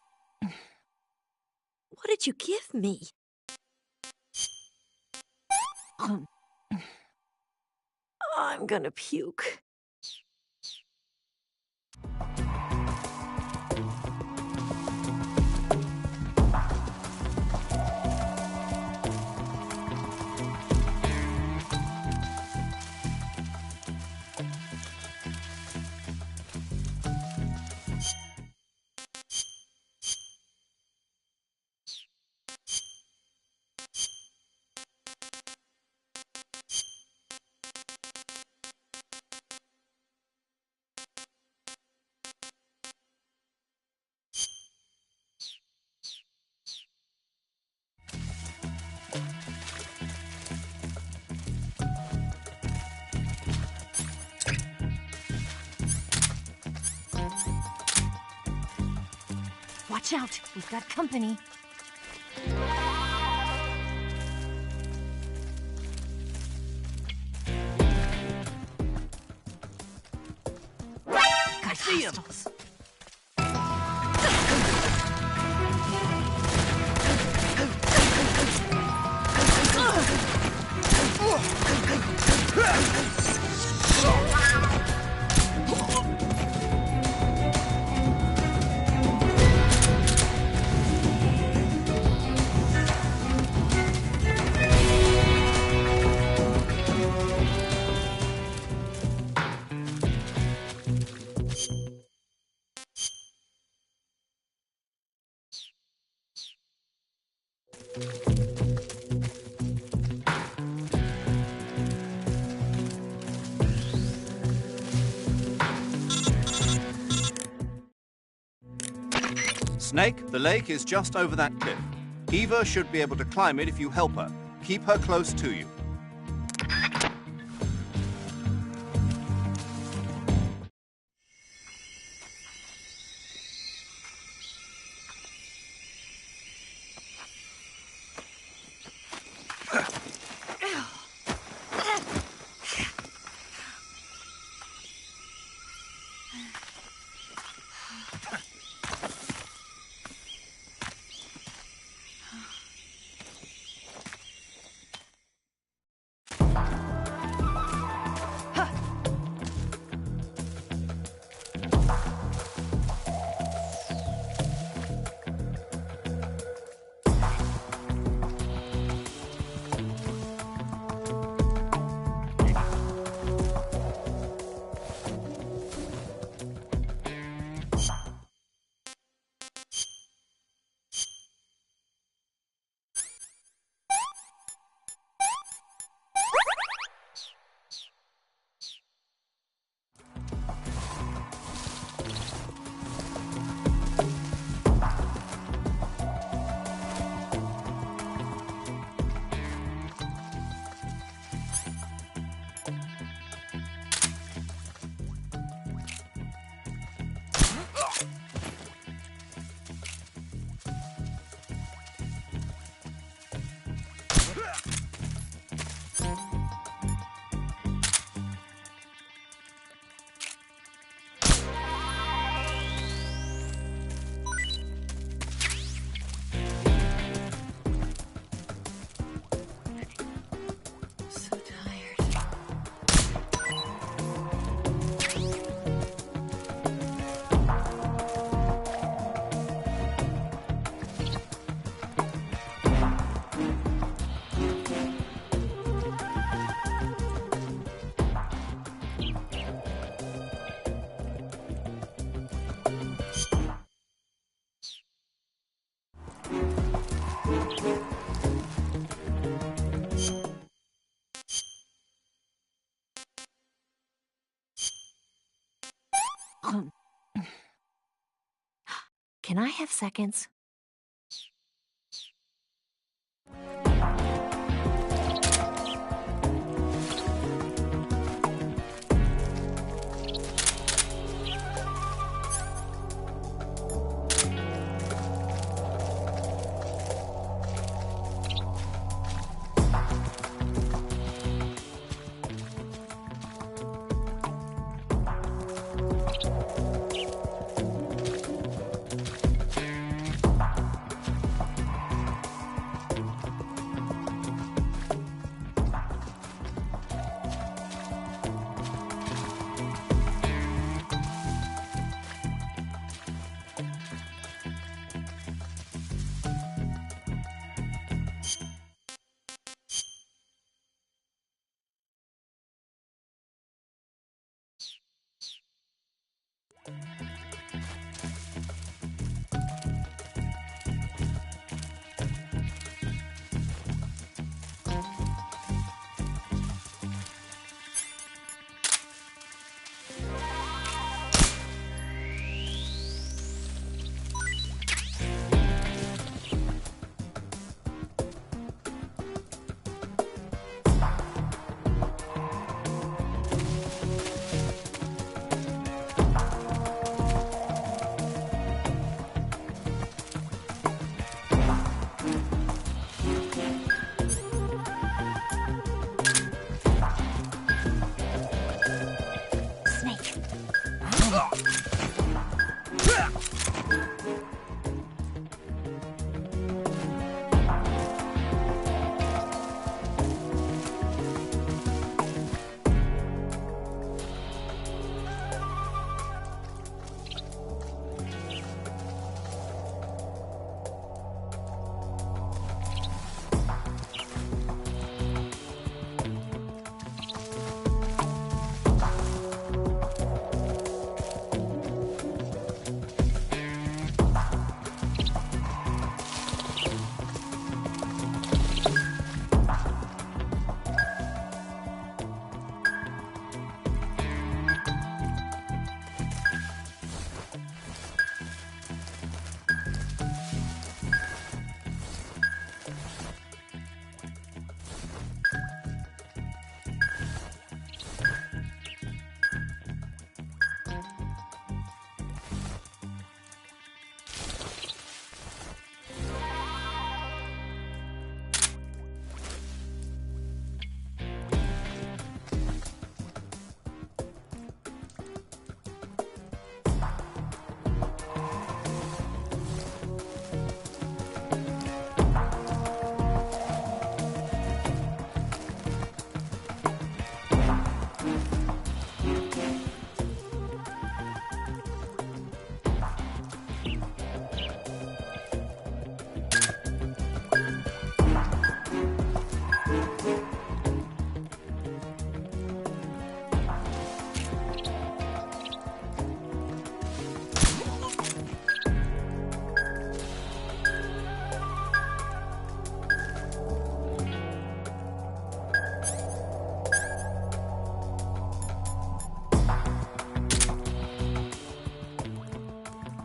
did you give me? I'm gonna puke. Watch out, we've got company. I see him. Snake, the lake is just over that cliff. Eva should be able to climb it if you help her. Keep her close to you. Can I have seconds?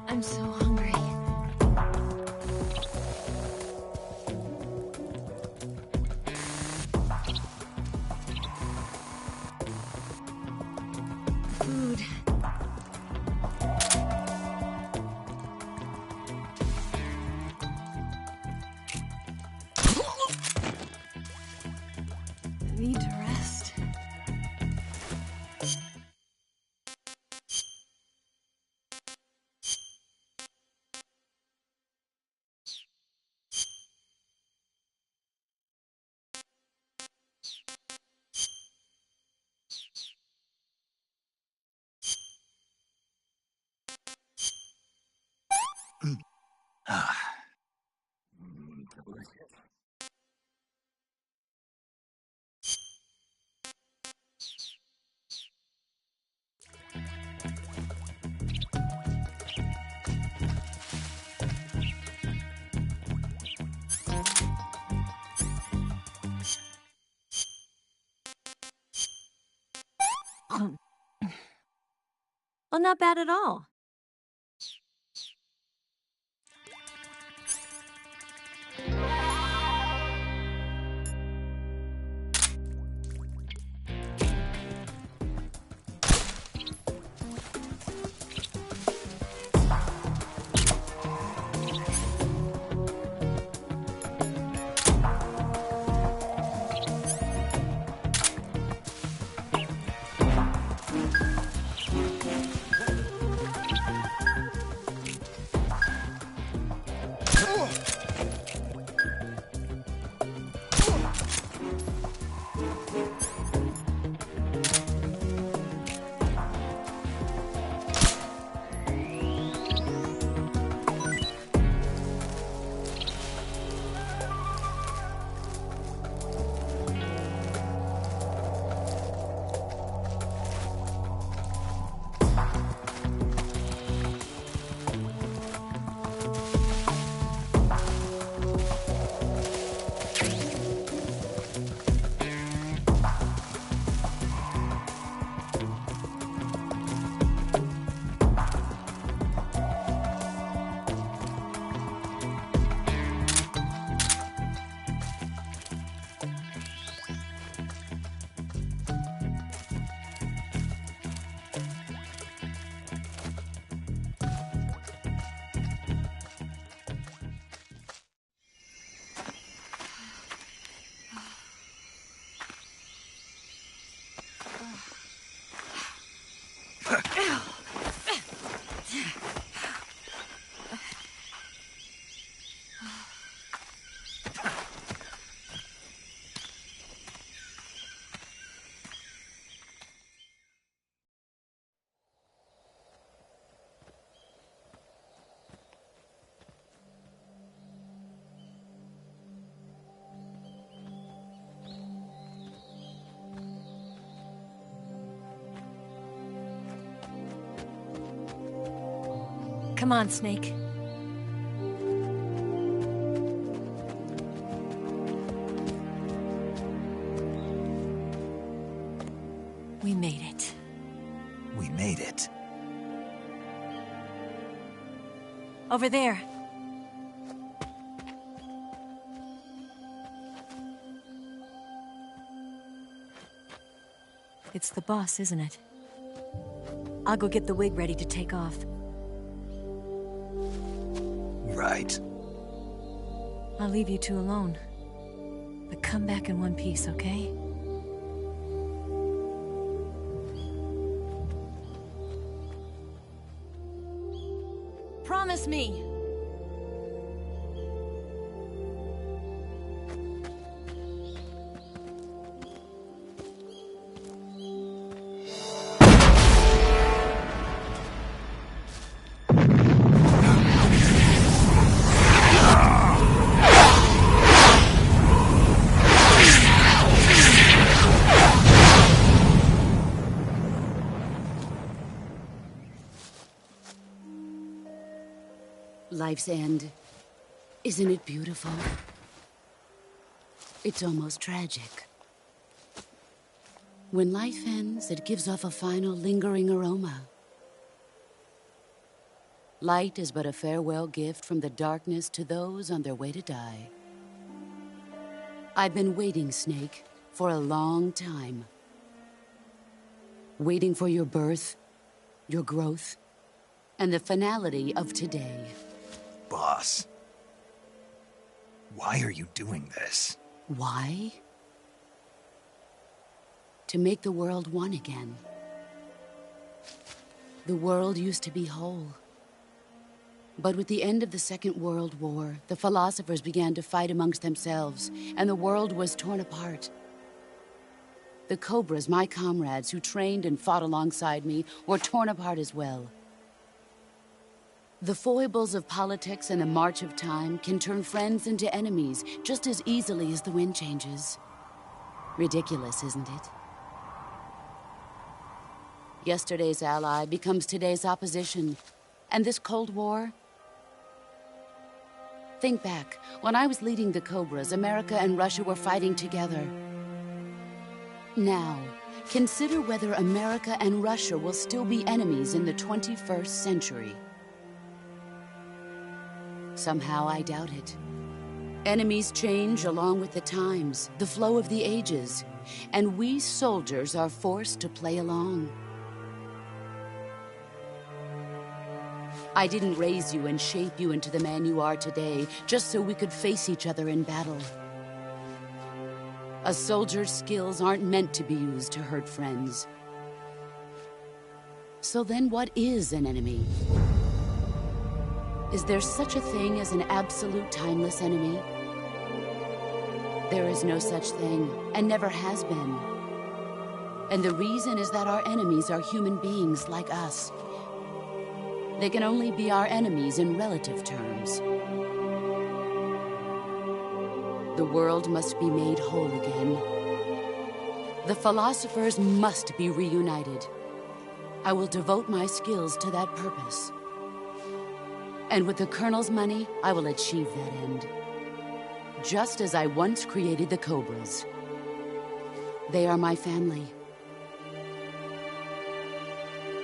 I'm so hungry. Food. I need to rest. Well, not bad at all. Come on, Snake. We made it. We made it. Over there. It's the boss, isn't it? I'll go get the wig ready to take off. Right. I'll leave you two alone. But come back in one piece, okay? Promise me! Life's end. Isn't it beautiful? It's almost tragic. When life ends, it gives off a final lingering aroma. Light is but a farewell gift from the darkness to those on their way to die. I've been waiting, Snake, for a long time. Waiting for your birth, your growth, and the finality of today. Boss, why are you doing this? Why? To make the world one again. The world used to be whole. But with the end of the Second World War, the philosophers began to fight amongst themselves, and the world was torn apart. The Cobras, my comrades who trained and fought alongside me, were torn apart as well. The foibles of politics and the march of time can turn friends into enemies just as easily as the wind changes. Ridiculous, isn't it? Yesterday's ally becomes today's opposition. And this Cold War? Think back. When I was leading the Cobras, America and Russia were fighting together. Now, consider whether America and Russia will still be enemies in the 21st century. Somehow I doubt it. Enemies change along with the times, the flow of the ages, and we soldiers are forced to play along. I didn't raise you and shape you into the man you are today just so we could face each other in battle. A soldier's skills aren't meant to be used to hurt friends. So then what is an enemy? Is there such a thing as an absolute timeless enemy? There is no such thing, and never has been. And the reason is that our enemies are human beings like us. They can only be our enemies in relative terms. The world must be made whole again. The philosophers must be reunited. I will devote my skills to that purpose. And with the Colonel's money, I will achieve that end. Just as I once created the Cobras. They are my family.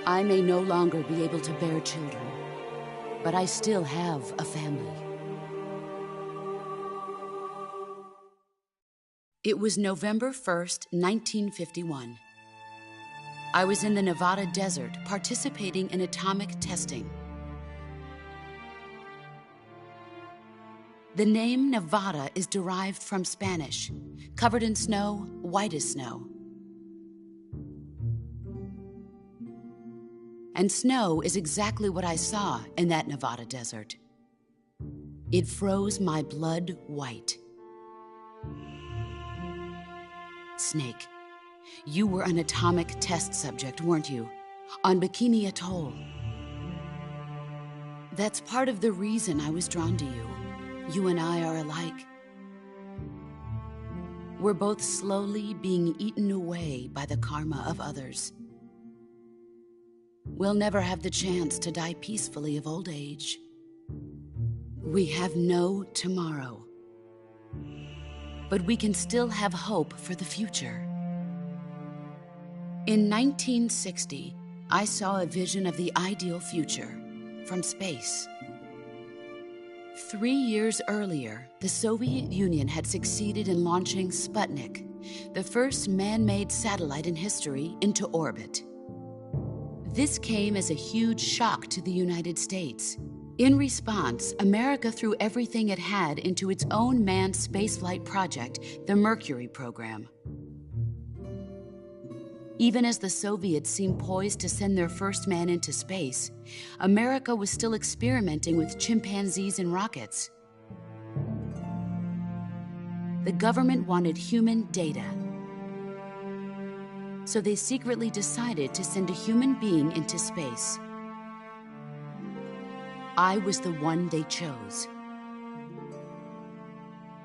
I may no longer be able to bear children, but I still have a family. It was November 1st, 1951. I was in the Nevada desert participating in atomic testing. The name Nevada is derived from Spanish, covered in snow, white as snow. And snow is exactly what I saw in that Nevada desert. It froze my blood white. Snake, you were an atomic test subject, weren't you? On Bikini Atoll. That's part of the reason I was drawn to you. You and I are alike. We're both slowly being eaten away by the karma of others. we'll never have the chance to die peacefully of old age. We have no tomorrow. But we can still have hope for the future. In 1960, I saw a vision of the ideal future from space. 3 years earlier, the Soviet Union had succeeded in launching Sputnik, the first man-made satellite in history, into orbit. This came as a huge shock to the United States. In response, America threw everything it had into its own manned spaceflight project, the Mercury program. Even as the Soviets seemed poised to send their first man into space, America was still experimenting with chimpanzees and rockets. The government wanted human data, so they secretly decided to send a human being into space. I was the one they chose.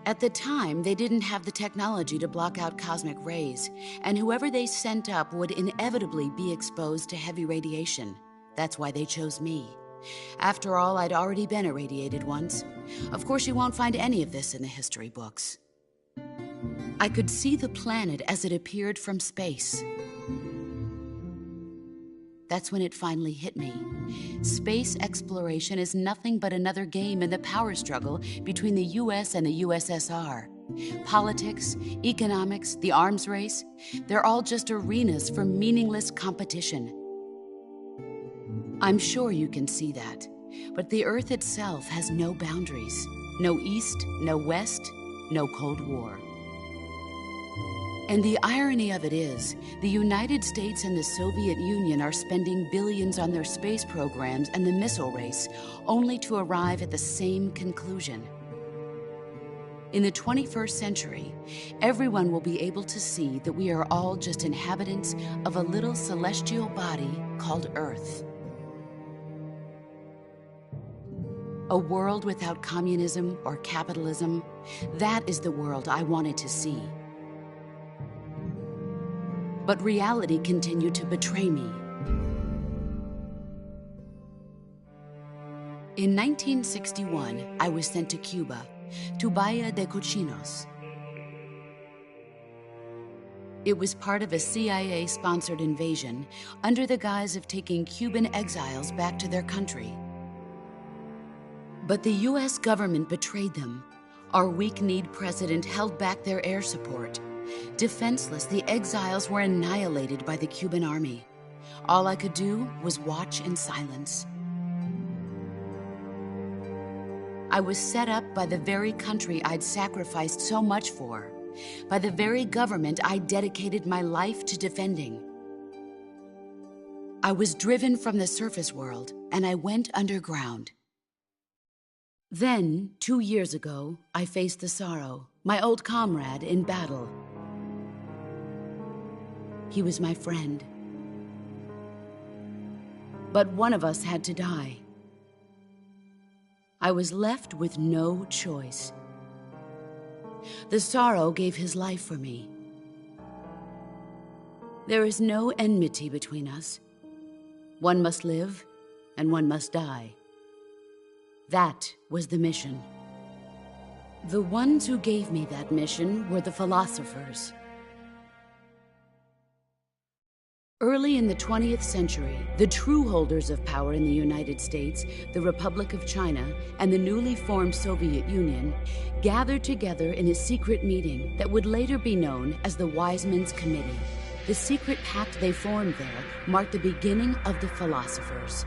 At the time, they didn't have the technology to block out cosmic rays, and whoever they sent up would inevitably be exposed to heavy radiation. That's why they chose me. After all, I'd already been irradiated once. Of course, you won't find any of this in the history books. I could see the planet as it appeared from space. That's when it finally hit me. Space exploration is nothing but another game in the power struggle between the US and the USSR. Politics, economics, the arms race, they're all just arenas for meaningless competition. I'm sure you can see that, but the Earth itself has no boundaries. No East, no West, no Cold War. And the irony of it is, the United States and the Soviet Union are spending billions on their space programs and the missile race, only to arrive at the same conclusion. In the 21st century, everyone will be able to see that we are all just inhabitants of a little celestial body called Earth. A world without communism or capitalism, that is the world I wanted to see. But reality continued to betray me. In 1961, I was sent to Cuba, to Bahia de Cochinos. It was part of a CIA-sponsored invasion under the guise of taking Cuban exiles back to their country. But the US government betrayed them. Our weak-kneed president held back their air support. Defenseless, the exiles were annihilated by the Cuban army. All I could do was watch in silence. I was set up by the very country I'd sacrificed so much for, by the very government I dedicated my life to defending. I was driven from the surface world, and I went underground. Then, 2 years ago, I faced the Sorrow, my old comrade in battle. He was my friend. But one of us had to die. I was left with no choice. The Sorrow gave his life for me. There is no enmity between us. One must live, and one must die. That was the mission. The ones who gave me that mission were the philosophers. Early in the 20th century, the true holders of power in the United States, the Republic of China, and the newly formed Soviet Union gathered together in a secret meeting that would later be known as the Wiseman's Committee. The secret pact they formed there marked the beginning of the philosophers.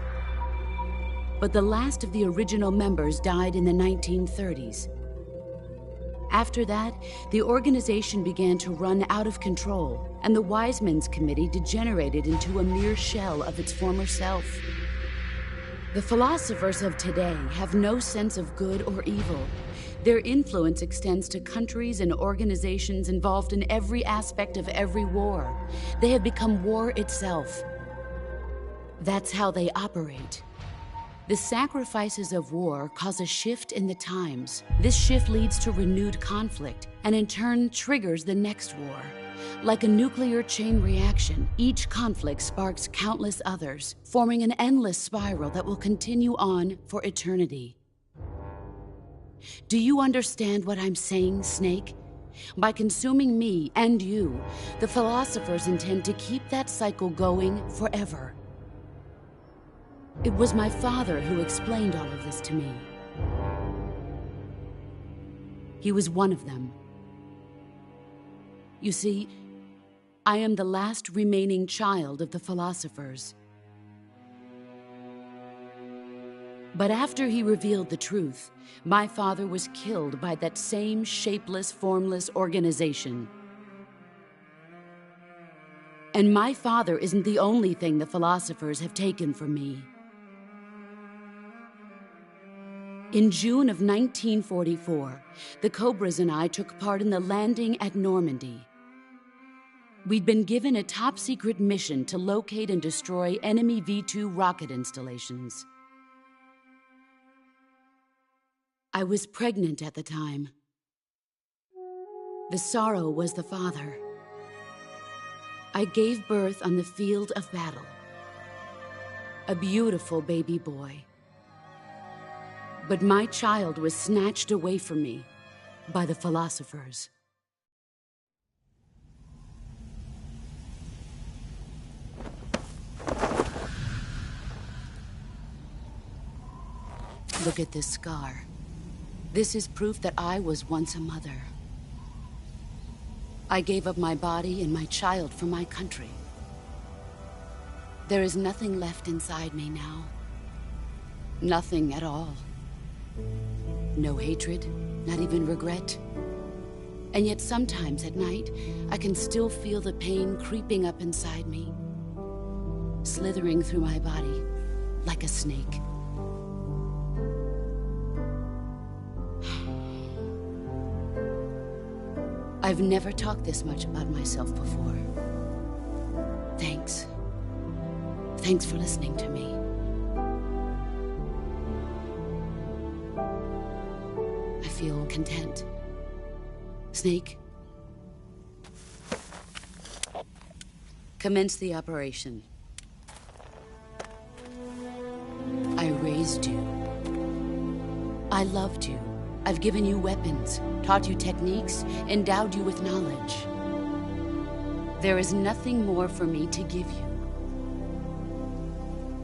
But the last of the original members died in the 1930s. After that, the organization began to run out of control, and the Wiseman's Committee degenerated into a mere shell of its former self. The philosophers of today have no sense of good or evil. Their influence extends to countries and organizations involved in every aspect of every war. They have become war itself. That's how they operate. The sacrifices of war cause a shift in the times. This shift leads to renewed conflict, and in turn triggers the next war. Like a nuclear chain reaction, each conflict sparks countless others, forming an endless spiral that will continue on for eternity. Do you understand what I'm saying, Snake? By consuming me and you, the philosophers intend to keep that cycle going forever. It was my father who explained all of this to me. He was one of them. You see, I am the last remaining child of the philosophers. But after he revealed the truth, my father was killed by that same shapeless, formless organization. And my father isn't the only thing the philosophers have taken from me. In June of 1944, the Cobras and I took part in the landing at Normandy. We'd been given a top-secret mission to locate and destroy enemy V-2 rocket installations. I was pregnant at the time. The sorrow was the father. I gave birth on the field of battle. A beautiful baby boy. But my child was snatched away from me by the philosophers. Look at this scar. This is proof that I was once a mother. I gave up my body and my child for my country. There is nothing left inside me now. Nothing at all. No hatred, not even regret. And yet sometimes at night, I can still feel the pain creeping up inside me, slithering through my body like a snake. I've never talked this much about myself before. Thanks. Thanks for listening to me. I feel content. Snake, commence the operation. I raised you. I loved you. I've given you weapons, taught you techniques, endowed you with knowledge. There is nothing more for me to give you.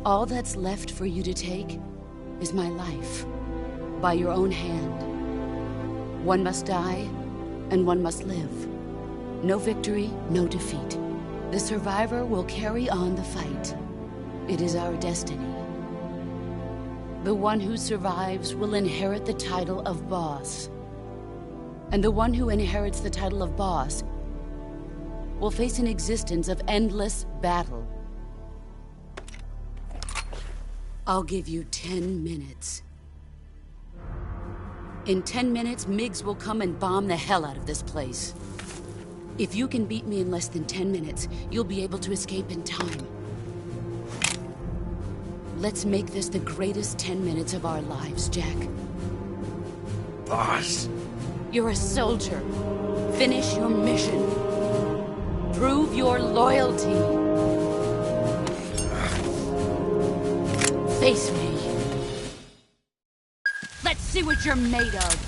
All that's left for you to take is my life, by your own hand. One must die, and one must live. No victory, no defeat. The survivor will carry on the fight. It is our destiny. The one who survives will inherit the title of boss. And the one who inherits the title of boss will face an existence of endless battle. I'll give you 10 minutes. In 10 minutes, MiGs will come and bomb the hell out of this place. If you can beat me in less than 10 minutes, you'll be able to escape in time. Let's make this the greatest 10 minutes of our lives, Jack. Boss. You're a soldier. Finish your mission. Prove your loyalty. Face me. Let's see what you're made of.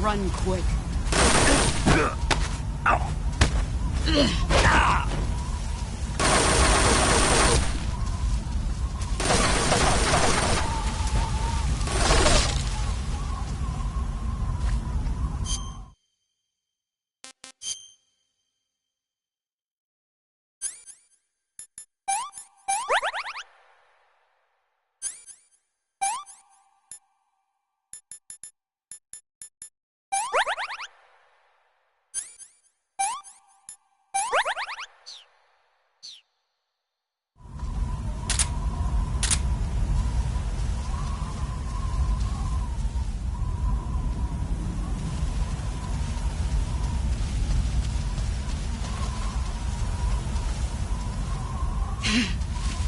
Run quick.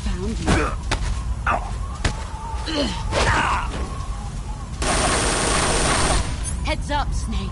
Found you. Heads up, Snake.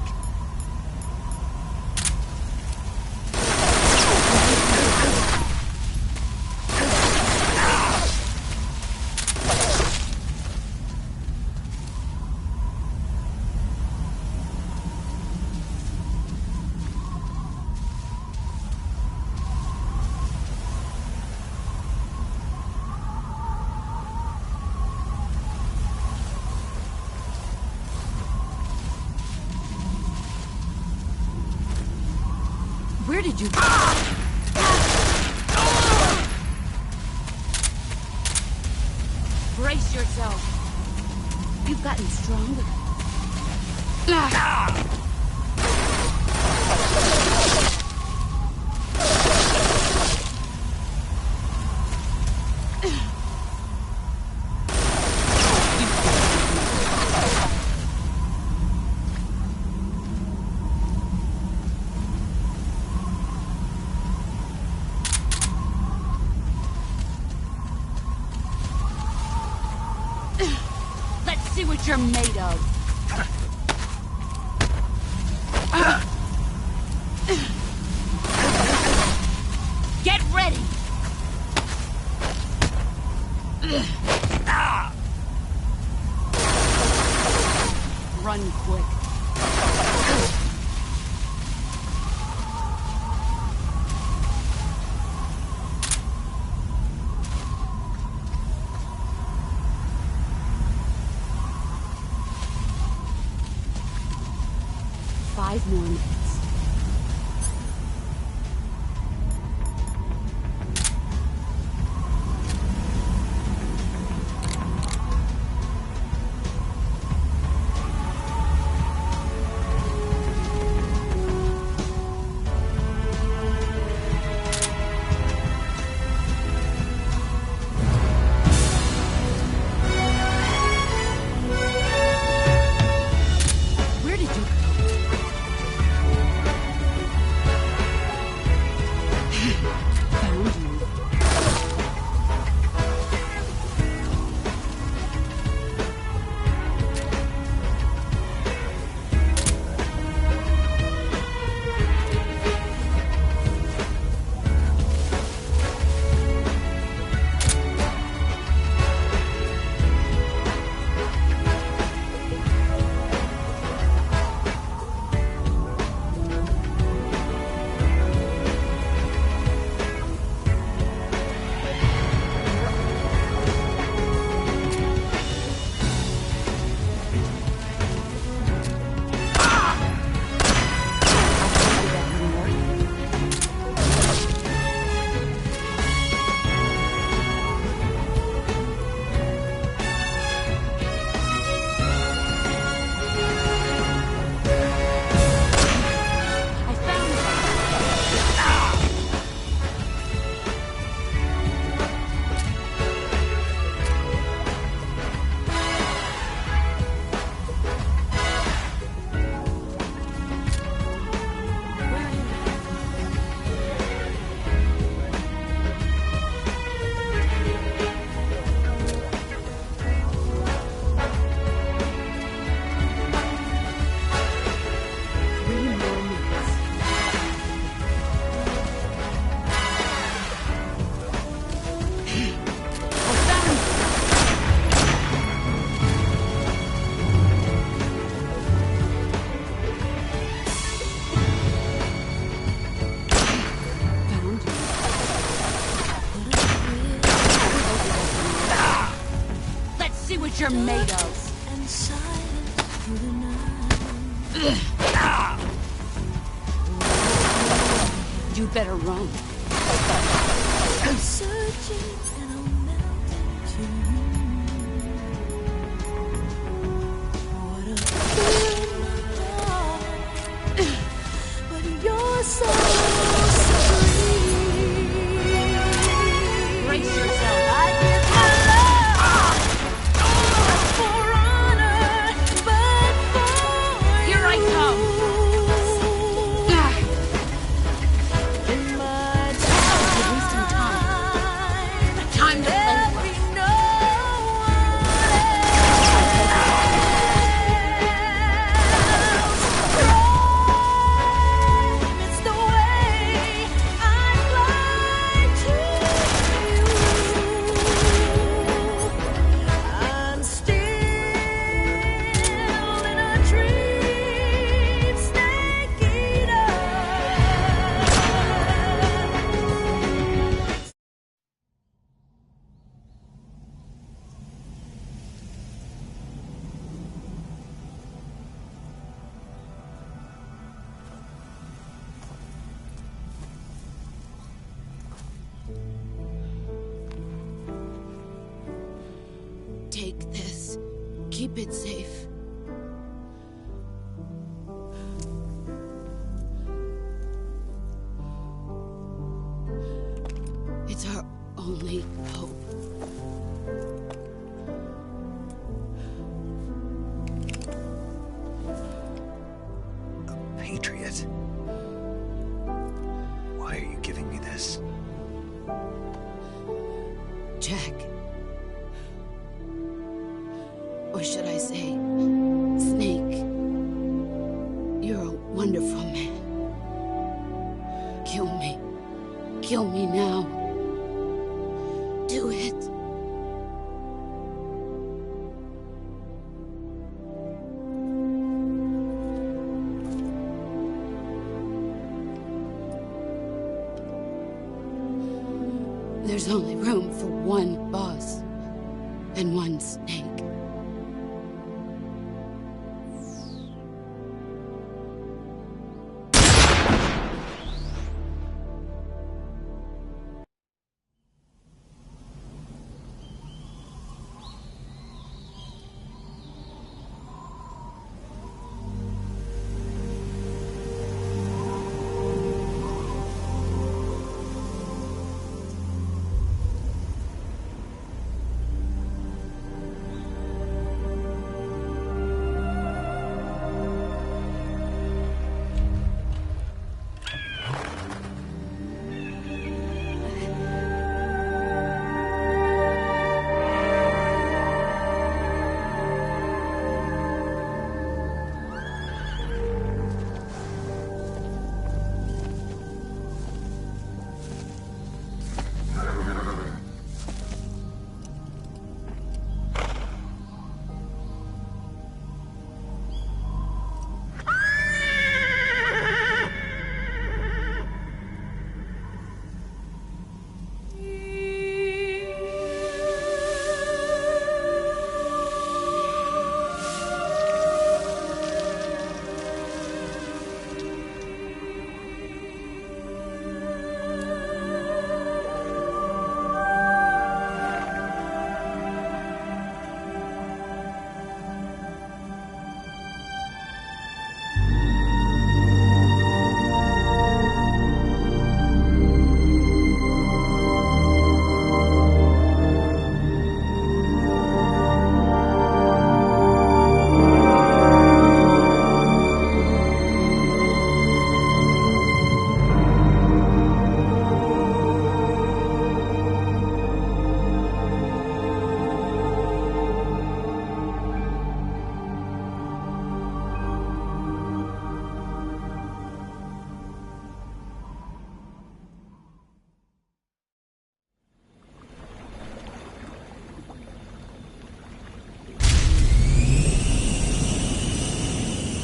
Where did you go? Brace yourself. You've gotten stronger. See what you're made of. Get ready. Run quick. 5 more minutes. You'd better run. I'm searching and I'm melting to you. What a feeling, but you're so supreme. Brace yourself. I give my love for honor, but for Here I come. in my You're wasting time. Time to there cleanse. be no one else. It's the way I fly to you. I'm still in a dream, snake eater. Take this. Keep it safe. It's our only hope. A patriot? Why are you giving me this? Jack. Or should I say, Snake? You're a wonderful man. Kill me. Kill me now. Do it. There's only room for one boss and one snake.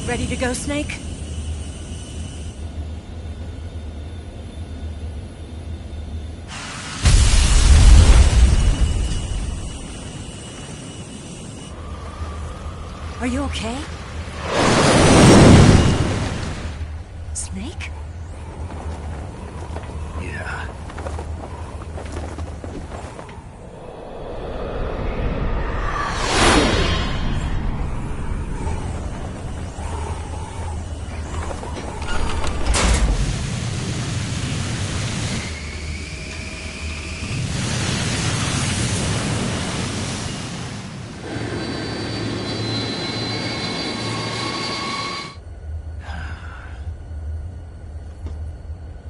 Ready to go, Snake? Are you okay? Snake? Yeah.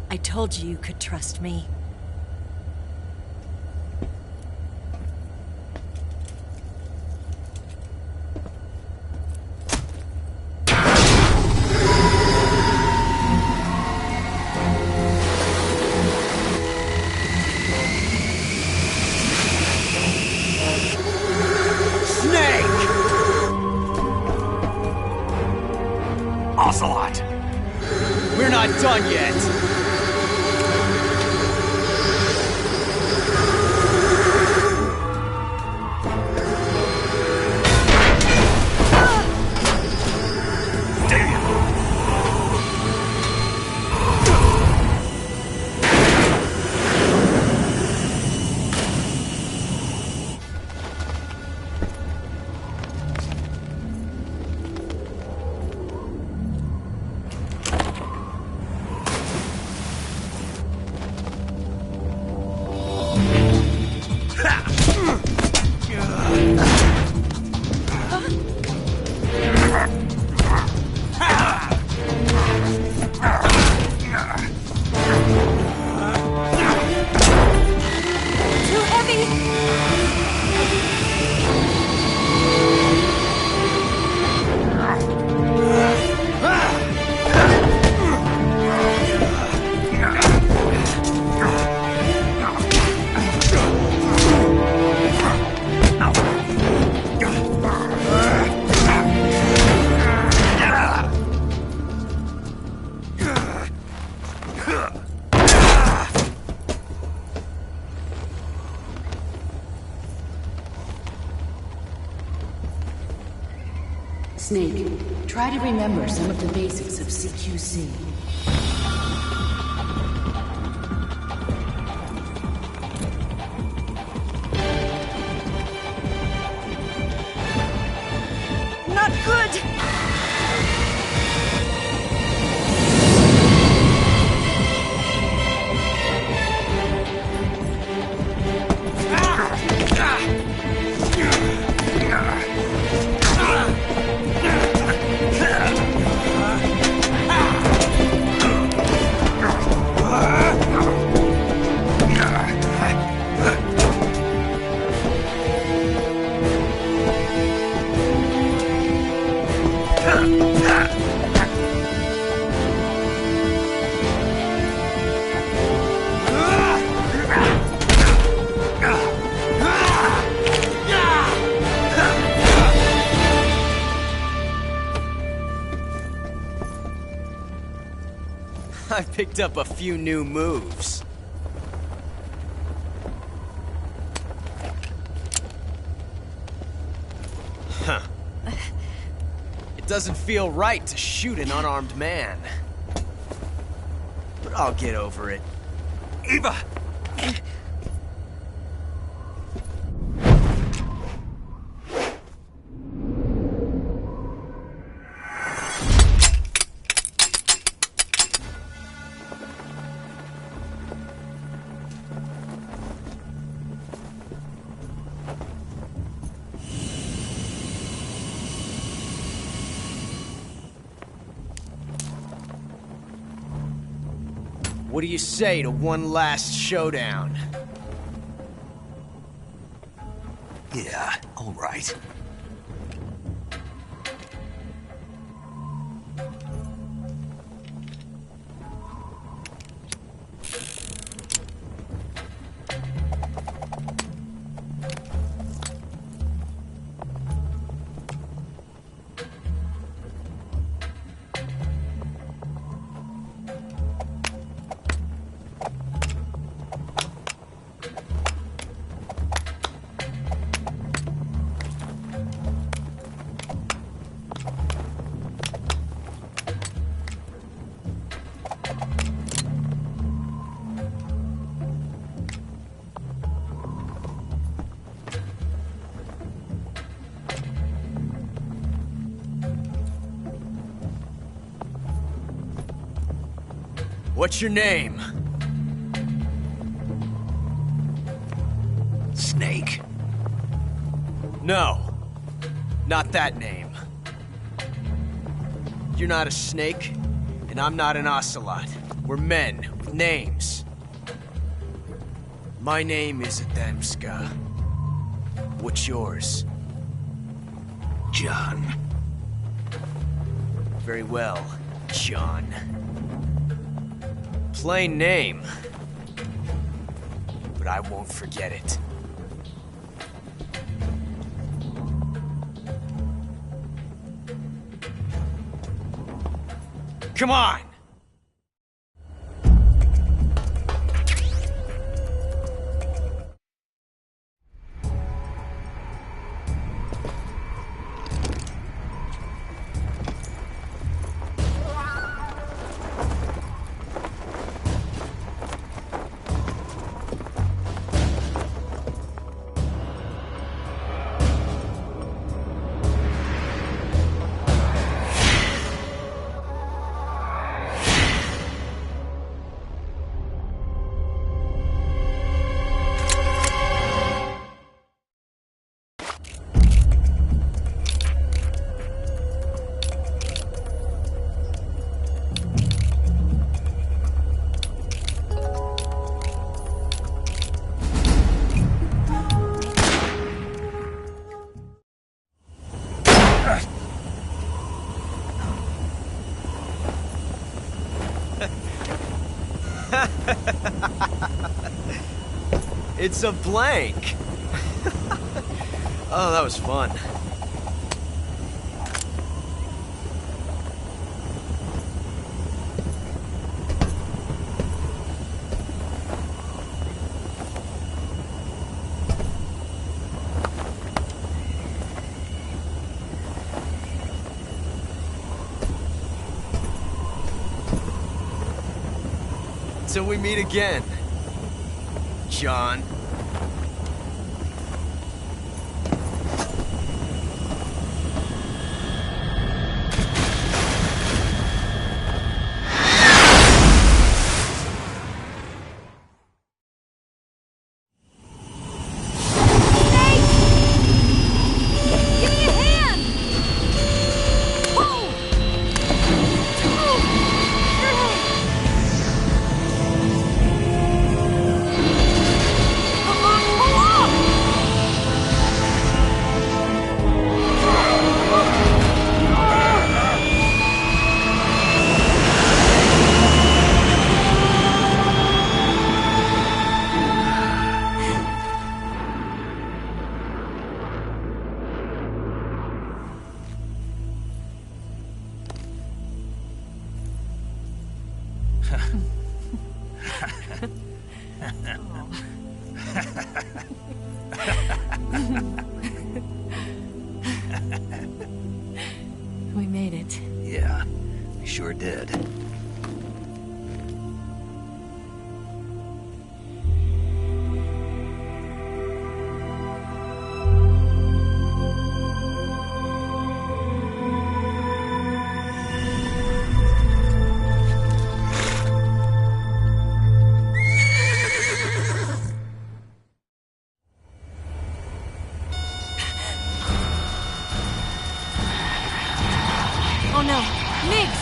I told you you could trust me. Ocelot! We're not done yet! Snake, try to remember some of the basics of CQC. Not good! I picked up a few new moves. Huh. It doesn't feel right to shoot an unarmed man. But I'll get over it. Eva! What do you say to one last showdown? Yeah, all right. What's your name? Snake. No. Not that name. You're not a snake, and I'm not an ocelot. We're men with names. My name is Adamska. What's yours? John. Very well, John. Plain name. But I won't forget it. Come on! It's a blank! Oh, that was fun. Till we meet again, John. We made it. Yeah, we sure did. Oh no, Niggs!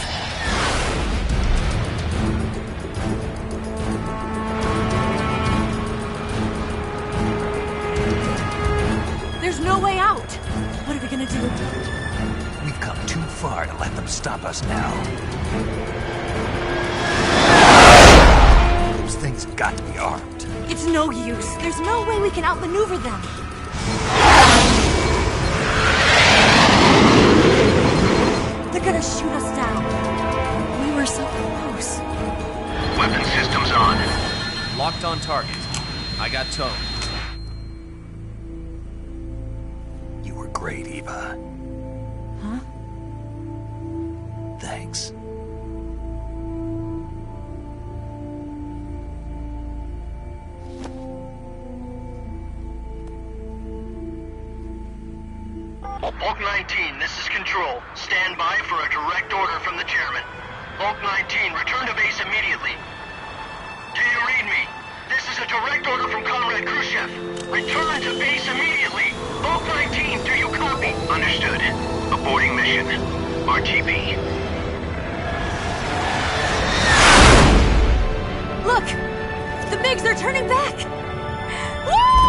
There's no way out! What are we gonna do? We've come too far to let them stop us now. Those things have got to be armed. It's no use. There's no way we can outmaneuver them. They're gonna shoot us down. We were so close. Weapon systems on. Locked on target. I got towed. You were great, Eva. Huh? Thanks. Bulk 19, this is Control. Stand by for a direct order from the chairman. Bulk 19, return to base immediately. Do you read me? This is a direct order from Comrade Khrushchev. Return to base immediately. Bulk 19, do you copy? Understood. Aborting mission. RTB. Look! The MiGs are turning back! Woo!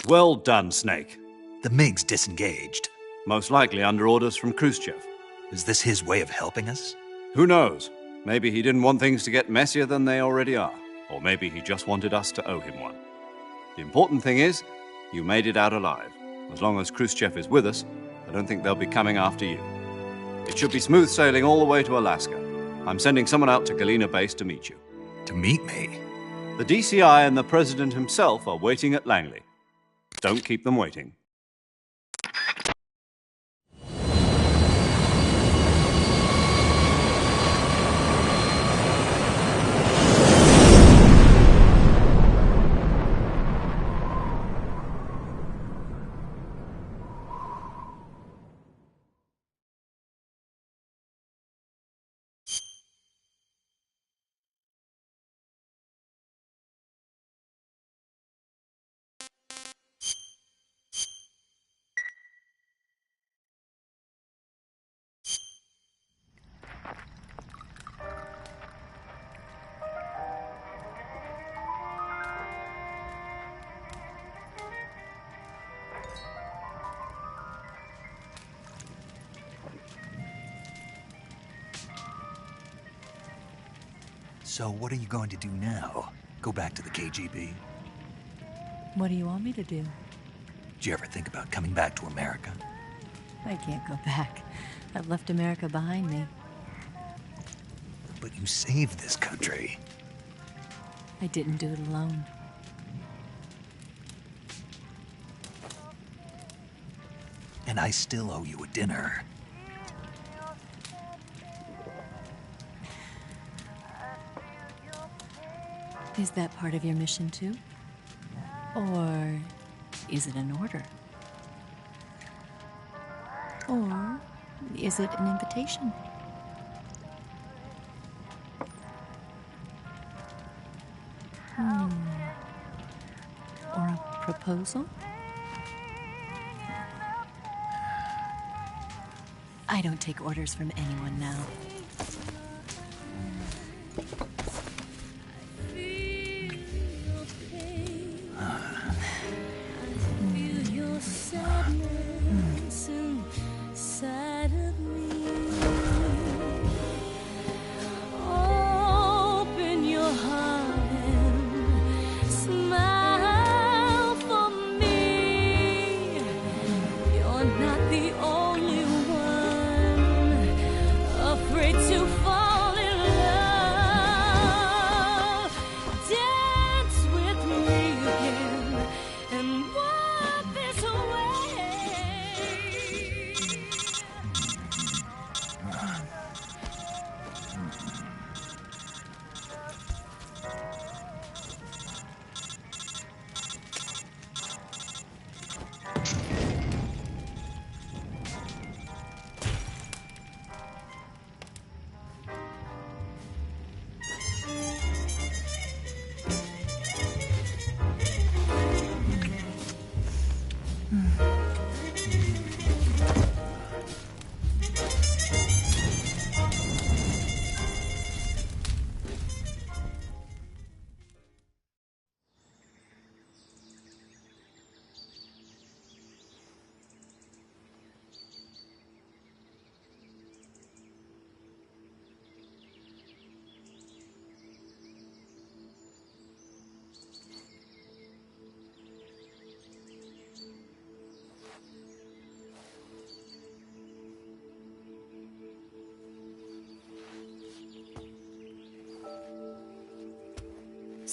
Well done, Snake. The MiGs disengaged. Most likely under orders from Khrushchev. Is this his way of helping us? Who knows? Maybe he didn't want things to get messier than they already are. Or maybe he just wanted us to owe him one. The important thing is, you made it out alive. As long as Khrushchev is with us, I don't think they'll be coming after you. It should be smooth sailing all the way to Alaska. I'm sending someone out to Galena Base to meet you. To meet me? The DCI and the President himself are waiting at Langley. Don't keep them waiting. So what are you going to do now? Go back to the KGB? What do you want me to do? Did you ever think about coming back to America? I can't go back. I've left America behind me. But you saved this country. I didn't do it alone. And I still owe you a dinner. Is that part of your mission too? Or is it an order? Or is it an invitation? Or a proposal? I don't take orders from anyone now.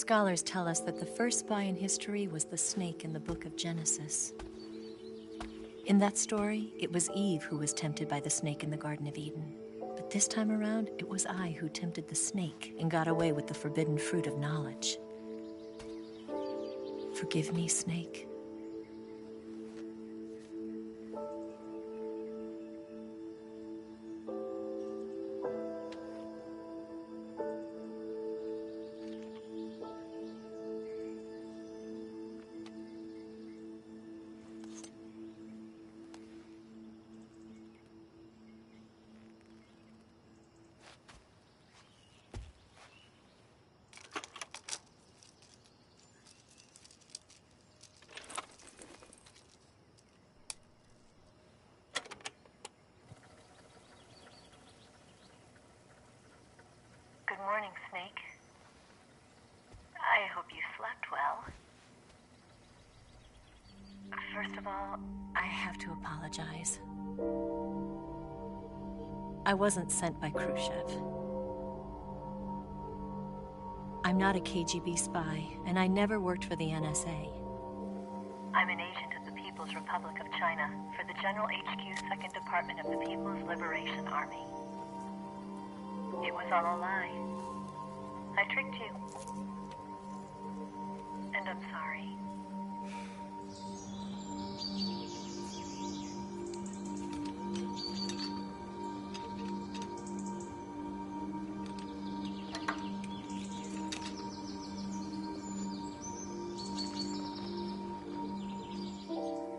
Scholars tell us that the first spy in history was the snake in the book of Genesis. In that story, it was Eve who was tempted by the snake in the Garden of Eden. But this time around, it was I who tempted the snake and got away with the forbidden fruit of knowledge. Forgive me, Snake. Good morning, Snake. I hope you slept well. First of all, I have to apologize. I wasn't sent by Khrushchev. I'm not a KGB spy, and I never worked for the NSA. I'm an agent of the People's Republic of China for the General HQ 2nd Department of the People's Liberation Army. It was all a lie. I tricked you. And I'm sorry.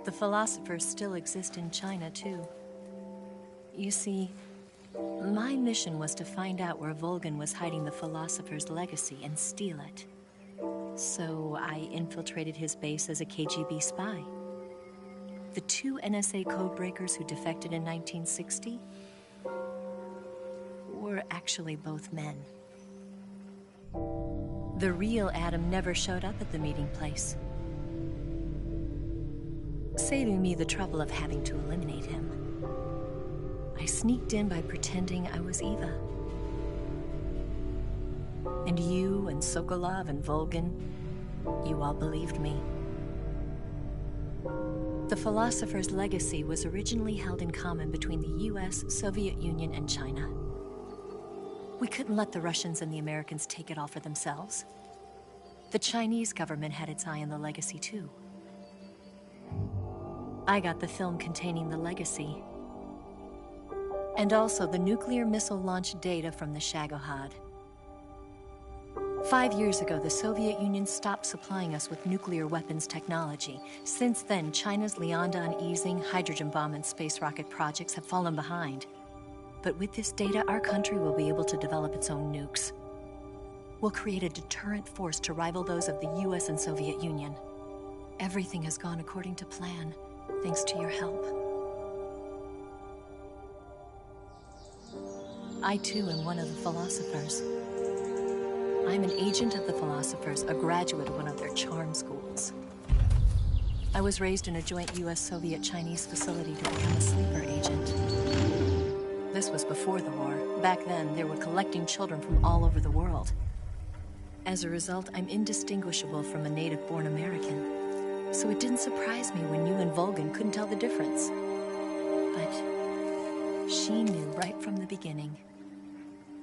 The philosophers still exist in China, too. You see, my mission was to find out where Volgin was hiding the philosopher's legacy and steal it. So I infiltrated his base as a KGB spy. The 2 NSA codebreakers who defected in 1960 were actually both men. The real Adam never showed up at the meeting place, saving me the trouble of having to eliminate him. I sneaked in by pretending I was Eva. And you and Sokolov and Volgin, you all believed me. The philosopher's legacy was originally held in common between the US, Soviet Union, and China. We couldn't let the Russians and the Americans take it all for themselves. The Chinese government had its eye on the legacy, too. I got the film containing the legacy, and also the nuclear missile launch data from the Shagohod. 5 years ago, the Soviet Union stopped supplying us with nuclear weapons technology. Since then, China's Lianda and Yizheng hydrogen bomb and space rocket projects have fallen behind. But with this data, our country will be able to develop its own nukes. We'll create a deterrent force to rival those of the US and Soviet Union. Everything has gone according to plan, thanks to your help. I, too, am one of the philosophers. I'm an agent of the philosophers, a graduate of one of their charm schools. I was raised in a joint US-Soviet-Chinese facility to become a sleeper agent. This was before the war. Back then, they were collecting children from all over the world. As a result, I'm indistinguishable from a native-born American. So it didn't surprise me when you and Volgin couldn't tell the difference. But she knew right from the beginning.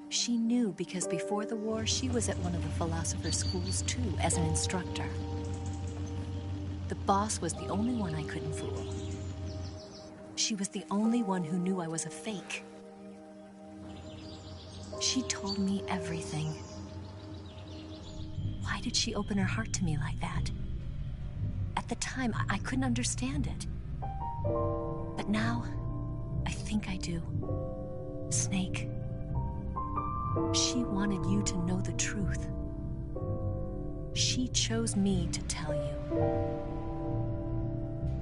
She knew because before the war, she was at one of the philosopher's schools too, as an instructor. The boss was the only one I couldn't fool. She was the only one who knew I was a fake. She told me everything. Why did she open her heart to me like that? At the time, I couldn't understand it. But now, I think I do. Snake. She wanted you to know the truth. She chose me to tell you.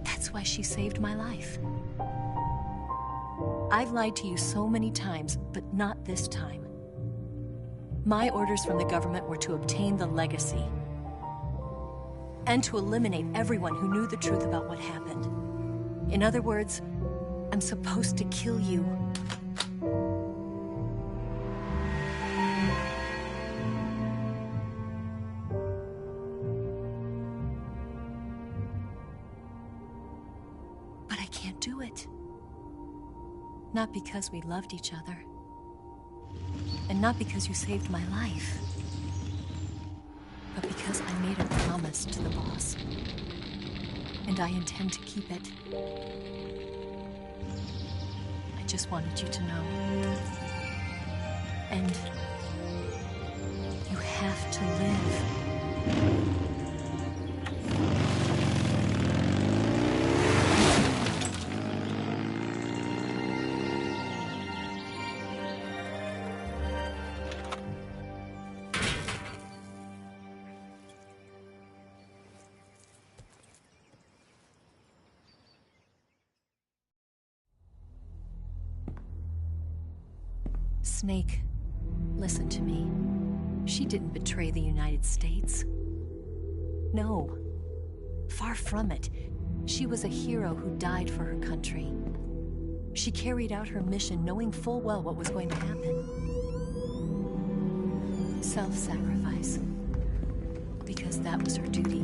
That's why she saved my life. I've lied to you so many times, but not this time. My orders from the government were to obtain the legacy and to eliminate everyone who knew the truth about what happened. In other words, I'm supposed to kill you. can't do it. Not because we loved each other. And not because you saved my life. But because I made a promise to the boss. And I intend to keep it. I just wanted you to know. And you have to live. Snake, listen to me. She didn't betray the United States. No. Far from it. She was a hero who died for her country. She carried out her mission knowing full well what was going to happen. Self-sacrifice. Because that was her duty.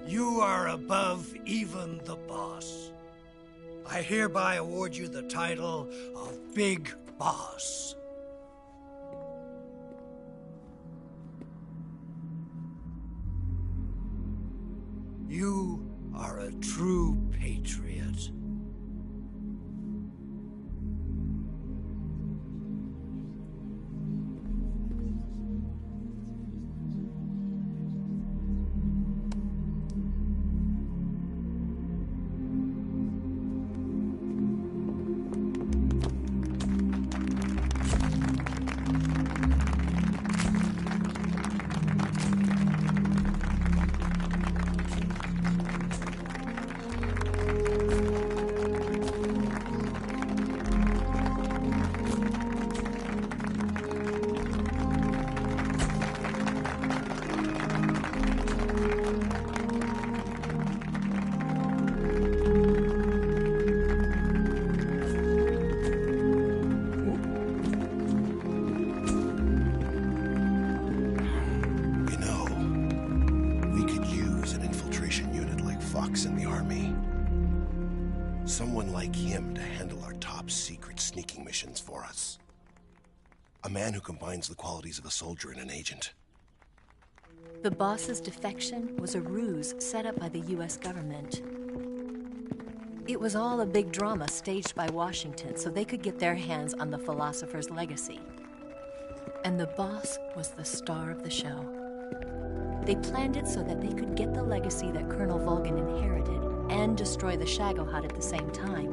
You are above even the boss. I hereby award you the title of Big Boss. You are a true patriot. In the Army. Someone like him to handle our top secret sneaking missions for us. A man who combines the qualities of a soldier and an agent. The boss's defection was a ruse set up by the US government. It was all a big drama staged by Washington so they could get their hands on the philosopher's legacy. And the boss was the star of the show. They planned it so that they could get the legacy that Colonel Volgin inherited and destroy the Shagohod at the same time.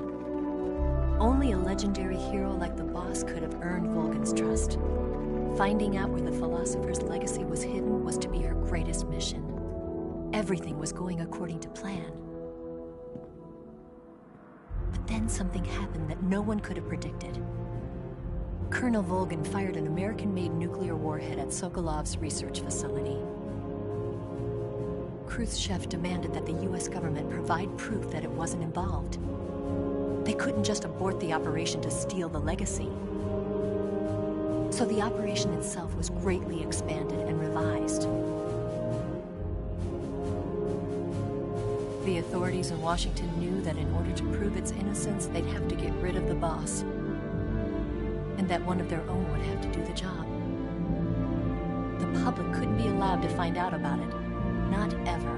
Only a legendary hero like the boss could have earned Volgin's trust. Finding out where the philosopher's legacy was hidden was to be her greatest mission. Everything was going according to plan. But then something happened that no one could have predicted. Colonel Volgin fired an American-made nuclear warhead at Sokolov's research facility. Khrushchev demanded that the US government provide proof that it wasn't involved. They couldn't just abort the operation to steal the legacy. So the operation itself was greatly expanded and revised. The authorities in Washington knew that in order to prove its innocence, they'd have to get rid of the boss. And that one of their own would have to do the job. The public couldn't be allowed to find out about it. Not ever.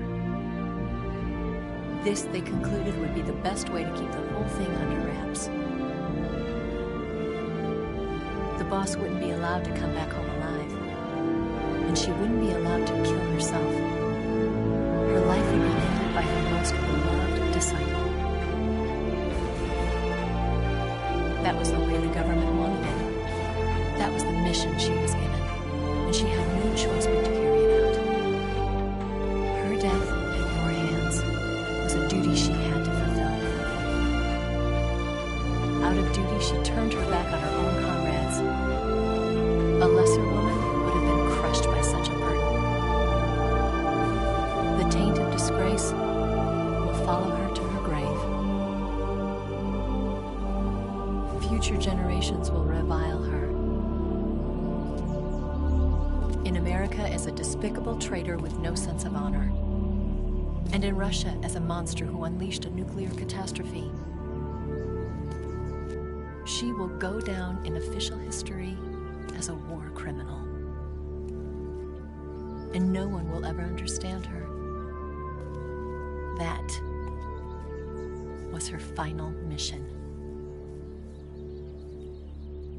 This, they concluded, would be the best way to keep the whole thing under wraps. The boss wouldn't be allowed to come back home alive. And she wouldn't be allowed to kill herself. Her life would be ended by her most beloved disciple. That was the way the government wanted it. That was the mission she was given. And she had no choice but to carry it out. Her death at your hands was a duty she had to fulfill. Out of duty, she turned her back on her own comrades. A lesser woman In America as a despicable traitor with no sense of honor. And in Russia as a monster who unleashed a nuclear catastrophe. She will go down in official history as a war criminal. And no one will ever understand her. That was her final mission.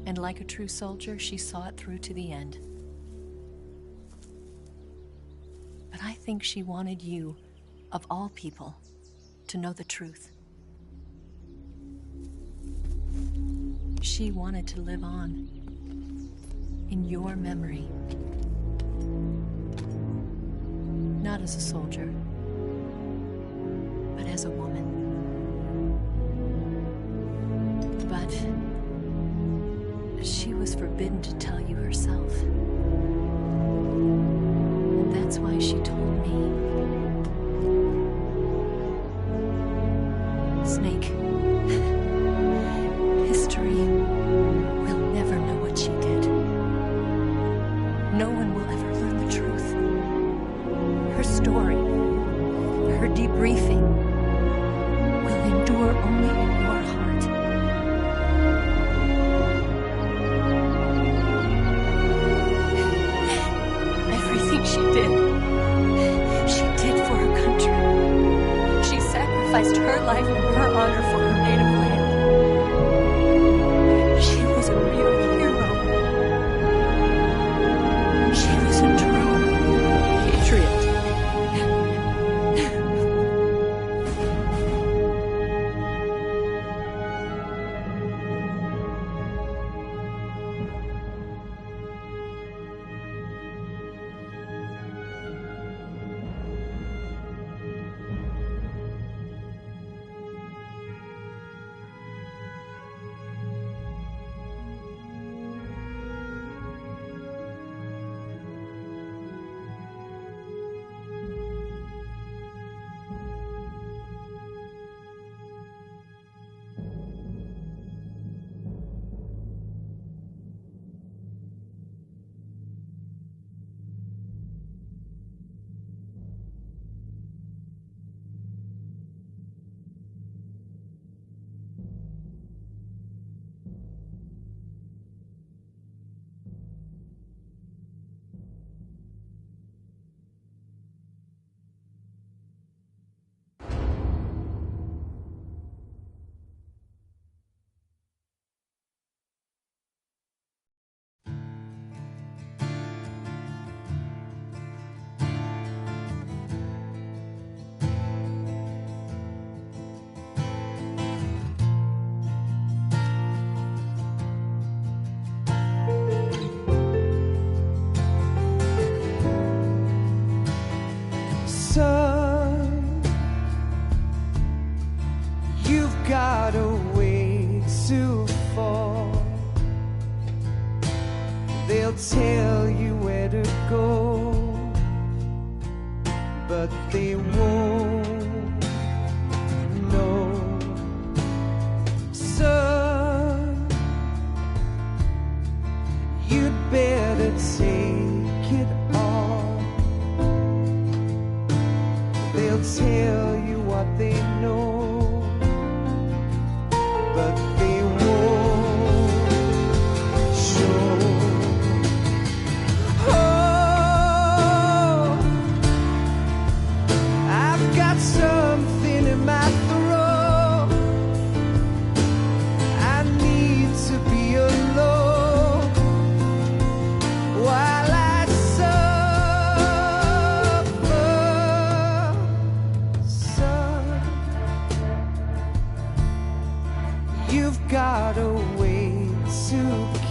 And like a true soldier, she saw it through to the end. But I think she wanted you, of all people, to know the truth. She wanted to live on in your memory. Not as a soldier, but as a woman. But she was forbidden to tell you herself. That's why she told me. Snake, history will never know what she did. No one will ever learn the truth. Her story, her debriefing, will endure only in your heart. Everything she did for her country. She sacrificed her life and her honor for her native land. She was a real hero. She was a true patriot. got a way to fall. They'll tell you where to go, but they won't know. Son, you'd better take it all. They'll tell you what they know, but they won't show. Oh, I've got something in my throat. I need to be alone while I suffer. Son, you've got a way to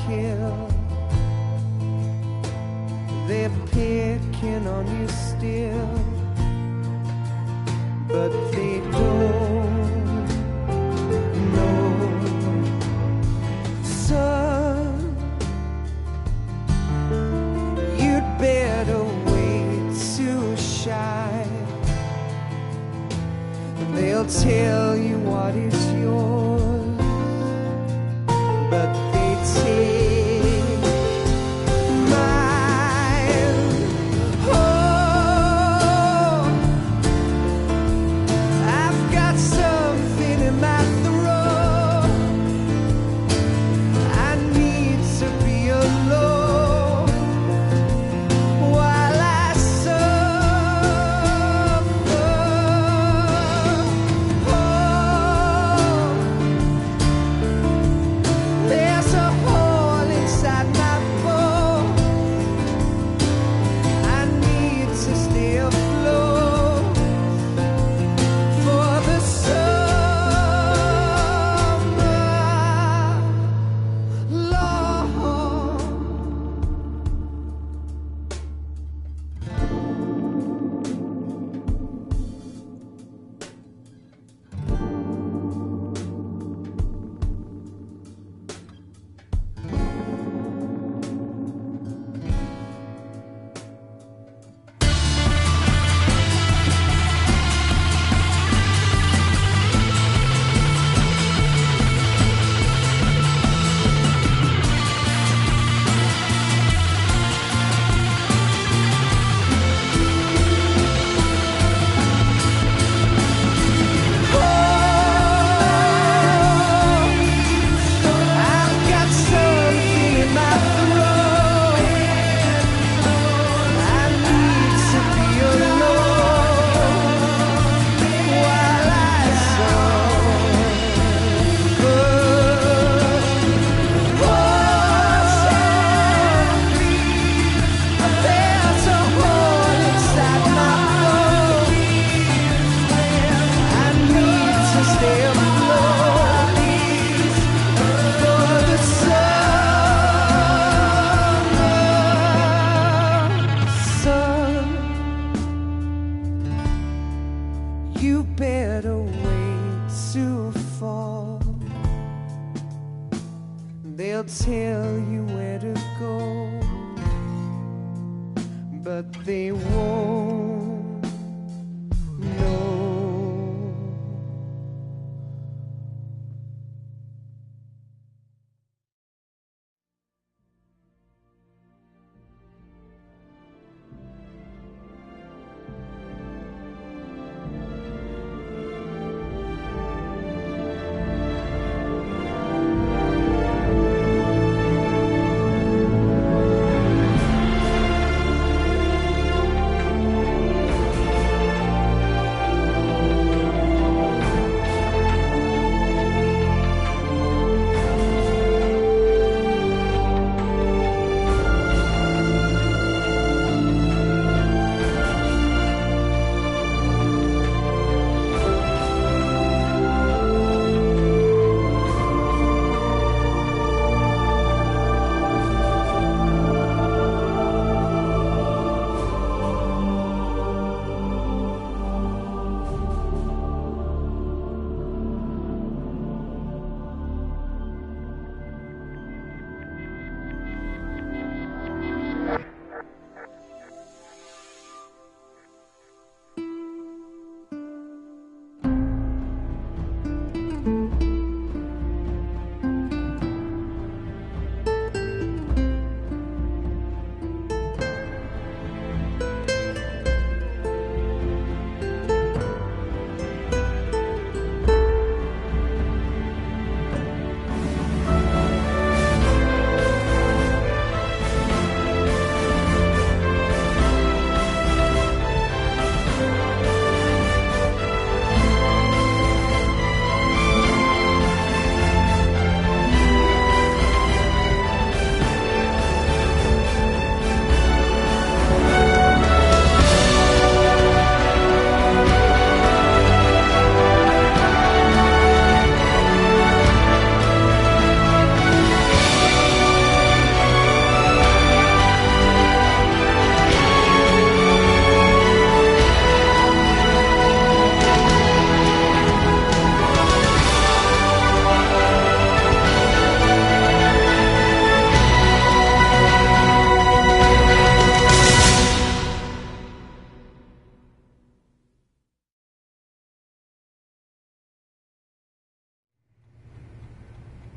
kill. They're picking on you still, but they don't know. Son, you'd better wait to shine. They'll tell you what is yours, but they take mine. they won't know.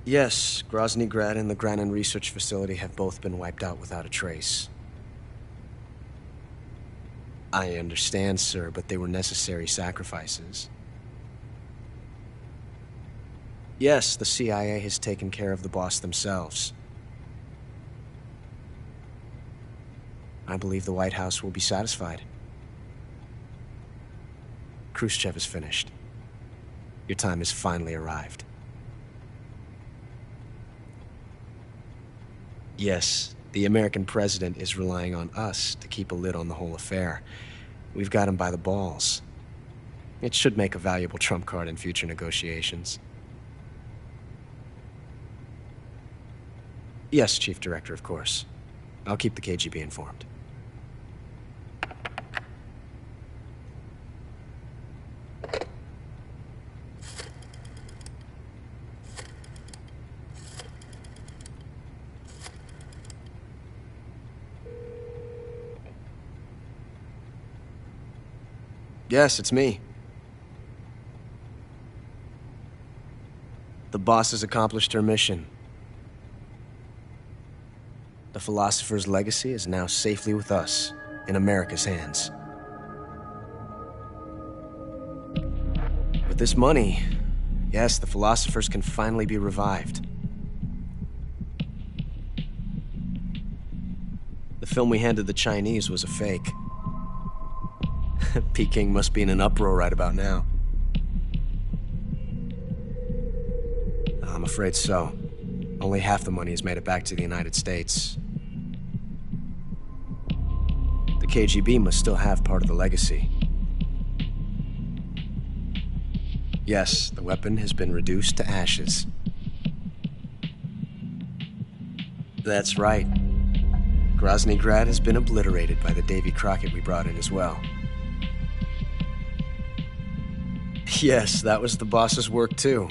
Yes, Grozny Grad and the Granin Research Facility have both been wiped out without a trace. I understand, sir, but they were necessary sacrifices. Yes, the CIA has taken care of the boss themselves. I believe the White House will be satisfied. Khrushchev is finished. Your time has finally arrived. Yes, the American president is relying on us to keep a lid on the whole affair. We've got him by the balls. It should make a valuable trump card in future negotiations. Yes, Chief Director, of course. I'll keep the KGB informed. Yes, it's me. The boss has accomplished her mission. The philosopher's legacy is now safely with us, in America's hands. With this money, yes, the philosophers can finally be revived. The film we handed the Chinese was a fake. Peking must be in an uproar right about now. I'm afraid so. Only half the money has made it back to the United States. The KGB must still have part of the legacy. Yes, the weapon has been reduced to ashes. That's right. Grozny Grad has been obliterated by the Davy Crockett we brought in as well. Yes, that was the boss's work too.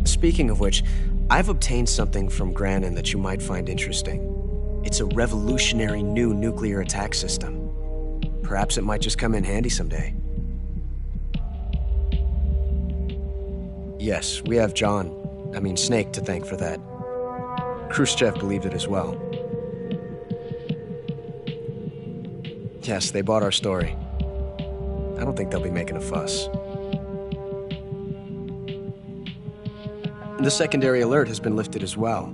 Speaking of which, I've obtained something from Granin that you might find interesting. It's It's a revolutionary new nuclear attack system. Perhaps it might just come in handy someday. Yes, we have Snake to thank for that. Khrushchev believed it as well. Yes, they bought our story. I don't think they'll be making a fuss. The secondary alert has been lifted as well.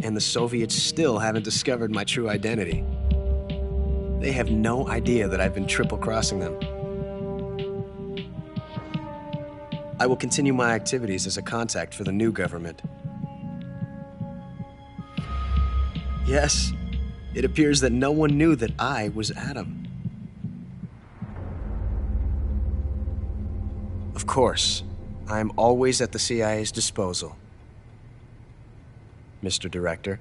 And the Soviets still haven't discovered my true identity. They have no idea that I've been triple-crossing them. I will continue my activities as a contact for the new government. Yes, it appears that no one knew that I was Adam. Of course, I am always at the CIA's disposal, Mr. Director.